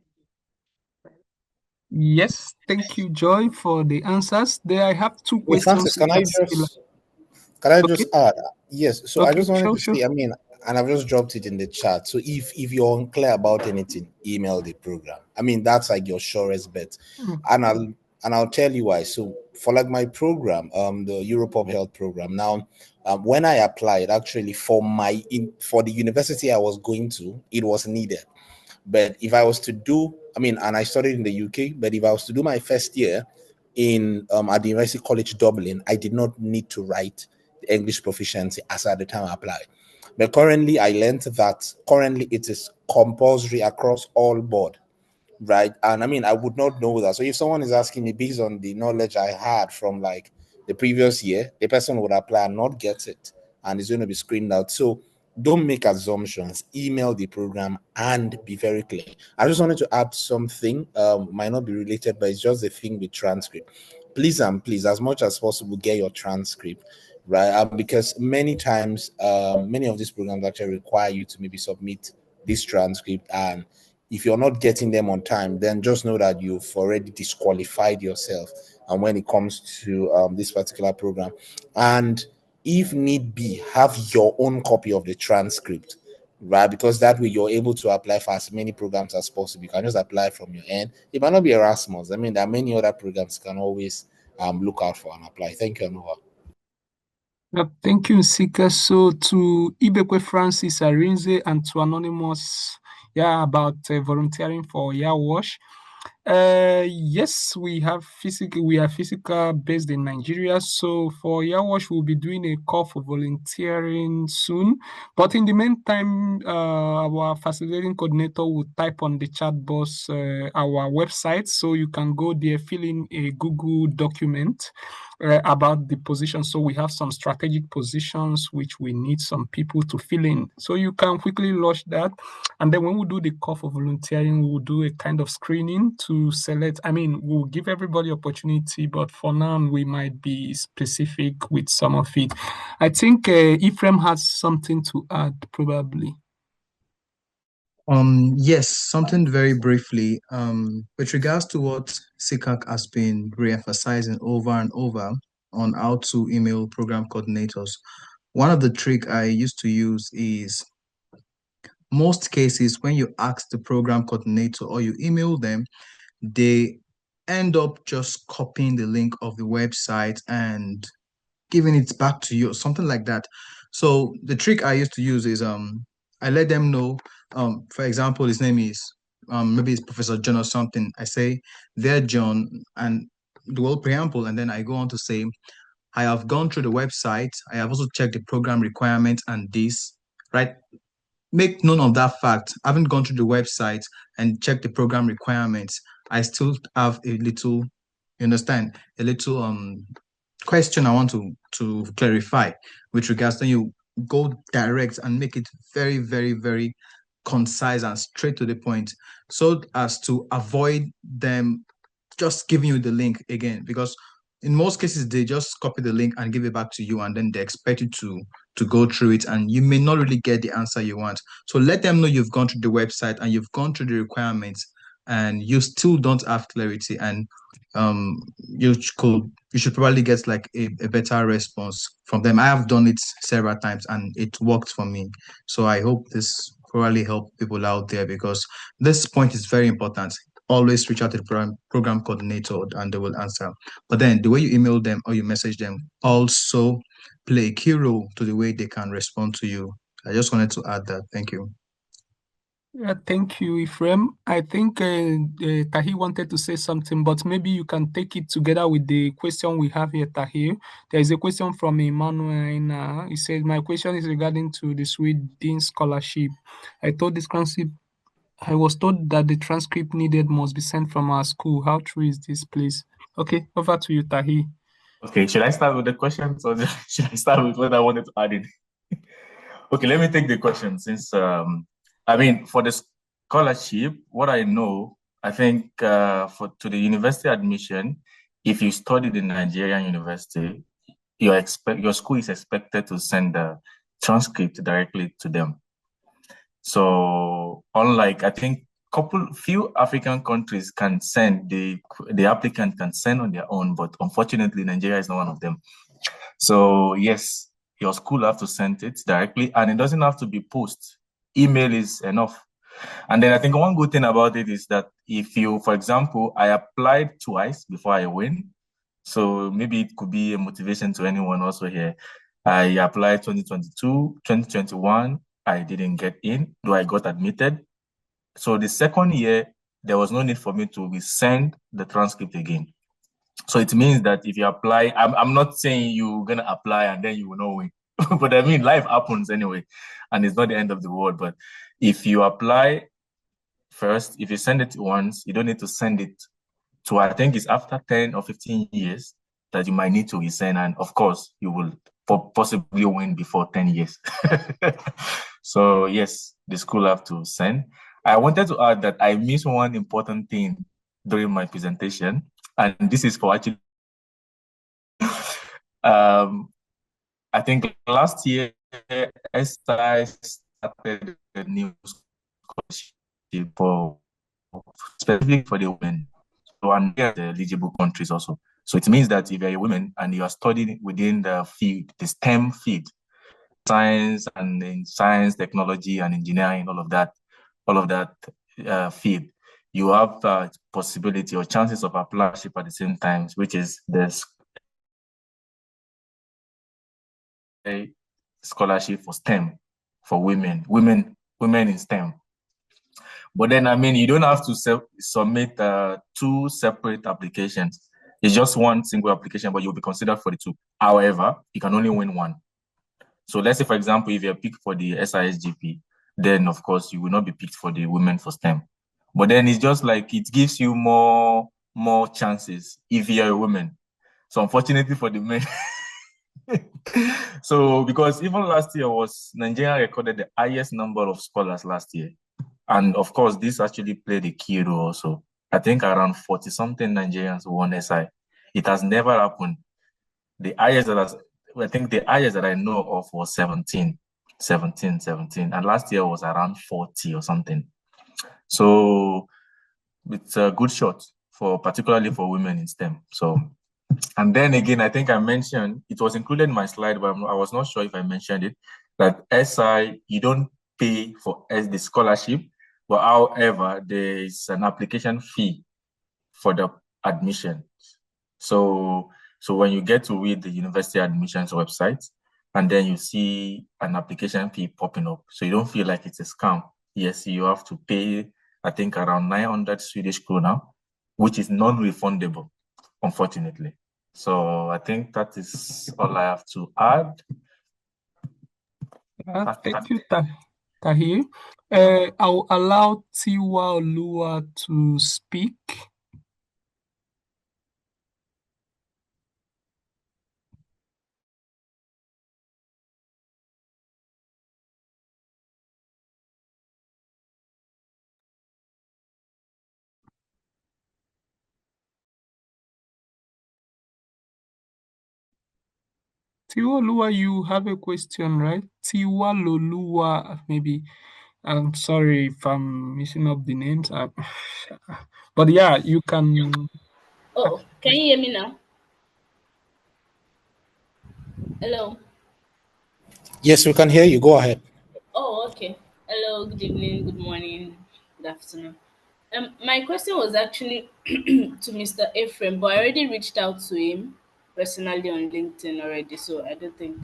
Yes, thank you, Joy, for the answers. There I have two Wait, questions. Francis, can I just add? Yes. So I Okay, just wanted to sure. say, I mean, and I've just dropped it in the chat. So if you're unclear about anything, email the program. I mean, that's like your surest bet. And I'll tell you why. So for like my program, the Europop Health program. Now, when I applied, actually for the university I was going to, it was needed. But if I was to do, I mean, and I studied in the UK, but if I was to do my first year in at the University College Dublin, I did not need to write the English proficiency as at the time I applied. But currently, I learned that currently it is compulsory across all board, right? And I mean, I would not know that. So if someone is asking me based on the knowledge I had from like the previous year, the person would apply and not get it, and it's going to be screened out. So don't make assumptions. Email the program and be very clear. I just wanted to add something, might not be related, but it's just the thing with transcript. Please and please, as much as possible, get your transcript, right? Because many times, many of these programs actually require you to maybe submit this transcript, and if you're not getting them on time, then just know that you've already disqualified yourself. And when it comes to this particular program, and if need be, have your own copy of the transcript, right? Because that way you're able to apply for as many programs as possible. You can just apply from your end. It might not be Erasmus. I mean, there are many other programs you can always look out for and apply. Thank you, Anova. Thank you, Nsika. So to Ibekwe Francis Arinze and to Anonymous, about volunteering for Wash. Yes, we are physical based in Nigeria. So for Wash, we'll be doing a call for volunteering soon. But in the meantime, our facilitating coordinator will type on the chat box our website, so you can go there, fill in a Google document about the position. So we have some strategic positions which we need some people to fill in. So you can quickly launch that. And then when we do the call for volunteering, we'll do a kind of screening to select. I mean, we'll give everybody opportunity, but for now, we might be specific with some of it. I think Ephraim has something to add, probably. Yes, something very briefly. With regards to what SICAC has been re-emphasizing over and over on how to email program coordinators, one of the trick I used to use is most cases when you ask the program coordinator or you email them, they end up just copying the link of the website and giving it back to you, something like that. So the trick I used to use is I let them know, for example, his name is maybe it's Professor John or something. I say, "There, John," and the whole preamble, and then I go on to say, "I have gone through the website. I have also checked the program requirements and this, right?" Make note of that fact. I haven't gone through the website and checked the program requirements. I still have a little, you understand, a little question I want to clarify with regards to you. Go direct and make it very, very, very concise and straight to the point, so as to avoid them just giving you the link again, because in most cases they just copy the link and give it back to you, and then they expect you to go through it, and you may not really get the answer you want. So let them know you've gone through the website and you've gone through the requirements, and you still don't have clarity, and you should probably get like a better response from them. I have done it several times and it worked for me. So I hope this probably help people out there, because this point is very important. Always reach out to the program coordinator and they will answer. But then the way you email them or you message them also play a key role to the way they can respond to you. I just wanted to add that. Thank you. Thank you, Ephraim. I think Tahi wanted to say something, but maybe you can take it together with the question we have here, Tahi. There is a question from Emmanuel. He said, my question is regarding to the Sweden scholarship. I was told that the transcript needed must be sent from our school. How true is this, please? Okay, over to you, Tahi. Okay, should I start with the questions or should I start with what I wanted to add in? Okay, let me take the question since, for the scholarship, what I know, I think to the university admission, if you studied in Nigerian university, your school is expected to send the transcript directly to them. So unlike, I think, few African countries can send, the applicant can send on their own, but unfortunately Nigeria is not one of them. So yes, your school have to send it directly, and it doesn't have to be post. Email is enough. And then I think one good thing about it is that if you, for example, I applied twice before I win, so maybe it could be a motivation to anyone also here. I applied 2022, 2021, I didn't get in, though I got admitted. So the second year, there was no need for me to resend the transcript again. So it means that if you apply, I'm not saying you're going to apply and then you will not win. But I mean, life happens anyway, and it's not the end of the world. But if you apply first, if you send it once, you don't need to send it to, I think it's after 10 or 15 years that you might need to resend. And of course, you will possibly win before 10 years. So yes, the school have to send. I wanted to add that I missed one important thing during my presentation, and this is for actually, I think last year, SI started a new scholarship specifically for the women. So, and they're the eligible countries also. So it means that if you're a woman and you are studying within the field, the STEM field, science and in science, technology, and engineering, all of that field, you have possibility or chances of applying at the same time, which is the scholarship for STEM for women in STEM. But then, I mean, you don't have to submit two separate applications. It's just one single application, but you'll be considered for the two. However, you can only win one. So let's say, for example, if you're picked for the SISGP, then of course you will not be picked for the women for STEM. But then it's just like it gives you more chances if you're a woman. So unfortunately for the men, so because even last year Nigeria recorded the highest number of scholars last year. And of course, this actually played a key role also. I think around 40 something Nigerians won SI. It has never happened. The highest that I know of was 17. And last year was around 40 or something. So it's a good shot particularly for women in STEM. So, and then again, I think I mentioned, it was included in my slide, but I was not sure if I mentioned it, that SI, you don't pay for the scholarship, but however, there is an application fee for the admission. So when you get to read the university admissions website, and then you see an application fee popping up, so you don't feel like it's a scam. Yes, you have to pay, I think, around 900 Swedish krona, which is non-refundable, unfortunately. So I think that is all I have to add. Thank you, Tahir. I'll allow Tiwa Olua to speak. Tiwa Olua, you have a question, right? Tiwa Olua, maybe. I'm sorry if I'm messing up the names. But yeah, you can. Oh, can you hear me now? Hello. Yes, we can hear you. Go ahead. Oh, okay. Hello, good evening, good morning, good afternoon. My question was actually to Mr. Ephraim, but I already reached out to him personally on LinkedIn already, so I don't think,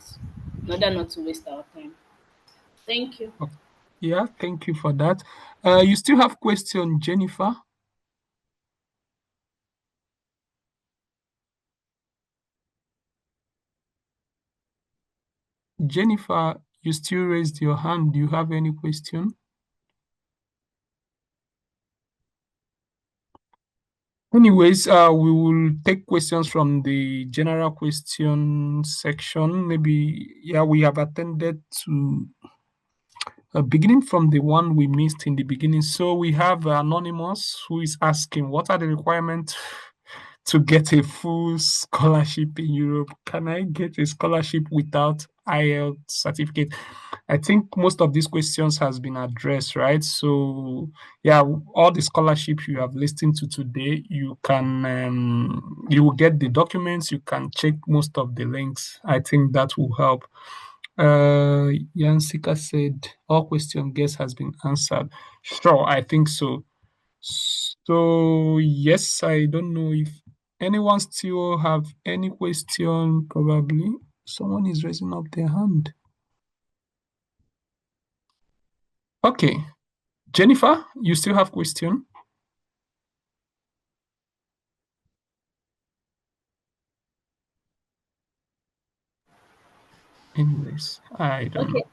in order not to waste our time. Thank you. Yeah, thank you for that. You still have question, Jennifer? Jennifer, you still raised your hand. Do you have any question? Anyways, we will take questions from the general question section. Maybe, yeah, we have attended to beginning from the one we missed in the beginning. So we have Anonymous who is asking, what are the requirements to get a full scholarship in Europe? Can I get a scholarship without IELTS certificate? I think most of these questions has been addressed, right? So yeah, all the scholarships you have listened to today, you can you will get the documents, you can check most of the links. I think that will help. Yansika said all question guess has been answered. Sure, I think so. So yes, I don't know if anyone still have any question. Probably someone is raising up their hand. Okay, Jennifer, you still have question? Anyways, I don't know.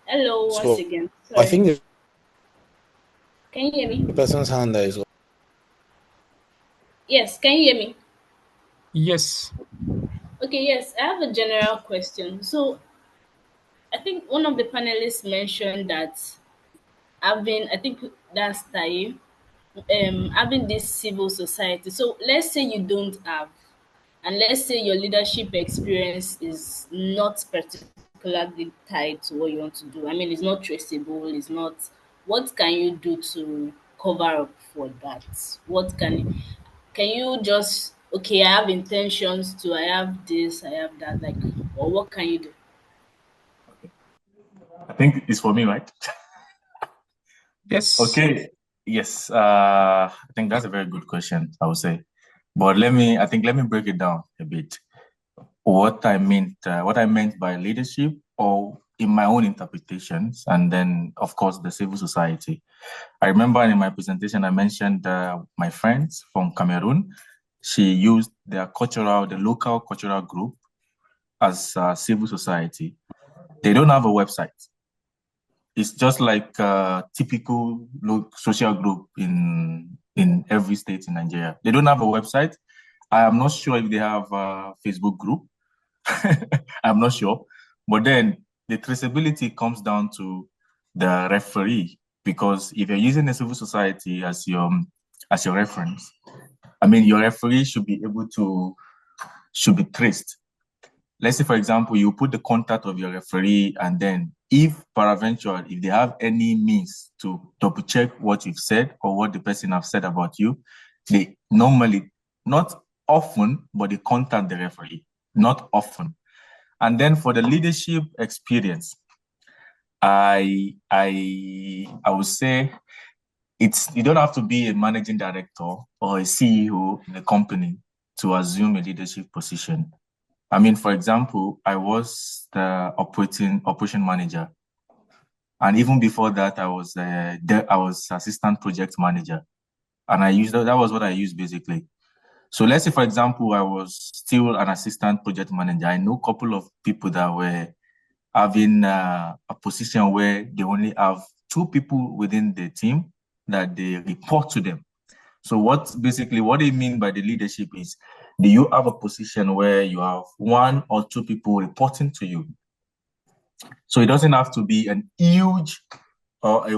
Hello, once So again. I think Sorry. Can you hear me? the person's hand there is up. Yes, can you hear me? Yes. Okay, yes, I have a general question. So I think one of the panelists mentioned that I think that's Tai, having this civil society. So let's say you don't have, and let's say your leadership experience is not particularly tied to what you want to do. I mean, it's not traceable, it's not, what can you do to cover up for that? Can you just, okay, I have intentions to, I have this, I have that, like, or what can you do? I think it's for me, right? Yes. Okay. Yes. I think that's a very good question, I would say. But let me break it down a bit. What I meant by leadership, or in my own interpretations, and then of course the civil society. I remember in my presentation I mentioned my friends from Cameroon. She used the local cultural group as civil society. They don't have a website. It's just like a typical social group in every state in Nigeria. They don't have a website. I am not sure if they have a Facebook group. I'm not sure. But then the traceability comes down to the referee, because if you're using a civil society as your reference, I mean, your referee should be traced. Let's say, for example, you put the contact of your referee, and then if peradventure, if they have any means to double check what you've said or what the person have said about you, they normally, not often, but they contact the referee, not often. And then for the leadership experience, I would say you don't have to be a managing director or a CEO in a company to assume a leadership position. I mean, for example, I was the operation manager, and even before that, I was assistant project manager, and that was what I used basically. So let's say, for example, I was still an assistant project manager. I know a couple of people that were having a position where they only have 2 people within the team that they report to them. So what they mean by the leadership is, do you have a position where you have 1 or 2 people reporting to you? So it doesn't have to be an huge or a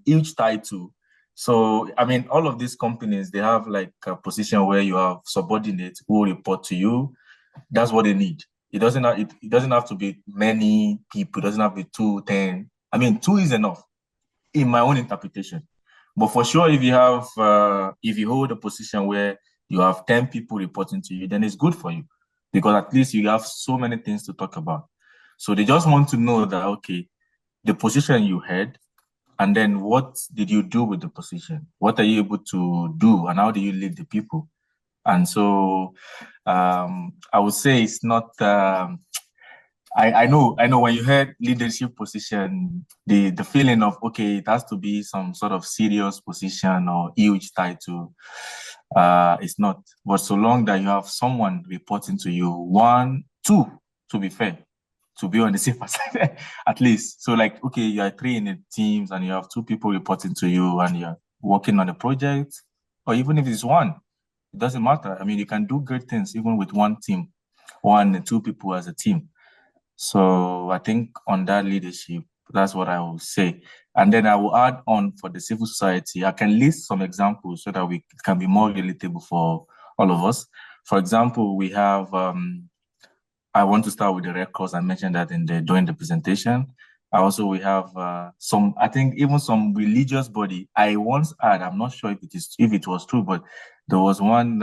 huge title. So, I mean, all of these companies, they have like a position where you have subordinates who report to you. That's what they need. It doesn't have to be many people. It doesn't have to be 2, 10. I mean, 2 is enough in my own interpretation. But for sure, if you hold a position where you have 10 people reporting to you, then it's good for you, because at least you have so many things to talk about. So they just want to know that, okay, the position you had, and then what did you do with the position? What are you able to do, and how do you lead the people? And so I would say it's not I know when you heard leadership position, the feeling of, okay, it has to be some sort of serious position or huge title. It's not. But so long that you have someone reporting to you, one, two, to be fair, to be on the safer side, at least. So like, okay, you are three in the teams and you have two people reporting to you and you're working on a project, or even if it's one, it doesn't matter. I mean, you can do great things even with one team, one and two people as a team. So I think on that leadership, that's what I will say. And then I will add on for the civil society. I can list some examples so that we can be more relatable for all of us. For example, we have, I want to start with the Red Cross. I mentioned that during the presentation. We have I think even some religious body. I once had, I'm not sure if it was true, but there was one,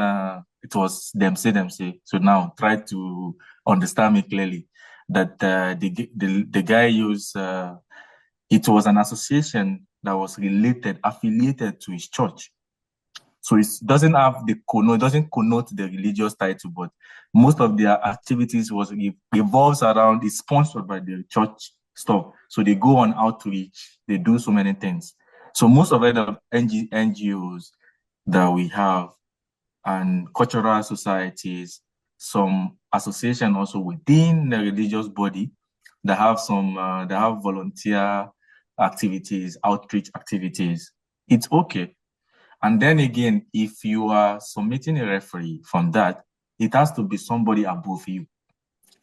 it was them say. So now try to understand me clearly that the guy used, it was an association that was affiliated to his church. So it doesn't connote the religious title, but most of their activities revolves around, it's sponsored by the church stuff. So they go on outreach, they do so many things. So most of the NGOs that we have and cultural societies, some association also within the religious body that have volunteer activities, outreach activities. It's okay. And then again, if you are submitting a referee from that, it has to be somebody above you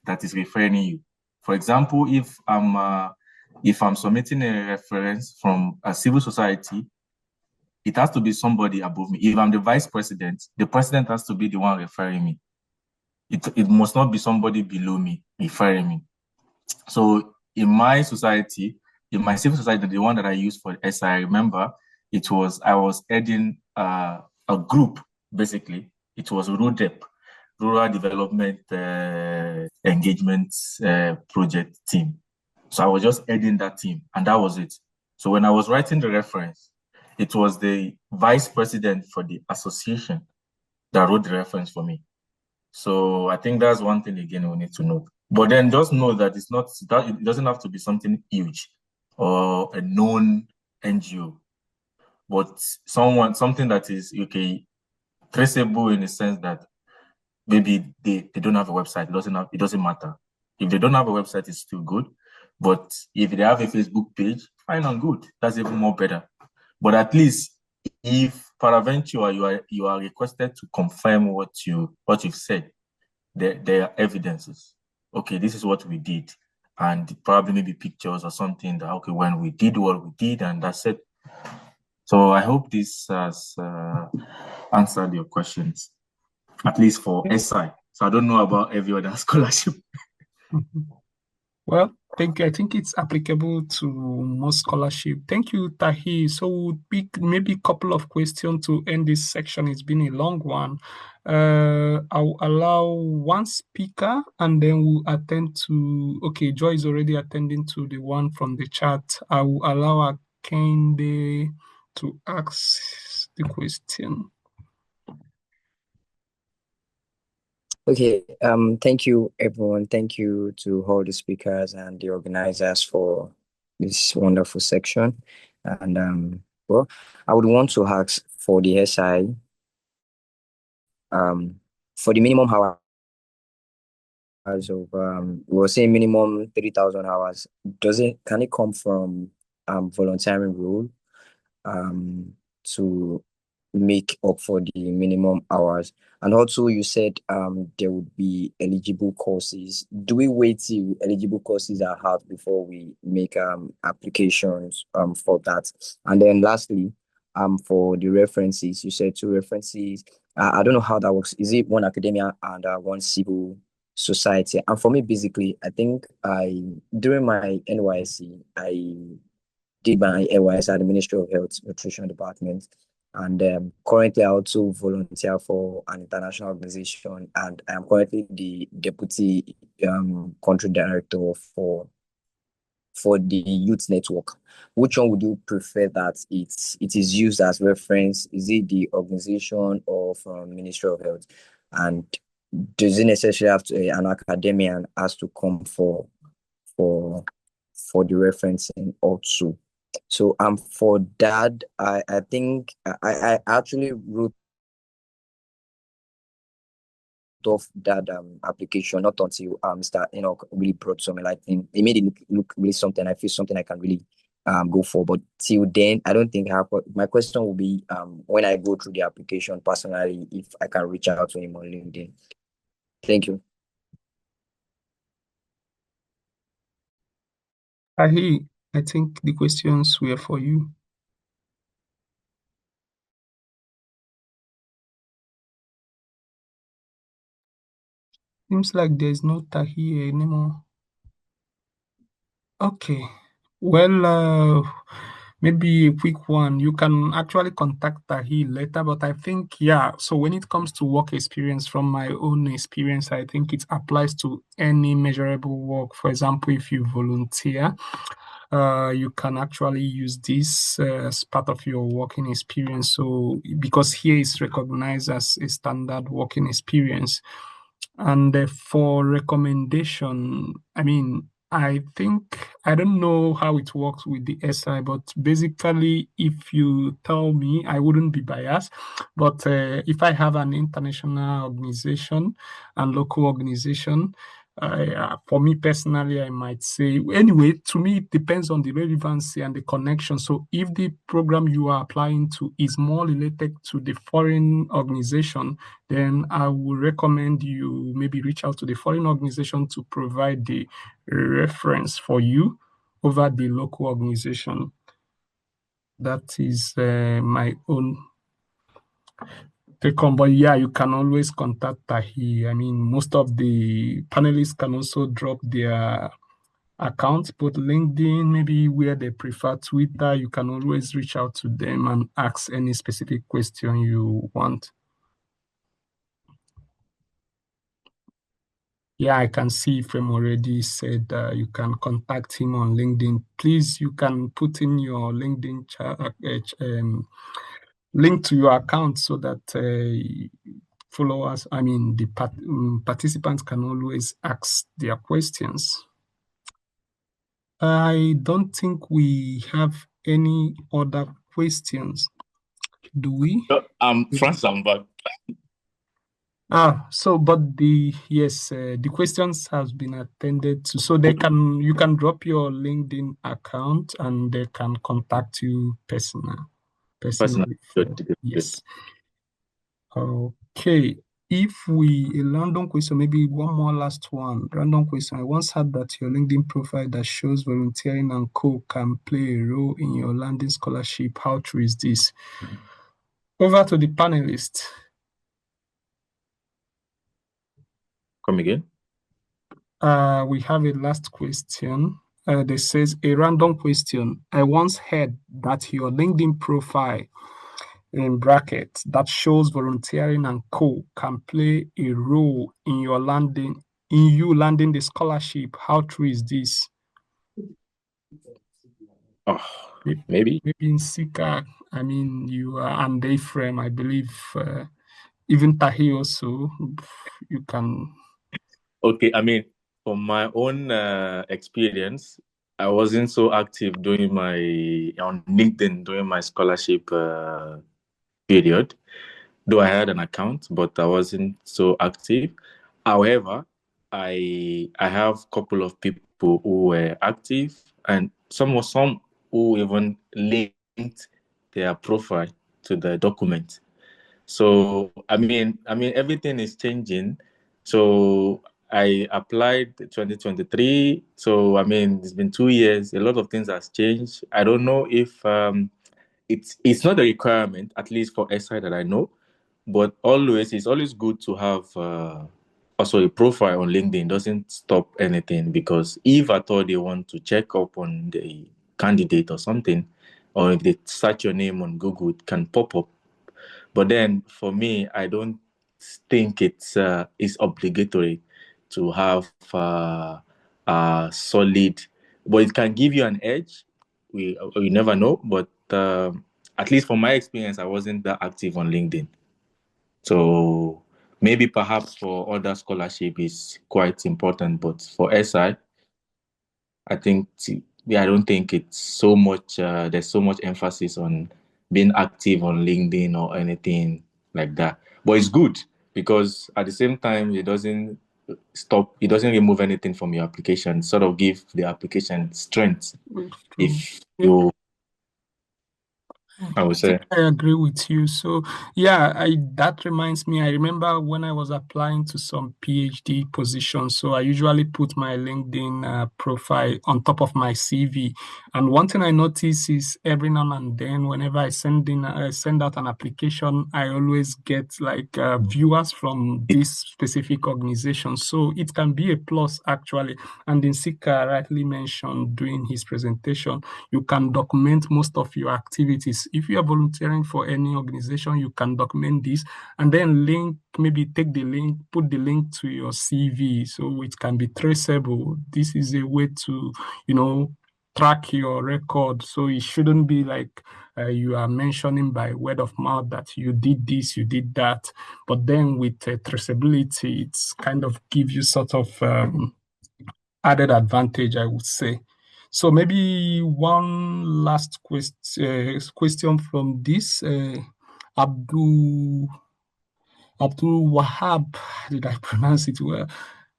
that is referring you. For example, if I'm submitting a reference from a civil society, it has to be somebody above me. If I'm the vice president, the president has to be the one referring me. It must not be somebody below me referring me. So in my society, in my civil society, the one that I used for SI, I remember I was heading a group, basically. It was RUDEP, Rural Development Engagement Project team. So I was just heading that team, and that was it. So when I was writing the reference, it was the vice president for the association that wrote the reference for me. So I think that's one thing again we need to know. But then just know that it doesn't have to be something huge or a known NGO, but something that is okay, traceable in the sense that maybe they don't have a website. It doesn't matter. If they don't have a website, it's still good. But if they have a Facebook page, fine and good. That's even more better. But at least if peradventure you are requested to confirm what you've said, there are evidences. Okay, this is what we did, and probably maybe pictures or something that, okay, when we did what we did, and that's it. So I hope this has answered your questions, at least for SI. So I don't know about every other scholarship. Well, I think it's applicable to most scholarship. Thank you, Tahi. So we'll pick maybe a couple of questions to end this section. It's been a long one. I'll allow one speaker and then we'll attend to, okay, Joy is already attending to the one from the chat. I will allow Akende to ask the question. Okay, thank you, everyone. Thank you to all the speakers and the organizers for this wonderful section. And well, I would want to ask for the SI, for the minimum hours of, we were saying minimum 3,000 hours. Can it come from volunteering rule to make up for the minimum hours? And also you said there would be eligible courses. Do we wait till eligible courses are out before we make applications for that? And then lastly, for the references, you said 2 references. I don't know how that works. Is it one academia and one civil society? And for me, basically, I think during my NYSC, I did my NYSC at the Ministry of Health Nutrition Department. And currently I also volunteer for an international organization, and I am currently the deputy country director for the youth network. Which one would you prefer that it is used as reference? Is it the organization or from Ministry of Health? And does it necessarily have to an academician has to come for for the referencing also. So for that, I think I actually wrote off that application not until Mr. Enoch really brought something like it made it look really something. I feel something I can really go for. But till then, I don't think my question will be when I go through the application personally, if I can reach out to him on LinkedIn. Thank you. Ahi, I think the questions were for you. Seems like there's no Tahi anymore. Okay. Well, maybe a quick one. You can actually contact Tahi later, but I think, yeah, so when it comes to work experience, from my own experience, I think it applies to any measurable work. For example, if you volunteer, you can actually use this as part of your working experience. So, because here is recognized as a standard working experience. And for recommendation, I mean, I think, I don't know how it works with the SI, but basically, if you tell me, I wouldn't be biased. But if I have an international organization and local organization, for me personally, I might say, anyway, to me, it depends on the relevancy and the connection. So if the program you are applying to is more related to the foreign organization, then I would recommend you maybe reach out to the foreign organization to provide the reference for you over the local organization. That is my own take on. But yeah, you can always contact Tahi. I mean, most of the panelists can also drop their accounts, both LinkedIn, maybe where they prefer Twitter. You can always reach out to them and ask any specific question you want. Yeah, I can see Frame already said you can contact him on LinkedIn. Please, you can put in your LinkedIn link to your account so that followers, I mean, the participants can always ask their questions. I don't think we have any other questions. Do we? Francis, I'm back. But the questions has been attended to. So you can drop your LinkedIn account and they can contact you personally. Yes. Okay. If a random question, maybe one more last one. Random question. I once heard that your LinkedIn profile that shows volunteering and co can play a role in your landing scholarship. How true is this? Over to the panelists. Come again? We have a last question. That says, a random question. I once heard that your LinkedIn profile in brackets that shows volunteering and co can play a role in you landing the scholarship. How true is this? Maybe in Sika, I mean, you are and Ephraim, I believe, even Tahi also, you can. Okay, I mean, from my own experience, I wasn't so active on LinkedIn during my scholarship period. Though I had an account, but I wasn't so active. However, I have a couple of people who were active, and some who even linked their profile to the document. So I mean, everything is changing. So I applied 2023. So I mean, it's been 2 years. A lot of things has changed. I don't know if it's not a requirement, at least for SI that I know. But it's always good to have also a profile on LinkedIn. Doesn't stop anything, because if at all they want to check up on the candidate or something, or if they search your name on Google, it can pop up. But then for me, I don't think it's obligatory to have a solid, but it can give you an edge. We never know, but at least from my experience, I wasn't that active on LinkedIn. So maybe perhaps for other scholarship is quite important, but for SI, I think, I don't think it's so much, there's so much emphasis on being active on LinkedIn or anything like that. But it's good because at the same time, it doesn't remove anything from your application, sort of give the application strength. If you, I would say. I agree with you. So yeah, that reminds me, I remember when I was applying to some PhD positions. So I usually put my LinkedIn profile on top of my CV. And one thing I notice is every now and then, whenever I send out an application, I always get like viewers from this specific organization. So it can be a plus actually. And Insika rightly mentioned during his presentation, you can document most of your activities. If you are volunteering for any organization, you can document this and then maybe take the link, put the link to your CV so it can be traceable. This is a way to, track your record. So it shouldn't be like you are mentioning by word of mouth that you did this, you did that. But then with traceability, it's kind of gives you sort of added advantage, I would say. So maybe one last question from this Abdul Wahab. Did I pronounce it well?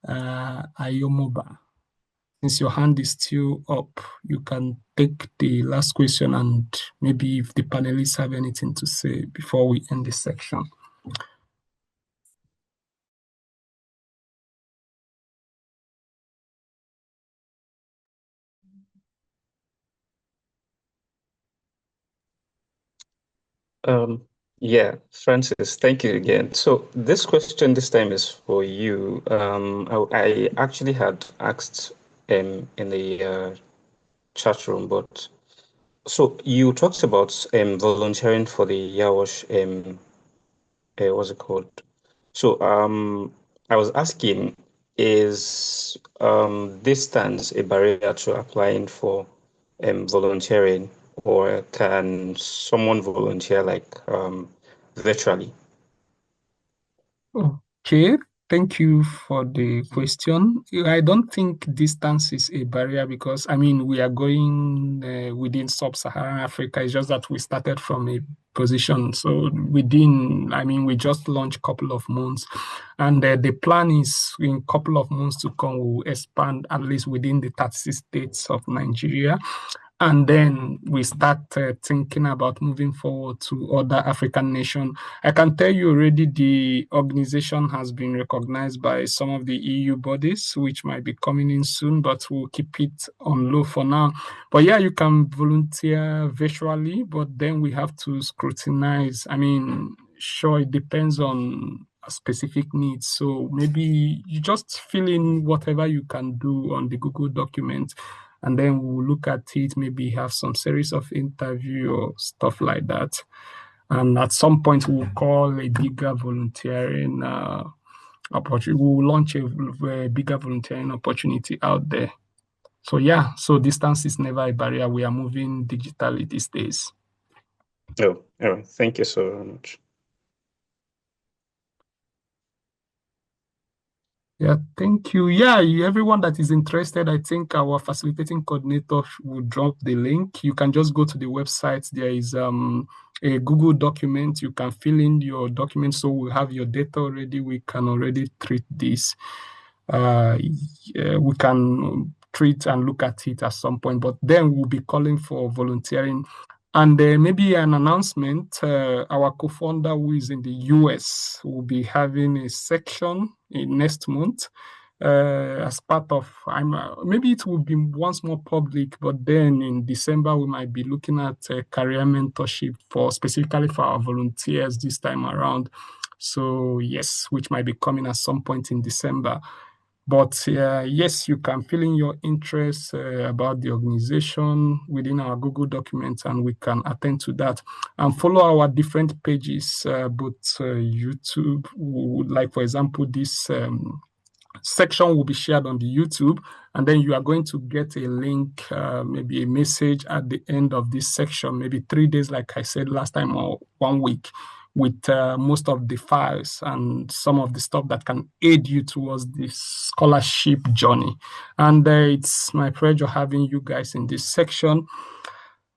Ayomoba. Since your hand is still up, you can take the last question and maybe if the panelists have anything to say before we end this section. Yeah, Francis, thank you again. So this question this time is for you. I actually had asked in the chat room, but so you talked about volunteering for the Yawash, what's it called? So I was asking, is distance a barrier to applying for volunteering, or can someone volunteer like virtually? Okay, thank you for the question. I don't think distance is a barrier because, I mean, we are going within sub-Saharan Africa. It's just that we started from a position. So we just launched a couple of months. And the plan is in a couple of months to come, we'll expand at least within the 36 states of Nigeria. And then we start thinking about moving forward to other African nations. I can tell you already the organization has been recognized by some of the EU bodies, which might be coming in soon, but we'll keep it on low for now. But yeah, you can volunteer virtually, but then we have to scrutinize. I mean, sure, it depends on specific needs. So maybe you just fill in whatever you can do on the Google document, and then we'll look at it, maybe have some series of interview or stuff like that. And at some point, we'll call a bigger volunteering opportunity. We'll launch a bigger volunteering opportunity out there. So yeah, so distance is never a barrier. We are moving digitally these days. Oh, all right. Thank you so much. Yeah, thank you. Yeah, everyone that is interested, I think our facilitating coordinator will drop the link. You can just go to the website. There is a Google document. You can fill in your document, so we have your data already. We can already treat this. We can treat and look at it at some point, but then we'll be calling for volunteering. And maybe an announcement, our co-founder who is in the US will be having a section in next month as part of, maybe it will be once more public, but then in December, we might be looking at career mentorship specifically for our volunteers this time around. So yes, which might be coming at some point in December. But yes, you can fill in your interests about the organization within our Google documents, and we can attend to that. And follow our different pages, both YouTube, like for example, this section will be shared on the YouTube, and then you are going to get a link, maybe a message at the end of this section, maybe 3 days, like I said last time, or 1 week, with most of the files and some of the stuff that can aid you towards this scholarship journey. And it's my pleasure having you guys in this section.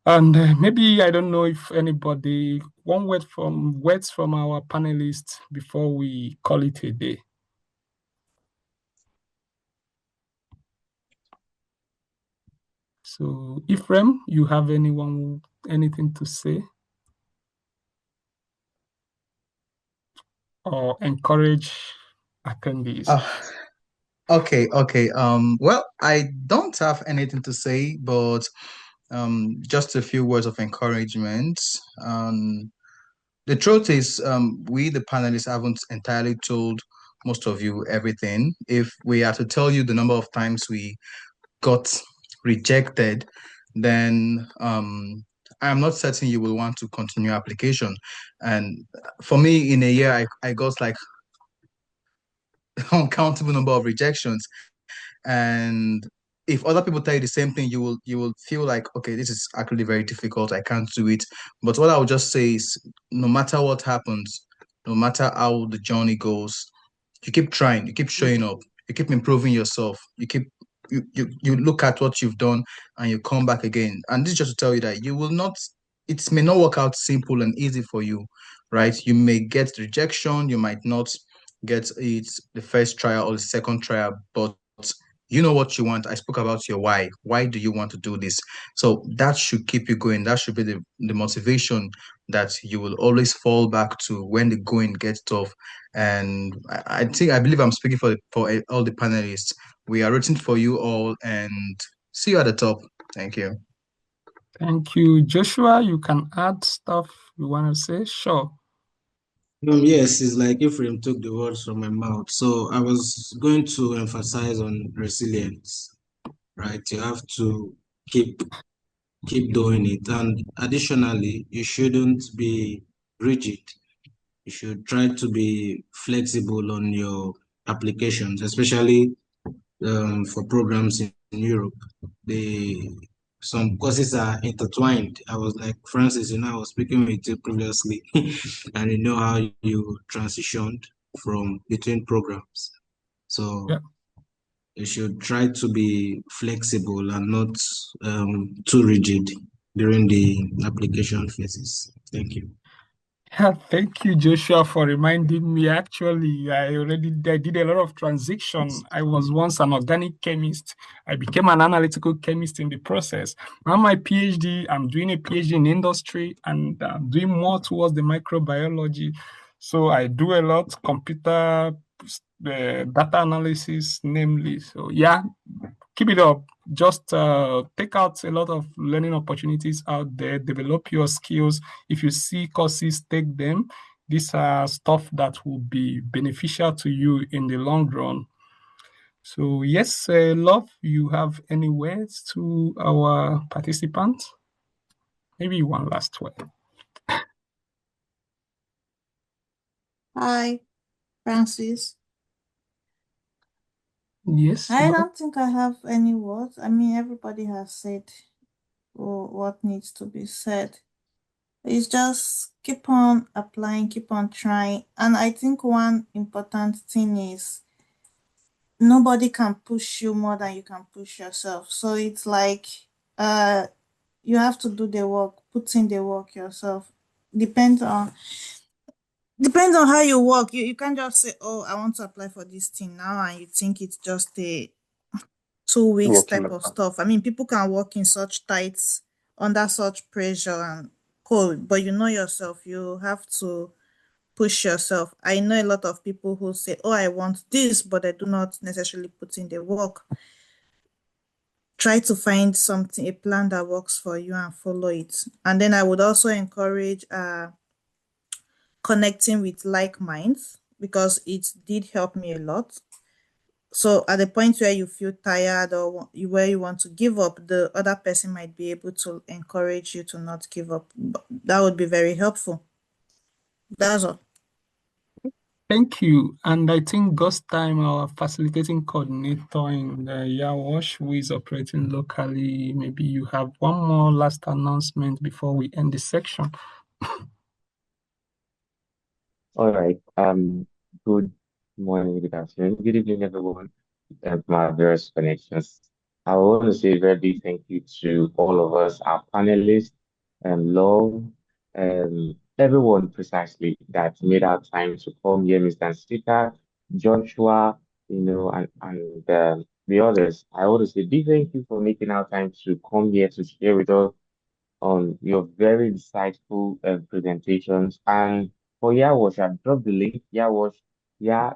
And maybe, I don't know if anybody, words from our panelists before we call it a day. So, Ephraim, you have anything to say? Or encourage attendees? Okay. Well, I don't have anything to say, but just a few words of encouragement. The truth is, we, the panelists, haven't entirely told most of you everything. If we are to tell you the number of times we got rejected, then I'm not certain you will want to continue application. And for me, in a year, I got like uncountable number of rejections. And if other people tell you the same thing, you will feel like, okay, this is actually very difficult. I can't do it. But what I would just say is, no matter what happens, no matter how the journey goes, you keep trying, you keep showing up, you keep improving yourself, you look at what you've done and you come back again. And this is just to tell you that you will not, it may not work out simple and easy for you, right? You may get rejection, you might not get it the first trial or the second trial, but you know what you want. I spoke about your why. Why do you want to do this? So that should keep you going. That should be the motivation that you will always fall back to when the going gets tough. And I believe I'm speaking for all the panelists. We are rooting for you all, and see you at the top. Thank you. Thank you. Joshua, you can add stuff you want to say? Sure. Yes, it's like Ephraim took the words from my mouth. So I was going to emphasize on resilience, right? You have to keep doing it. And additionally, you shouldn't be rigid. You should try to be flexible on your applications, especially for programs in Europe. Some courses are intertwined. I was like, Francis, I was speaking with you previously, and you know how you transitioned from between programs. So you should try to be flexible and not too rigid during the application phases. Thank you. Yeah, thank you, Joshua, for reminding me. Actually, I did a lot of transition. I was once an organic chemist. I became an analytical chemist in the process. Now my PhD, I'm doing a PhD in industry, and I'm doing more towards the microbiology. So I do a lot computer data analysis, namely. So yeah, keep it up. Just take out a lot of learning opportunities out there, develop your skills. If you see courses, take them. These are stuff that will be beneficial to you in the long run. So yes, Love, you have any words to our participants? Maybe one last word. Hi, Francis. Yes. I don't think I have any words. I mean, everybody has said what needs to be said. It's just keep on applying, keep on trying. And I think one important thing is nobody can push you more than you can push yourself. So it's like you have to do the work, put in the work yourself. Depends on how you work. You can't just say, oh, I want to apply for this thing now, and you think it's just a 2 weeks type of stuff. I mean, people can work in such tights under such pressure and cold, but you know yourself, you have to push yourself. I know a lot of people who say, oh, I want this, but they do not necessarily put in the work. Try to find something, a plan that works for you, and follow it. And then I would also encourage connecting with like minds, because it did help me a lot. So at the point where you feel tired or where you want to give up, the other person might be able to encourage you to not give up. That would be very helpful. That's all. Thank you. And I think Ghost Time, our facilitating coordinator in Yawash, who is operating locally, maybe you have one more last announcement before we end the section. All right. Good morning, good afternoon, good evening, everyone. My various connections. I want to say a very big thank you to all of us, our panelists, Law, everyone precisely that made our time to come here, Mr. Sita, Joshua, and the others. I want to say big thank you for making our time to come here to share with us on your very insightful presentations. And for Yawash, I've dropped the link. Yawash, yeah,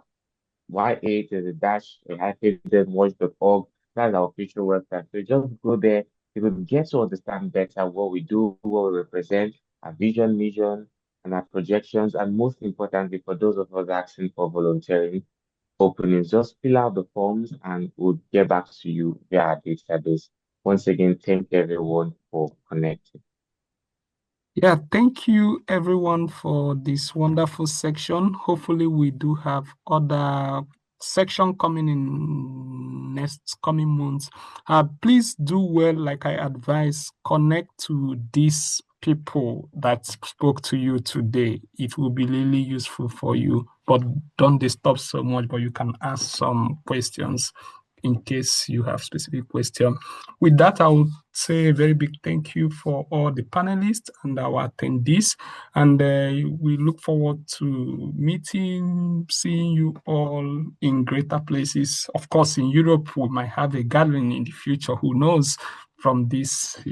YA to the dash watch.org. That's our official website. So just go there. You will get to understand better what we do, what we represent, our vision, mission, and our projections. And most importantly, for those of us asking for volunteering openings, just fill out the forms and we'll get back to you via our database. Once again, thank everyone for connecting. Yeah, thank you everyone for this wonderful section. Hopefully we do have other section coming in next coming months. Please do well, like I advise, connect to these people that spoke to you today. It will be really useful for you, but don't disturb so much, but you can ask some questions in case you have specific question. With that, I would say a very big thank you for all the panelists and our attendees. And we look forward to seeing you all in greater places. Of course, in Europe, we might have a gathering in the future. Who knows from this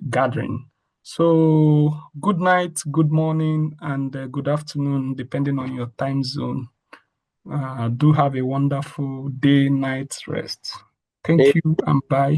gathering. So good night, good morning, and good afternoon, depending on your time zone. Do have a wonderful day, night rest. Thank you and bye.